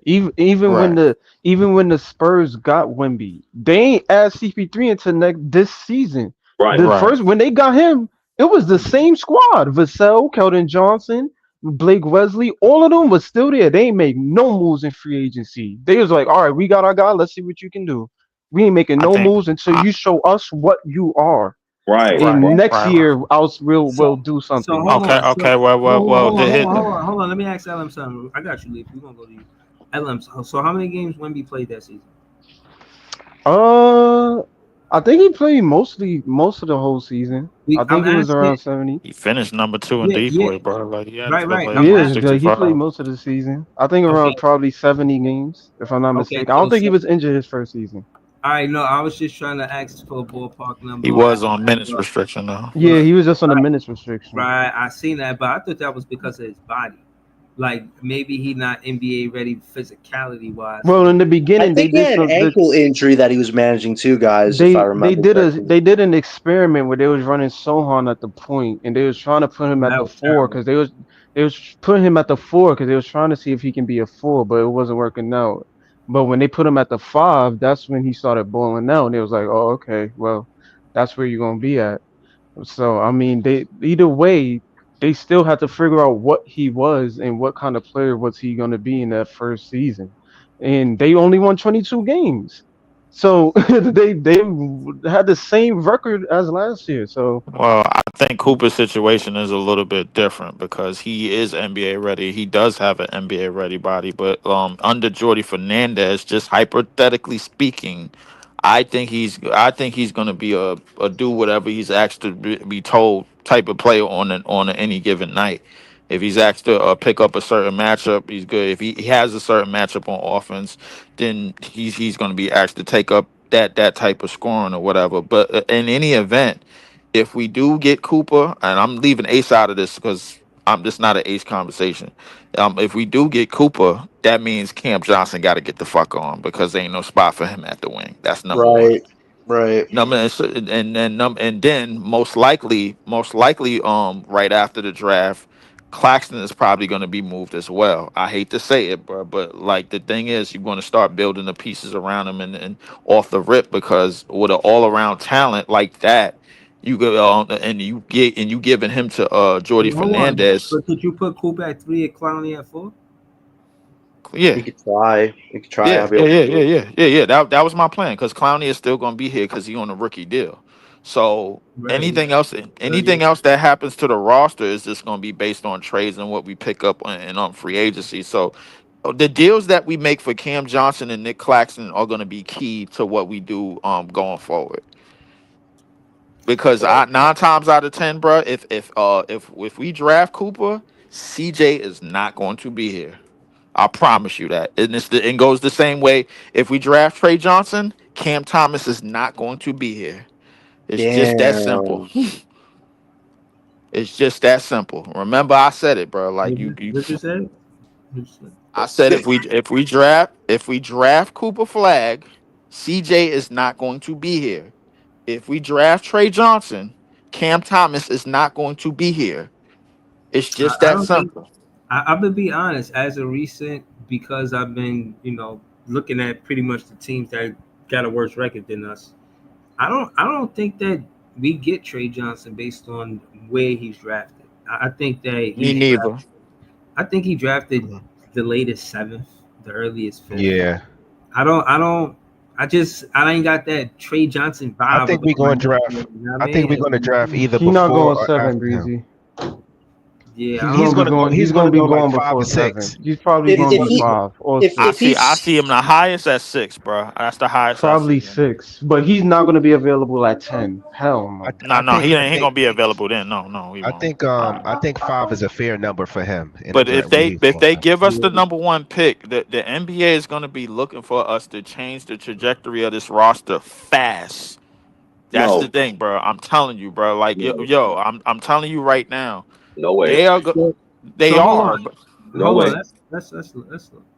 Right. Even when the Spurs got Wemby, they ain't add CP3 into this season. Right. The Right. first when they got him, it was the same squad: Vassell, Keldon Johnson, Blake Wesley. All of them was still there. They ain't make no moves in free agency. They was like, all right, we got our guy. Let's see what you can do. We ain't making I no think. moves until you show us what you are. Right. Right. And Right. next Right. year, else we'll So, do so something. hold Okay. on. Okay. So, Well. Well. Well. hold on, The hold hit. on, hold on, hold on. Let me ask LM something. I got you, Leaf. We're gonna go to you. LM. So how many games Wemby played that season? Uh, I think he played most of the whole season. I I'm think it was asking. around 70. He finished number 2 in Yeah, yeah. Detroit, bro. Like he had to Right, play right. like I'm Yeah, asking. like he played 65. most of the season. I think Okay, around probably 70 games, if I'm not okay. mistaken. I don't think he was injured his first season. All right. No, I was just trying to ask for a ballpark He number. was on minutes restriction though. Yeah, But he was just on the right, minutes restriction. right. I seen that, but I thought that was because of his body. Like maybe he not NBA ready physicality wise. Well, in the I beginning, they think he did had an some. ankle injury that he was managing too, guys, if I remember correctly. They did an experiment where they was running Sohan at the point and they was trying to put him at That the was four terrible. because they was putting him at the four because they was trying to see if he can be a four, but it wasn't working out. But when they put him at the five, that's when he started balling out, and it was like, oh, okay, well, that's where you're gonna be at. So I mean, they either way, they still had to figure out what he was and what kind of player was he gonna be in that first season, and they only won 22 games. So they had the same record as last year. So Well, I think Cooper's situation is a little bit different because he is NBA ready. He does have an NBA ready body, but under Jordi Fernandez, just hypothetically speaking, I think he's going to be a do whatever he's asked to be told type of player on any given night. If he's asked to pick up a certain matchup, he's good. If he has a certain matchup on offense, then he's going to be asked to take up that type of scoring or whatever. But in any event, if we do get Cooper, and I'm leaving Ace out of this because this not an Ace conversation. If we do get Cooper, that means Cam Johnson got to get the fuck on because there ain't no spot for him at the wing. That's number one. Right, right. And then most likely, right after the draft, Claxton is probably going to be moved as well. I hate to say it, bro, but like the thing is, you're going to start building the pieces around him and off the rip because with an all around talent like that, you go and you giving him to Jordi Hold on. Fernandez. But could you put Coop at 3 and Clowney at 4? We Yeah, could try. We could try. I'll yeah, be yeah, able yeah, to yeah, do it. yeah, yeah, yeah. That was my plan because Clowney is still going to be here because he on a rookie deal. So Right. Third anything year. else that happens to the roster is just going to be based on trades and what we pick up on free agency. So the deals that we make for Cam Johnson and Nick Claxton are going to be key to what we do going forward. Because Right. 9 times out of 10, bro, if we draft Cooper, CJ is not going to be here. I promise you that. And goes the same way. If we draft Trey Johnson, Cam Thomas is not going to be here. It's just that simple. Damn. It's just that simple. Remember, I said it, bro. Like you What you said? What you said? I said if we draft Cooper Flag, CJ is not going to be here. If we draft Trey Johnson, Cam Thomas is not going to be here. It's just I that don't think simple. I'm gonna be honest. As a recent, because I've been, looking at pretty much the teams that got a worse record than us. I don't think that we get Trey Johnson based on where he's drafted. I think that Me he's neither. drafted. I think he drafted the latest seventh, the earliest fifth. Yeah, I don't. I don't. I ain't got that Trey Johnson I vibe think about we're my going to nigga. draft. You know what I I think we're mean? going to draft either he not before going or seven, after him. Breezy. Yeah, I He's don't. going to go. He's He's going gonna to be go like going 5 or before 6. 7. He's probably If He's gonna if be going to he go. 5 or if I if 6. see I he's see him the highest at 6, bro. That's the highest I Probably see him. 6, but he's not gonna be available at 10. Hell no. No, I no, think. I he ain't think. gonna be available then. No, no, he won't. I think 5 is a fair number for him in the But draft where he's if going they after. give us the number one pick, the NBA is gonna be looking for us to change the trajectory of this roster fast. That's the No. thing, bro. I'm telling you, bro. Like No. I'm telling you right now. No way. They are So, they so hold are. on. But No Hold on. way.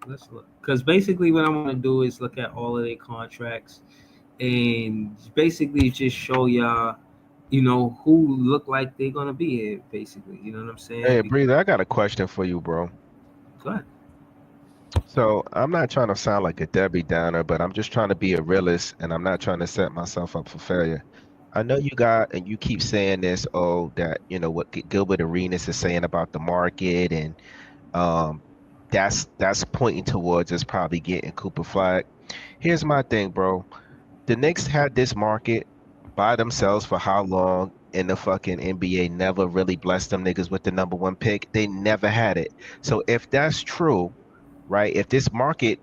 Let's look. Because basically, what I want to do is look at all of their contracts and basically just show y'all who look like they're gonna be here, basically. You know what I'm saying? Hey, Breather, I got a question for you, bro. Go ahead. So I'm not trying to sound like a Debbie Downer, but I'm just trying to be a realist, and I'm not trying to set myself up for failure. I know you got, and you keep saying this, that what Gilbert Arenas is saying about the market, and um, that's pointing towards us probably getting Cooper Flag. Here's my thing, bro. The Knicks had this market by themselves for how long? And the fucking NBA never really blessed them niggas with the number one pick. They never had it. So if that's true, right? If this market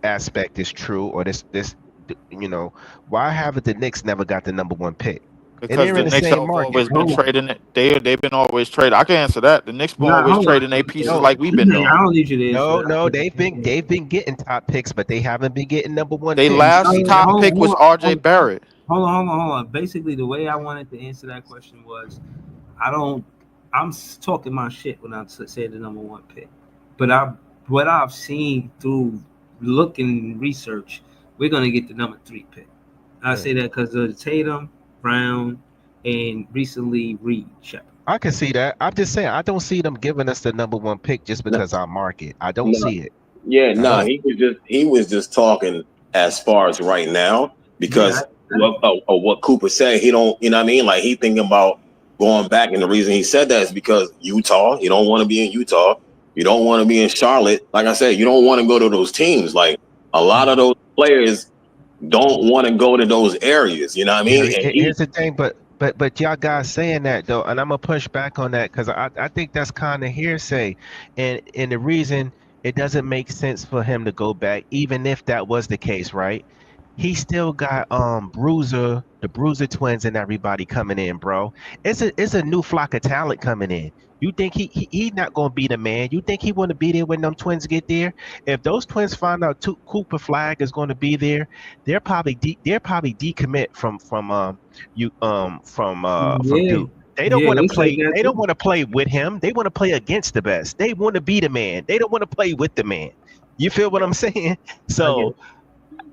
aspect is true, or this why haven't the Knicks never got the number one pick? And because they're the in the Knicks same have market. always been trading it. They've been always trading. I can answer that. The Knicks been Nah, always hold on. trading their pieces No, like we've been doing. I don't need you to answer no, that. no, they've been getting top picks, but they haven't been getting number one They picks. last top pick was R.J. Barrett. Hold on. Basically, the way I wanted to answer that question was, I don't. Talking my shit when I said the number one pick, but what I've seen through looking research, we're gonna get the number three pick. I say that because of Tatum, Brown, and recently Reed Shepard. I can see that. I'm just saying I don't see them giving us the number one pick just because our market. I don't No, see it. yeah, I nah. don't. He was just talking as far as right now Yeah, because of what Cooper said. He don't, you know what I mean? Like he thinking about going back, and the reason he said that is because Utah. You don't want to be in Utah. You don't want to be in Charlotte. Like I said, you don't want to go to those teams. Like a lot of those players don't want to go to those areas. You know what I mean? And Here's the thing, but y'all guys saying that though, and I'm gonna push back on that because I think that's kind of hearsay, and the reason it doesn't make sense for him to go back, even if that was the case, right? He still got the Bruiser twins, and everybody coming in, bro. It's a new flock of talent coming in. You think he not gonna be the man? You think he want to be there when them twins get there? If those twins find out Cooper Flag is going to be there, they're probably decommit from Yeah, Duke. They don't yeah, want to they said play. that They don't too. want to play with him. They want to play against the best. They want to be the man. They don't want to play with the man. You feel what I'm saying? I get So it.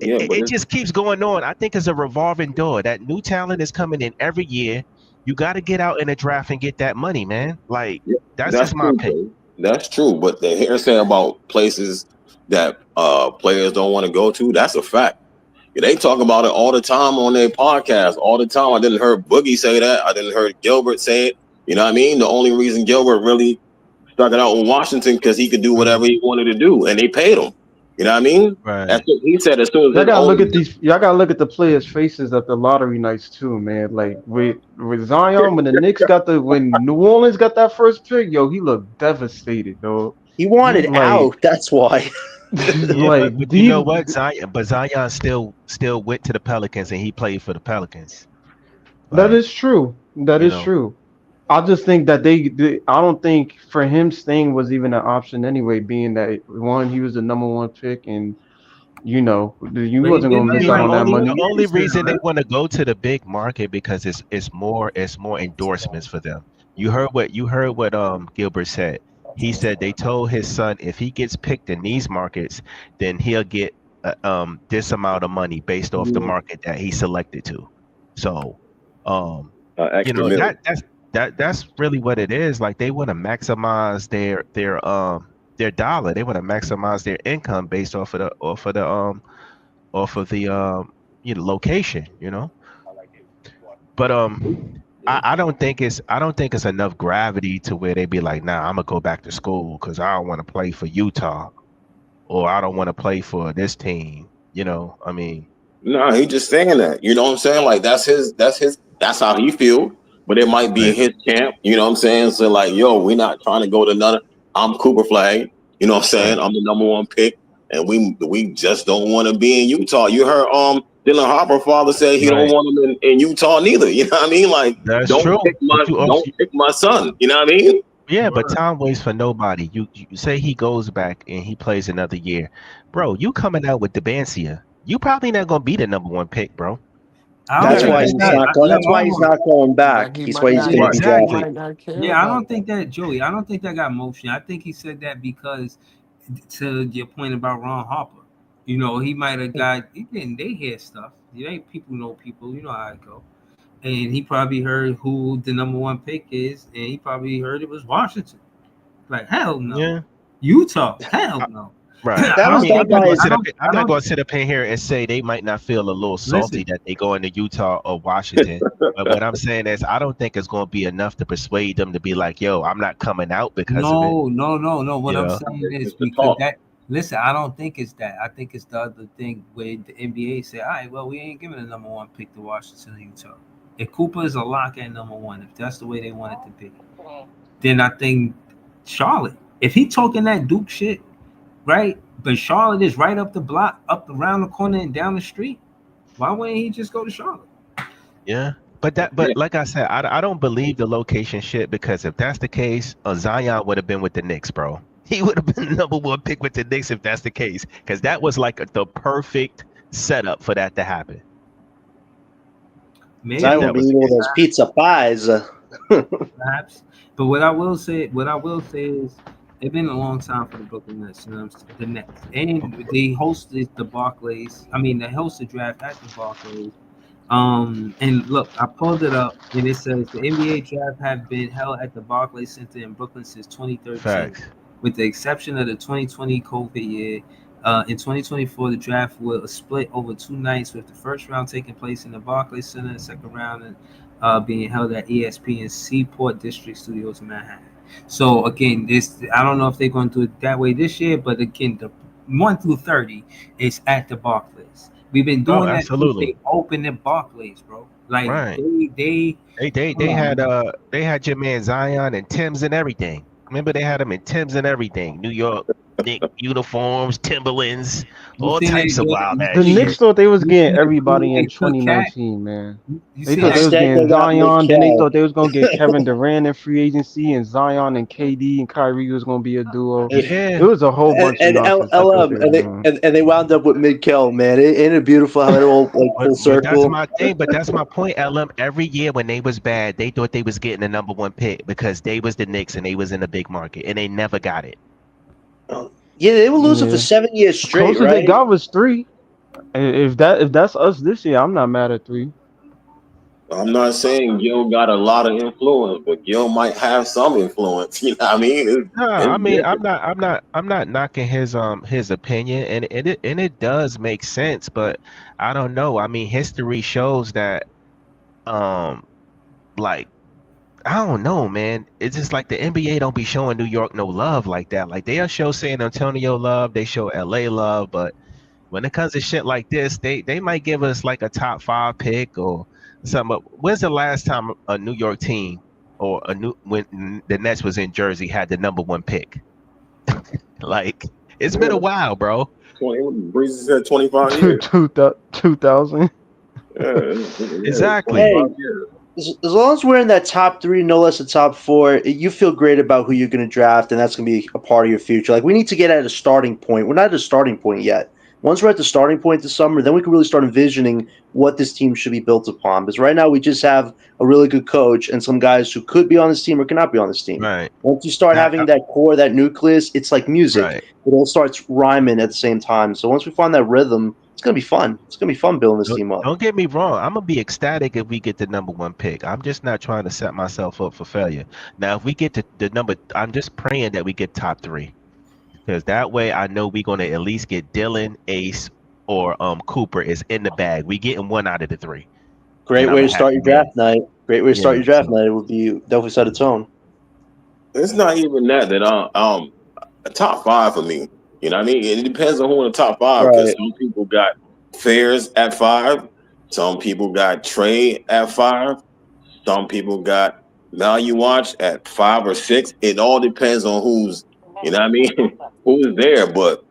yeah, but it just keeps going on. I think it's a revolving door. That new talent is coming in every year. You got to get out in the draft and get that money, man. Like that's that's just my true, opinion. Joe. That's true. But the hearsay about places that players don't want to go to, that's a fact. They talk about it all the time on their podcast, all the time. I didn't hear Boogie say that. I didn't hear Gilbert say it. You know what I mean? The only reason Gilbert really stuck it out in Washington because he could do whatever he wanted to do, and they paid him. You know what I mean? That's Right. what he said. As soon as Y'all his gotta owner, look at these. Y'all gotta look at the players' faces at the lottery nights too, man. Like with Zion, when the Knicks got when New Orleans got that first pick, yo, he looked devastated, though. He He's wanted like, out. That's why. Yeah, like but you know deep. what? Zion still went to the Pelicans and he played for the Pelicans. That Like, is true. That you is know, true. I just think that I don't think for him staying was even an option anyway, being that one, he was the number one pick, and you But he wasn't been gonna I miss mean, there out the like on that only 4 the money. only years reason now, they right? want to go to the big market because it's more endorsements for them. You heard what Gilbert said. He said they told his son if he gets picked in these markets, then he'll get this amount of money based off the yeah, market that he selected to. So, um, extra million. that's really what it is. Like they want to maximize their dollar. They want to maximize their income based off of the location, but I don't think it's enough gravity to where they be like, nah, I'm gonna go back to school because I don't want to play for Utah or I don't want to play for this team. I mean, No, he just saying that. You know what I'm saying? Like that's how he feel. But it might be right, his camp. You know what I'm saying? So like, yo, we're not trying to go to another. I'm Cooper Flag. You know what I'm saying? right, I'm the number one pick, and we just don't want to be in Utah. You heard Dylan Harper father say he don't right. want him in Utah neither. You know what I mean? Like, That's don't true. pick But you also, don't pick my son. You know what I mean? yeah, but time waits for nobody. You say he goes back and he plays another year, bro. You coming out with Debancia? You probably not gonna be the number one pick, bro. I You don't That's gotta think why that he's that. understand. not going. Yo, That's why he's hold on. not going back. Like he He's might why he's not. going to be He Exactly. drafted. might not care Yeah, I about don't that. think that Joey. I don't think that got motion. I think he said that because, to your point about Ron Harper, he might have got he getting they hear stuff. You ain't people know people. You know how it go. and he probably heard who the number one pick is, and he probably heard it was Washington. Like hell no, Yeah. Utah, hell no. Right. That I I was don't mean, done I'm think not by going to his. I sit up. don't I'm I not don't going to sit up in here and say they might not feel a little salty listen. that they go into Utah or Washington. But what I'm saying is, I don't think it's going to be enough to persuade them to be like, "Yo, I'm not coming out because of it." No. What You I'm know. saying is It's the because talk. that. Listen, I don't think it's that. I think it's the other thing where the NBA say, "All right, well, we ain't giving the number one pick to Washington, Utah. If Cooper is a lock at number one, if that's the way they want it to be, then I think Charlotte. If he talking that Duke shit, right? But Charlotte is right up the block, up around the corner, and down the street. Why wouldn't he just go to Charlotte? Yeah. But like I said, I don't believe the location shit because if that's the case, Zion would have been with the Knicks, bro. He would have been the number one pick with the Knicks if that's the case, because that was like the perfect setup for that to happen. I If Maybe, will that be was the eating case. those pizza pies. perhaps. But what I will say is, it's been a long time for the Brooklyn Nets. You know, the Nets, and they hosted the Barclays. I mean, they hosted draft at the Barclays. And look, I pulled it up, and it says the NBA draft have been held at the Barclays Center in Brooklyn since 2013, Facts. with the exception of the 2020 COVID year. In 2024, the draft will split over two nights, with the first round taking place in the Barclays Center, and the second round being held at ESPN's Seaport District Studios in Manhattan. So again, this I don't know if they're going to do it that way this year, but again, the 1 through 30 is at the Barclays. We've been Oh, doing that since absolutely. they opened the Barclays, bro. Like Right. they come They on, had man. they had your man Zion and Tim's and everything. Remember they had him in Tim's and everything. New York Nick uniforms, Timberlands, You all think types of wild you ass The think Knicks shit. thought they was you getting think the Kool everybody in Aid took cat? 2019, man. You They see thought how they was Instead, getting they got Zion. Then they Mikal. thought they was gonna get Kevin Durant in free agency, and Zion and KD and Kyrie was gonna be a duo. It Yeah. was a whole bunch of And nonsense they thought LM, they was doing. and they wound up with Midkel, man. Ain't it beautiful how it all like full But that's circle? my thing. But that's my point, LM. Every year when they was bad, they thought they was getting the number one pick because they was the Knicks and they was in the big market and they never got it. Yeah, they were losing for Yeah, 7 years straight, closest they right? got was three. If that's us this year, I'm not mad at three. I'm not saying Gil got a lot of influence, but Gil might have some influence. You know what I mean? No, I It's mean different. I'm not knocking his opinion and it does make sense, but I don't know. I mean, history shows that um like I don't know, man. It's just like the NBA don't be showing New York no love like that. Like they'll show San Antonio love, they show LA love, but when it comes to shit like this, they might give us like a top five pick or something. But when's the last time a New York team or a new when the Nets was in Jersey had the number one pick? Like it's been a Yeah, while, bro. 20. Breezy said 25 years. 2000. Yeah, yeah, Exactly. 25 Hey, years. as long as we're in that top three, no less than top four, you feel great about who you're going to draft, and that's going to be a part of your future. Like we need to get at a starting point. We're not at a starting point yet. Once we're at the starting point this summer, then we can really start envisioning what this team should be built upon. Because right now we just have a really good coach and some guys who could be on this team or cannot be on this team. Right. Once you start Now, having that core, that nucleus, it's like music. right. It all starts rhyming at the same time. So once we find that rhythm, it's going to be fun. It's going to be fun building this team up. Don't get me wrong. I'm gonna be ecstatic if we get the number one pick. I'm just not trying to set myself up for failure. Now, if we get to the number, I'm just praying that we get top three because that way I know we're gonna at least get Dylan, Ace, or Cooper is in the bag. We getting one out of the three, Great and way I'm a to start happy your man. draft night. Great way to start Yeah. your draft So night. It would be definitely set a tone. It's not even that a top five for me. You know what I mean? It depends on who in the top five because Right. some people got Fairs at five, some people got Trey at five, some people got Value Watch at 5 or 6. It all depends on who's, you know what I mean, who's there. But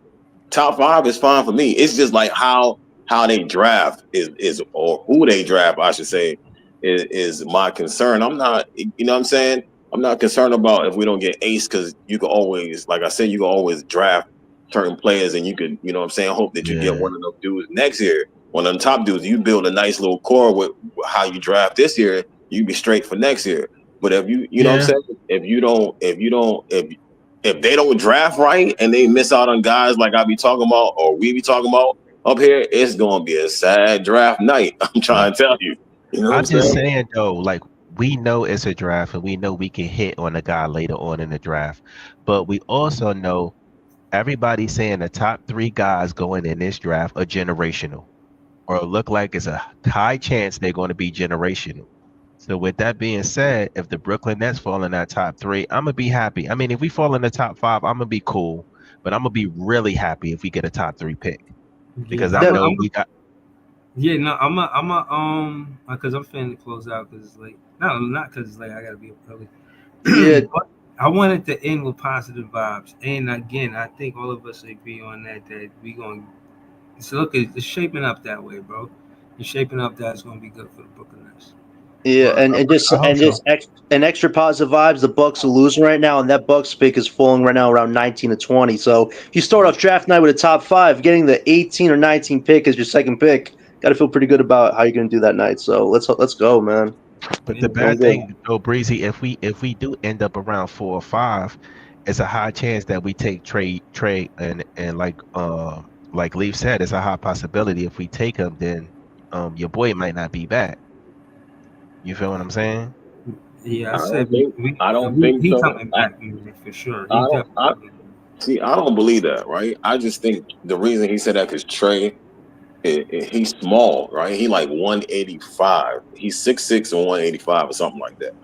top five is fine for me. It's just like how they draft is or who they draft, I should say, is my concern. I'm not, you know what I'm saying? I'm not concerned about if we don't get ace because you can always, like I said, you can always draft certain players and you could, you know what I'm saying, hope that you get yeah, one of those dudes next year. One of them top dudes, you build a nice little core with how you draft this year, you be straight for next year. But if you know what I'm yeah, saying? If they don't draft right and they miss out on guys like I be talking about or we be talking about up here, it's gonna be a sad draft night. I'm yeah. trying to tell you. You know what I'm I'm just saying? saying though, like we know it's a draft and we know we can hit on a guy later on in the draft, but we also know everybody's saying the top three guys going in this draft are generational or look like it's a high chance they're going to be generational. So with that being said, if the Brooklyn Nets fall in that top three, I'm gonna be happy. I mean, if we fall in the top five, I'm gonna be cool, but I'm gonna be really happy if we get a top three pick Yeah, because I know we got. yeah, no, because I'm finna close out because it's late. No, not because it's late. I gotta be up early. Yeah, But I wanted to end with positive vibes, and again, I think all of us agree on that. That we gonna so look, it's shaping up that way, bro. It's shaping up that it's gonna be good for the Brooklyn Nets. yeah, But I hope so. and extra positive vibes. The Bucks are losing right now, and that Bucks pick is falling right now around 19 to 20. So if you start off draft night with a top five, getting the 18 or 19 pick as your second pick, got to feel pretty good about how you're going to do that night. So let's go, man. But the Feeling bad good. thing, though, Breezy, if we do end up around 4 or 5, it's a high chance that we take Trey, and like Leaf said, it's a high possibility if we take him, then your boy might not be back. You feel what I'm saying? yeah, I I said don't think. I don't think he so. coming back, man, for sure. I He don't. definitely. I see. I don't believe that. Right. I just think the reason he said that because Trey, he's small. Right. He like 185. He's 6'6" and 185 or something like that.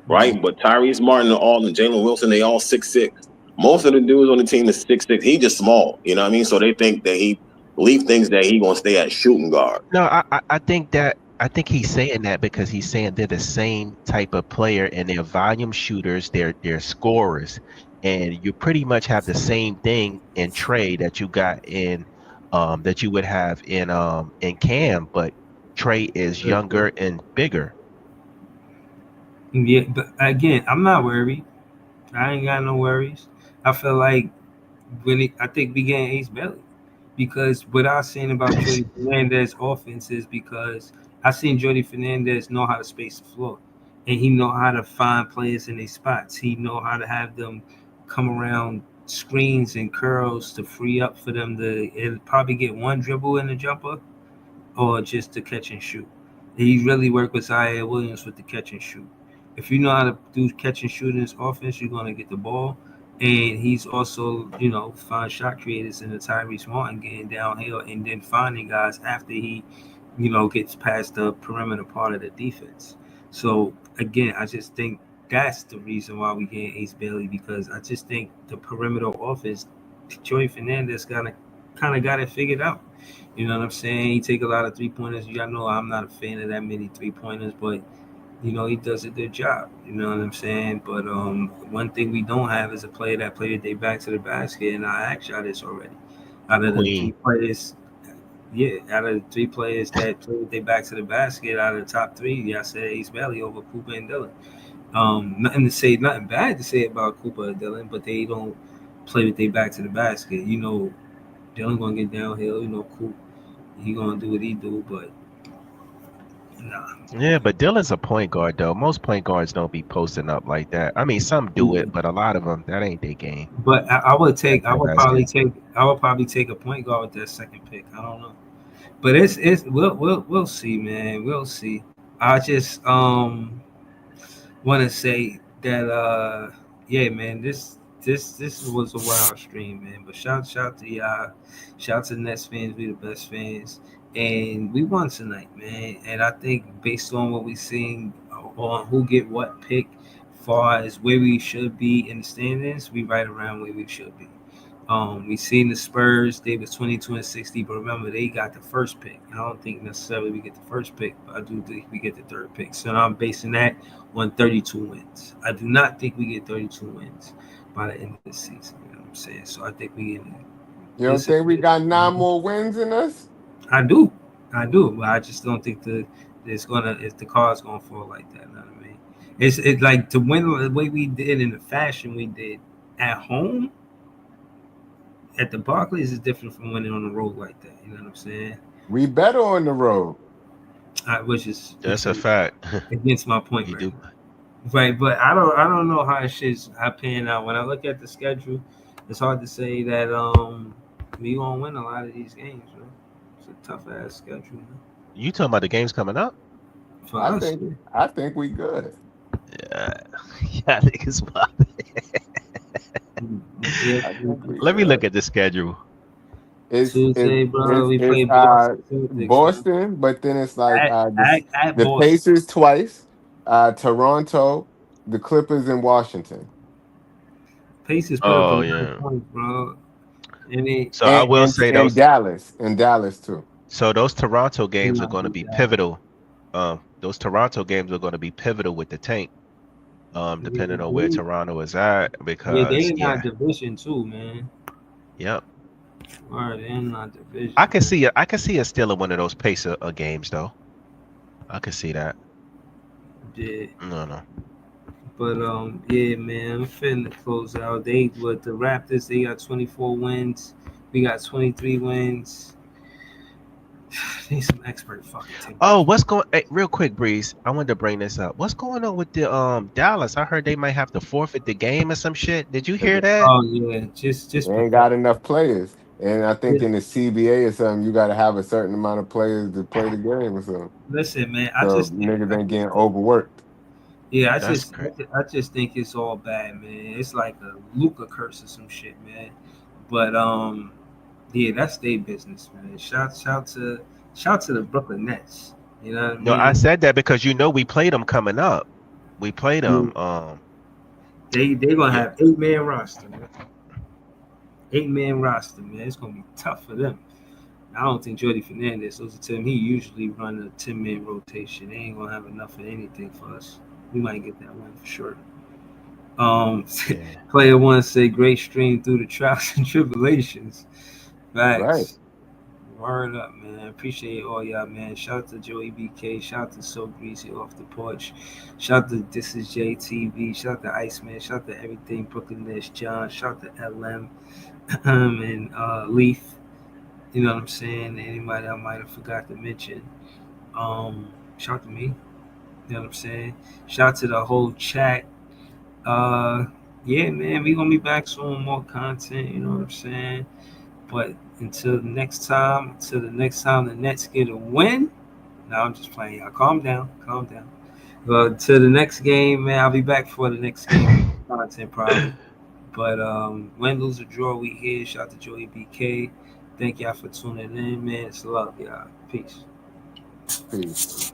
Right. But Tyrese Martin and Jalen Wilson, they all 6'6". Most of the dudes on the team is 6'6". He just small. You know what I mean? So they think that Leaf thinks that he gonna stay at shooting guard. No, I think he's saying that because he's saying they're the same type of player and they're volume shooters, they're scorers, and you pretty much have the same thing in Trey that you got in that you would have in Cam, but Trey is younger and bigger. Yeah, but again, I'm not worried. I ain't got no worries. I feel like I think we getting Ace Belly because what I seen about Jordi Fernandez offense is because I seen Jordi Fernandez know how to space the floor, and he know how to find players in their spots. He know how to have them come around screens and curls to free up for them to probably get one dribble in the jumper or just to catch and shoot. He really worked with Zaire Williams with the catch and shoot. If you know how to do catch and shoot in this offense, you're going to get the ball. And he's also, find shot creators in the Tyrese Martin getting downhill and then finding guys after he, gets past the perimeter part of the defense. So again, I just think that's the reason why we get Ace Bailey because I just think the perimeter offense, Joey Fernandez kind of got it figured out. You know what I'm saying? He take a lot of 3 pointers. Y'all know I'm not a fan of that many 3 pointers, but he does a good job. You know what I'm saying? But one thing we don't have is a player that played their back to the basket, and I asked y'all this already. Out of the three Queen. players, yeah, out of the 3 players that played their back to the basket, out of the top three, y'all said Ace Valley over Cooper and Dillon. Nothing bad to say about Cooper and Dillon, but they don't play with their back to the basket. Dillon gonna get downhill. Cooper, he gonna do what he do, but nah. Yeah, but Dylan's a point guard though. Most point guards don't be posting up like that. I mean, some do it, but a lot of them that ain't their game. But I would Back take. to I the would basket. probably take a point guard with that second pick. I don't know, but it's we'll see, man. We'll see. I just want to say that yeah, man. This was a wild stream, man. But shout to y'all. Shout to Nets fans. We the best fans, and we won tonight, man. And I think based on what we seen on who get what pick, far as where we should be in the standings, we right around where we should be. We seen the Spurs; they was 22-60, but remember they got the first pick. I don't think necessarily we get the first pick, but I do think we get the third pick. So now I'm basing that on 32 wins. I do not think we get 32 wins by the end of the season. You know what I'm saying? So I think we in You don't this. think we got 9 more wins in us? I do, but I just don't think if the card's gonna fall like that. You know what I mean? It's like to win the way we did in the fashion we did at home at the Barclays is different from winning on the road like that. You know what I'm saying? We better on the road. Which is That's a fact. against my point You right do. now. Right, but I don't know how shit's pan out. When I look at the schedule, it's hard to say that we gonna win a lot of these games, man. It's a tough ass schedule, man. You talking about the games coming up? For I us. think I think we good. Yeah, I think it's wild. Yeah, I think we Let me look good. at the schedule. It's Tuesday, bro. We play Boston Celtics, man. Boston, but then it's like At the Boston. Pacers twice, Toronto, the Clippers, in Washington, Pacers put up a Oh lot of yeah. points, bro. And So I will say and those. Dallas too. So those Toronto they games are not going to beat be that. pivotal. Those Toronto games are going to be pivotal with the tank. Yeah, Depending on where Toronto is at, they because in our yeah, division too, man. yep. All right, they in our I division, can man. see I can see us still in one of those Pacer games though. I can see that. Yeah. No. But yeah, man, I'm finna close out. They with the Raptors, they got 24 wins. We got 23 wins. Need some expert fucking team. Oh, what's going? Hey, real quick, Breeze. I wanted to bring this up. What's going on with the Dallas? I heard they might have to forfeit the game or some shit. Did you hear that? Oh yeah, just They ain't prepare. got enough players, and I think in the CBA or something, you got to have a certain amount of players to play the game or something. Listen, man, So niggas ain't getting overworked. yeah, That's great. I just think it's all bad, man. It's like a Luca curse or some shit, man. But yeah, that's their business, man. Shout to the Brooklyn Nets. You know what I No, I mean? said that because we played them coming up. We played them. They gonna Yeah. have 8-man roster, man. 8-man roster, man. It's gonna be tough for them. I don't think Jordi Fernandez, those are Tim. He usually run a 10-man rotation. They ain't gonna have enough of anything for us. We might get that one for sure. Yeah. Player one say great stream through the trials and tribulations. Right. Facts. Word up, man. Appreciate all y'all, man. Shout out to Joey BK. Shout out to So Greasy off the porch. Shout out to This Is JTV. Shout out to Iceman. Shout out to Everything Brooklyn Nets John. Shout out to LM and Leaf. You know what I'm saying? Anybody I might have forgot to mention. Shout out to me. You know what I'm saying? Shout out to the whole chat. Uh yeah, man, we gonna be back soon, more content, you know what I'm saying? But until the next time the Nets get a win. No, I'm just playing, y'all. Calm down, calm down. Well, to the next game, man, I'll be back for the next game with more content probably. But win, lose, or draw, we here. Shout out to Joey BK. Thank y'all for tuning in, man. It's love, y'all. Peace. Peace.